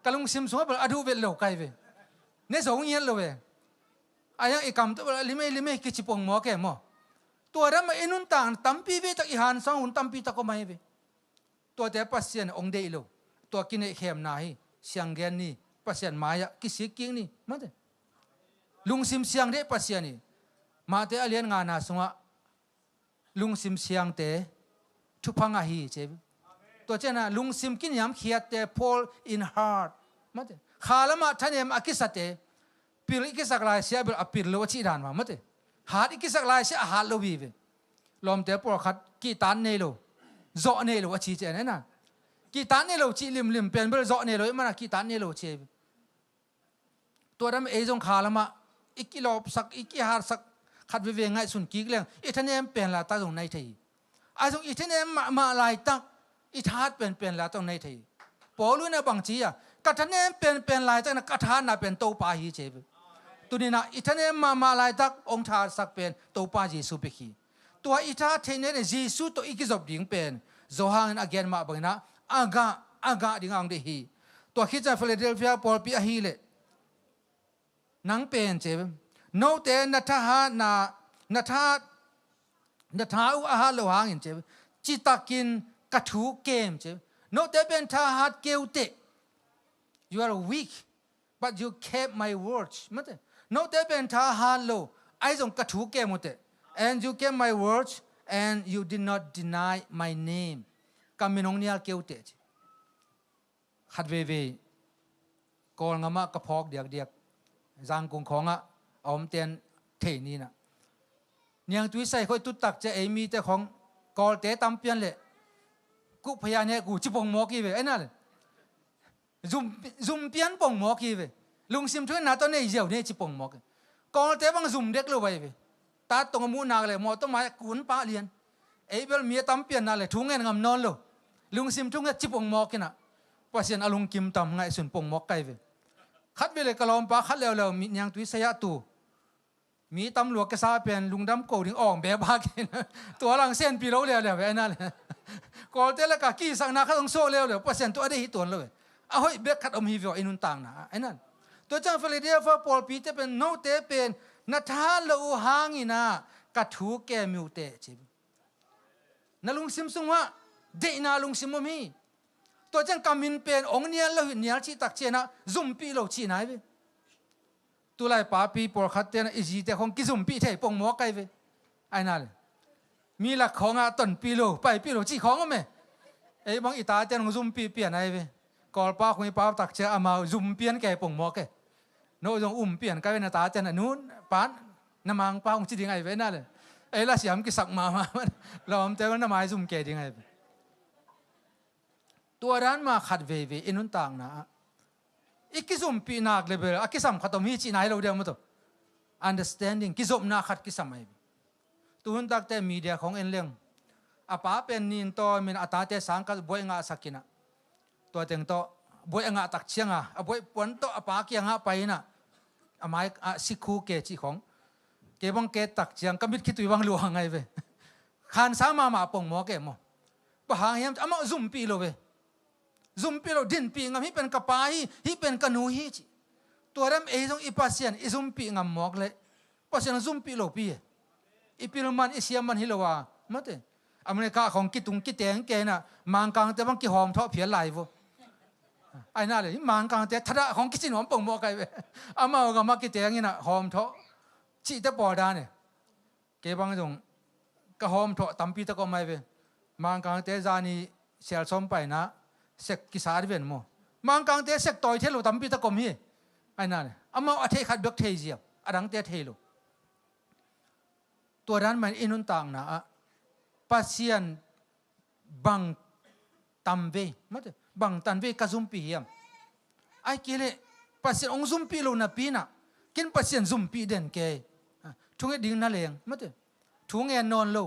กำลังซิมสวบอดูเวลโลไกเวเนสองเงี้ยโลเวอายังอีกคำตัวลิเมกิจิปงหมอแกหมอตัวนั้นมาอินุนต่างตั้มปีเวตักอีหันสังหุ่นตั้มปีตักก็ไม่เวตัวแต่ปัสเซียนองเดโลตัวกินเอเข้มนายเสียงแกนนี่ปัสเซียนมายะกิสิกิงนี่มั้งเดลุงซิมเสียงเดปัสเซียนนี่มาเตอเลียนงานนาสงะลุงซิมเสียงเตทุพังอาฮีเจ็บตัวเจ้าน่ะลุงซิมกินยำเขียดเต Paul in heart มั้งเตข้าละมาท่านเอ็มอากิสัตเตปิลอิกิสักลายเสียบิลอปิลโลวชิดานมามั้งเตหาดอิกิสักลายเสียหาดโลวีเวลอมเตปอขัดกีตานเนโลโจเนโลวชิเจนน่ะกีตานเนโลชิลิมเป็นเบลโจเนโลมันน่ะกีตานเนโลเจ็บตัวนั้นเอจงข้าละมาอิกิโลสักอิกิหาสักขัดวิเวงไงสุนกิกเรื่องอิทเนมเป็นละตาตรงในทีไอ้ตรงอิทเนมมาลายตักอิทาดเป็นละตรงในทีปอลุนะบางทีอ่ะกัทเนมเป็นลายตักนะกัทานะเป็นโตปาฮีเจ็บตัวนี้นะอิทเนมมาลายตักองค์ชาสักเป็นโตปาเยซูเปกีตัวอิทาเทเนเยซูตัวอิกิจบดิ่งเป็นโจฮังอักเกนมาบังนะอากาดิ่งอังเดฮีตัวคิดจะฟิลาเดลเฟียปอลปีอาฮีเลนังเป็นเจ็บโนเตนัทหานัทหาอุอาหารโลหะเห็นเจ็บจิตากินกระถูเกมเจ็บโนเตเป็นทหารเกลเต you are weak but you kept my words มั้งเตโนเตเป็นทหารโลไอ้ส่งกระถูเกมมั้งเต and you kept my words and you did not deny my name กำมินงเนียเกลเตขัดเวกอลงามะกระพอกเดียกจางกงของอ่ะอมเตียนเทนี่นะยังตุยใส่ค่อยตุตักจะเอมีแต่ของกอลเตตำเปียนเลยกูพยานเนี่ยกูจิปงหมอกีเวไอ้นั่นเลยซุ่มเปียนปงหมอกีเวลุงซิมช่วยนาตอนนี้เจียวเนี่ยจิปงหมอกกอลเตบังซุ่มเด็กเลยเวตาตรงมูนาเลยหมอต้องมากุนป้าเลียนไอ้เบลมีตำเปียนนั่นเลยทุ่งเงินงำนอนเลยลุงซิมทุ่งเงินจิปงหมอกินอ่ะภาษาอลุงกิมตำไงสุนปงหมอกไกเวคัดเวลกลอมปาคัดแล้วมียังตุยสยะตูมีตำรวจกษาเป็นลุงดำโกถึงอ่องแบบบ้ากินตัวหลังเส้นปีโลแล้วไอ้นั่นก่อนเจ้าละกะกี้สังนาเขาต้องโซ่แล้วเปอร์เซ็นต์ตัวได้หิตัวเลยเอาเฮ้ยเบคคัดอมฮีวิวอินุนต่างนะไอ้นั่นตัวจังฟิลาเดลเฟียปอลปีจะเป็นโนเตเป็นนัทฮาลูฮางินะกัทูแกมิวเตจิบนั่นลุงซิมซุงว่าเดน่าลุงซิมมีตัวจังกามินเป็นองเนียเราเนียชีตักเจนะซุ่มปีเราชีไหนเวตัวไล่ป้าปีปอขัดเตนะอิจิเตของกิซุ่มปีเทปงหมอไกเวไอ้นั่นมีหลักของอ่ะต้นปีโลไปปีโลจีของก็ไหมไอ้บางอิตาเจนของซุ่มปีเปลี่ยนไอ้เวกอลป้าคงป้าตักเจอามาซุ่มเปลี่ยนแกปงหมอแกโน้ตงเปลี่ยนไกเวนาตาเจนนู้นป้านน้ำมังป้าคงจีดิงไอ้เวนั่นเลยไอ้ละเสียมกิสักมาเราเจอน้ำไม้ซุ่มแกดิงไอ้ตัวร้านมาขัดเวอินุนต่างนะอีกกิซุมปีนักเลยเบลกิสัมขัดตมีจีนายเราเดียวมั้งตัว understanding กิซุมนักขัดกิสัมไอ้ตัวหุ่นตักแต่มีเดียของเอ็นเลี้ยงอาป้าเป็นนินโตมินอัตาเตสังกัดบวยงาสักินะตัวเต็งโตบวยงาตักเชียงอ่ะบวยปนโตอาป้าเกียงอ่ะไปนะอาไม้สิคูเกจิของเก็บังเกตักเชียงก็มิดคิดตัวบังหลวงไงเว้ขานสามาปงหมอเก็บมั้งปะหางเหี้ยมอามาซุ่มปีโลเว้ซุ่มปีเราดินปีงามฮิเป็นกระปายฮิเป็นกระนูฮิจิตัวเริ่มเอจงอีปัสเซียนอีซุ่มปีงามหมอกเลยปัสเซียนซุ่มปีเราปีอีปีเรามันอีเสียมันฮิโลวามั้งเตอเมริกาของกิตุงกิเตงเกน่ะมังกังแต่บางกิหอมเทาะเพียไหลวะไอ้นั่นเลยมังกังแต่ทะเลของกิจินหอมปงหมอกไกเว้อามาเอากับมากิเตงนี่น่ะหอมเทาะจีแต่ปอดาเนี่ยเก็บางตรงก็หอมเทาะตั้มปีตะก็ไม่เว้มังกังแต่จานี่เสียสมไปนะเสกกิสาดิเวนโมมังกังเตเสกต่อยเทโลตั้มปีตะก็มีไอ้นั่นเลยอามาเอาเทขัดเบิกเทเจียอดังเตเทโลตัวนั้นมันอินุนต่างนะปัสเซียนบังตัมเวมั้ง บังตันเวกซุมปียมไอ้กิเลปัสเซียนองซุมปีโลนาปีน่ะกินปัสเซียนซุมปีเด่นเกทุงเอ็ดดิ้งนั่นเองมั้งเถอะทุงเอ็นนอนโล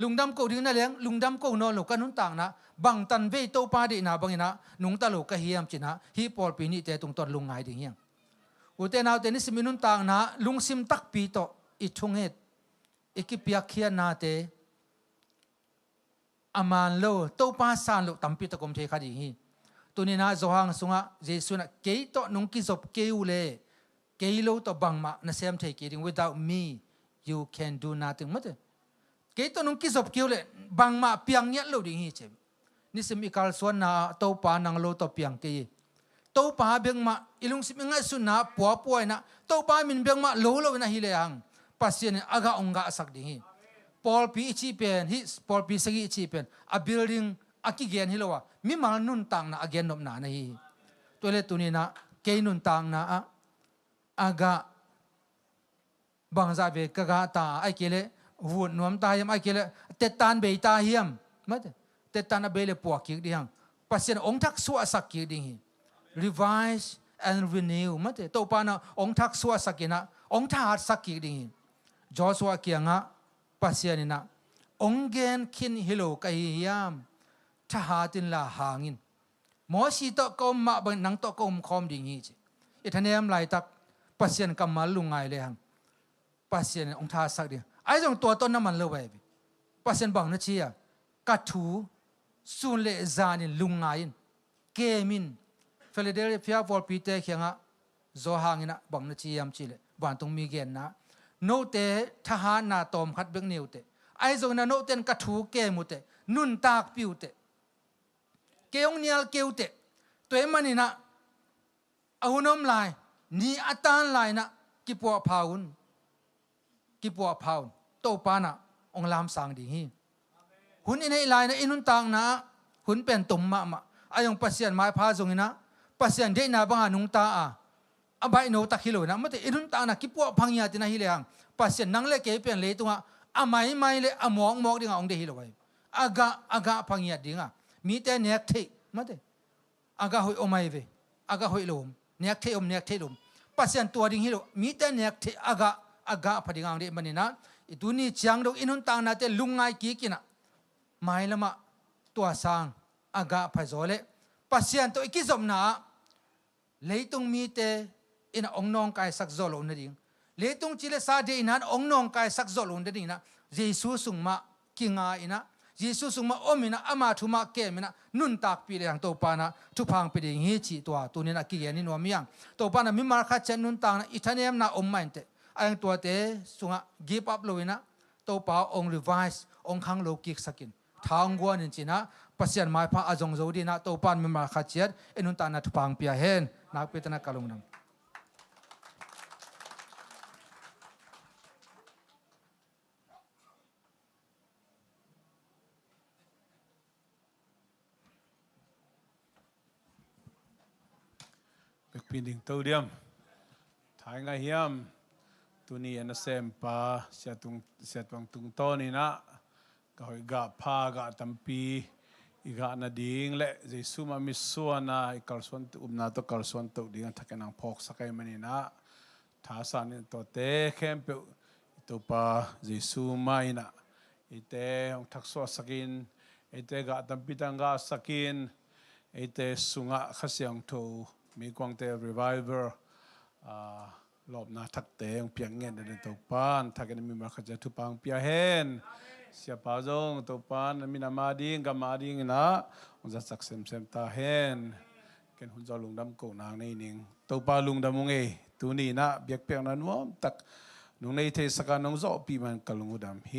ลุงดำกูดิ้งนั่นเองลุงดำกูนอนโลกันนุ่นต่างนะบังตันเวโตปาดีนะบังนะนุ่งตาโลกะเฮียมจินะฮีปอลปีนี้แต่ตรงตอนลุงไงดิ้งยังอุเตนาเตนิสมินุนต่างนะลุงซิมตักปีโตอิทุงเอ็ดอิกิปียเขียนนาเตอามันโลโตปาสานโลตัมปีตะกมเทคดีฮีตัวนี้นะโจฮังสุงะเจสุนะเกยโตนุ่งกิจบเกยูเลเกยโลโตบังมานะเซมเทกีดิ้ง without me you can do nothing มั้งเถอะเกยโตนุ่งกิจบเกยูเลบังมาเปียงเนี้ยโลดิ้งฮีเจนี่สิมีการส่วนนะโตปานังโลโตเปียงเกยโตปาเบียงมาอิลุงสิมีง่ายสุดนะปัวป่วยนะโตปามินเบียงมาโลโลนะฮิเลยังปัสเซียนอากาองกาสักดิ้งฮีปอลปีอิชิเป็นฮิปอลปีสกิอิชิเป็นa building aki gen hilowa mi mal nun tang na again nom na hi toilet tunina ke nun tang na aga bangza be kaga ta ai kele wun nom ta yam ai kele tetan be ta hiam mat tetan a bele puak ki ding pasien ong thak suwa sak ki ding hi revise and renew mat to pa na ong thak suwa sakina ong tha sak ki ding joshua kianga pasien na ong gen kin hilo kai hiamทหารตินลาหางินหมอชีโตก็มาบังนังโตก็คอมดิ่งฮีจิอิทันเนียมไหลตักปัสเซียนกำมาลุงไงเลยฮังปัสเซียนองท่าสักเดียวไอ้ตรงตัวต้นน้ำมันเลยไปปัสเซียนบังนั่นเชียกัดถูสุนเลจานินลุงไงเกมินเฟลเดลเฟียวอลปีเตเขียงะโซหางินะบังนั่นเชียมจิเลบ้านตรงมีเกนนะโนเตทหารนาตอมขัดเบงนิวเตไอ้ตรงนั้นโนเตนกัดถูเกมุเตนุนตากปิวเตเกี่ยวเนียลเกี่ยวเตะตัวเอ็มันนี่นะอาหุนอมลายนี่อัตานลายนะกิปัวพาวนโตปานะองลามสังดีฮีหุนอินให้ลายนะอินุนตังนะหุนเป็นตุ่มมาอายังปัสเซียนไม้พาจงนะปัสเซียนเดน่าบังหานุงตาอาใบโนตักฮิโลนะมันแต่อินุนตังนะกิปัวพังยาตินะฮิเลยังปัสเซียนนังเล็กเกี่ยวเป็นเลยตัวอาไม่เลยอมองดิ่งองเดฮิโลไว้อากาพังยาดิ่งมีแต่เนียกเทมาเถอะอากาหอยอมไม่เวอากาหอยลมเนียกเทลมปัสเซียนตัวดิ่งฮิโลมีแต่เนียกเทอากาพอดิ่งอังเดมันนี่นะอีตัวนี้จังดอกอินุนตางนาเตลุงไงกี่กินะไม่ละมาตัวสร้างอากาพโจเลปัสเซียนตัวอีกิจมนาเลยตรงมีแต่อินะองนองกายสักโจลนั่นเองเลยตรงจิเลสาเดอินันองนองกายสักโจลนั่นเองนะเยซูสุงมากิงาอินะเยซูสุงมาอมินะอามาทุมาเกมินะนุนตักปีเดียงตัวปานะทุพังปีเดียงฮีจีตัวนี้นะกิเกนินวามียังตัวปานะมิมาร์คัดเชนุนตังนะอิทานียมนะอมไม่เตไอ้ตัวเตสุงะ give up เลยนะตัวปาอง revise องขังโลกิกสกินทางวัวนินจีนะปัสยันไม้พระอาจงโจดีนะตัวปานมิมาร์คัดเชนอินุนตังนะทุพังปีเห็นนักเปตนะกาลงนังปีดิ่งตัวเดียมถ่ายไงเฮียมตัวนี้อันเซมปาเสียตรงต้นนี่นะก็หอยกะพากะตัมปีอีกะนาดิ่งเละเจสุมามิส่วนนะอีกาลส่วนนาตัวกาลส่วนตัวดิ่งทักนังพอกสักไอ้มันนี่นะท้าสานี่ตัวเตะเข้มเปตัวปาเจสุมาอินะอีเตองทักษะสักินอีเตกะตัมปีตังกะสักินอีเตสุงะขเสียงโตมีกวางเตอ reviver รอบนาทักเตงเพียงเงินในตัวปานทักกันมีมาขจัดทุปังเปียเห็นเสียปาจงตัวปานมีนามาดิ้งกับมาดิ้งนะมันจะสักเซมตาเห็นกันหุ่นจอลุงดำโกนางในนิ่งตัวปาลุงดำมงเอตัวนี้นะเบียกเปียงนั้นว่าตักนุ่งในเทศกาลน้องโจปีมันกลุงดำเฮ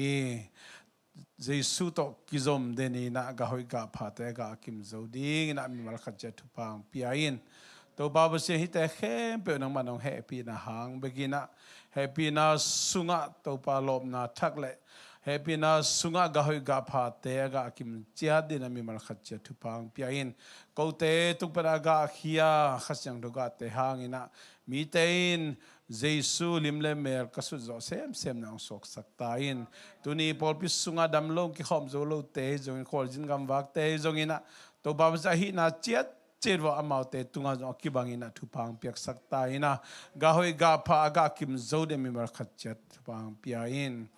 เจสุโตกิจมเดนีนะกะหอยกะพาเตกะกิมโจดิ้งนะมีมาขจัดทุปังเปียอินตัวบาบเสียหิตเข้มเปนังมันองแฮปปี้นะหางเบกินะแฮปปี้นะสุงะตัวปลาลบนะทักเละแฮปปี้นะสุงะกะหอยกะพาเตกะกิมเจียดินะมีมันขัดเจทุพังปีอินกูเตตุปรากะขียขัดยังดุกะเตหางอินะมีเตอินเจสุลิมเลเมลกสุดโจเซมนางสกสักตาอินตัวนี้พอพิสุงะดำลงกิขอมโจโลเตจงคอลจินกัมวักเตจงอินะ to ba za hi na chet chet wa amau te tunga zo ki bangina thu pang piak sak ta ina ga hoi ga pha ga kim zo de mi mar khat chet pang pia in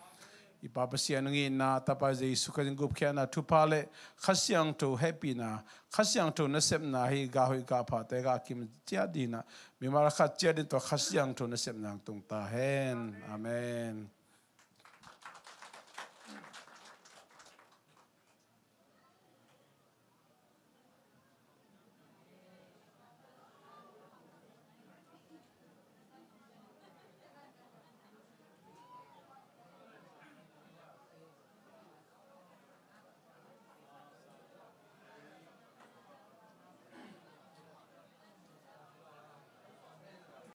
ipapasian ngi na tapa Jesu ka gup kya na thu pa le khasyang to happy na khasyang to na sep na hi ga hoi ga pha te ga kim chia di na mi mar khat chet to khasyang to na sep nang tung ta hen amen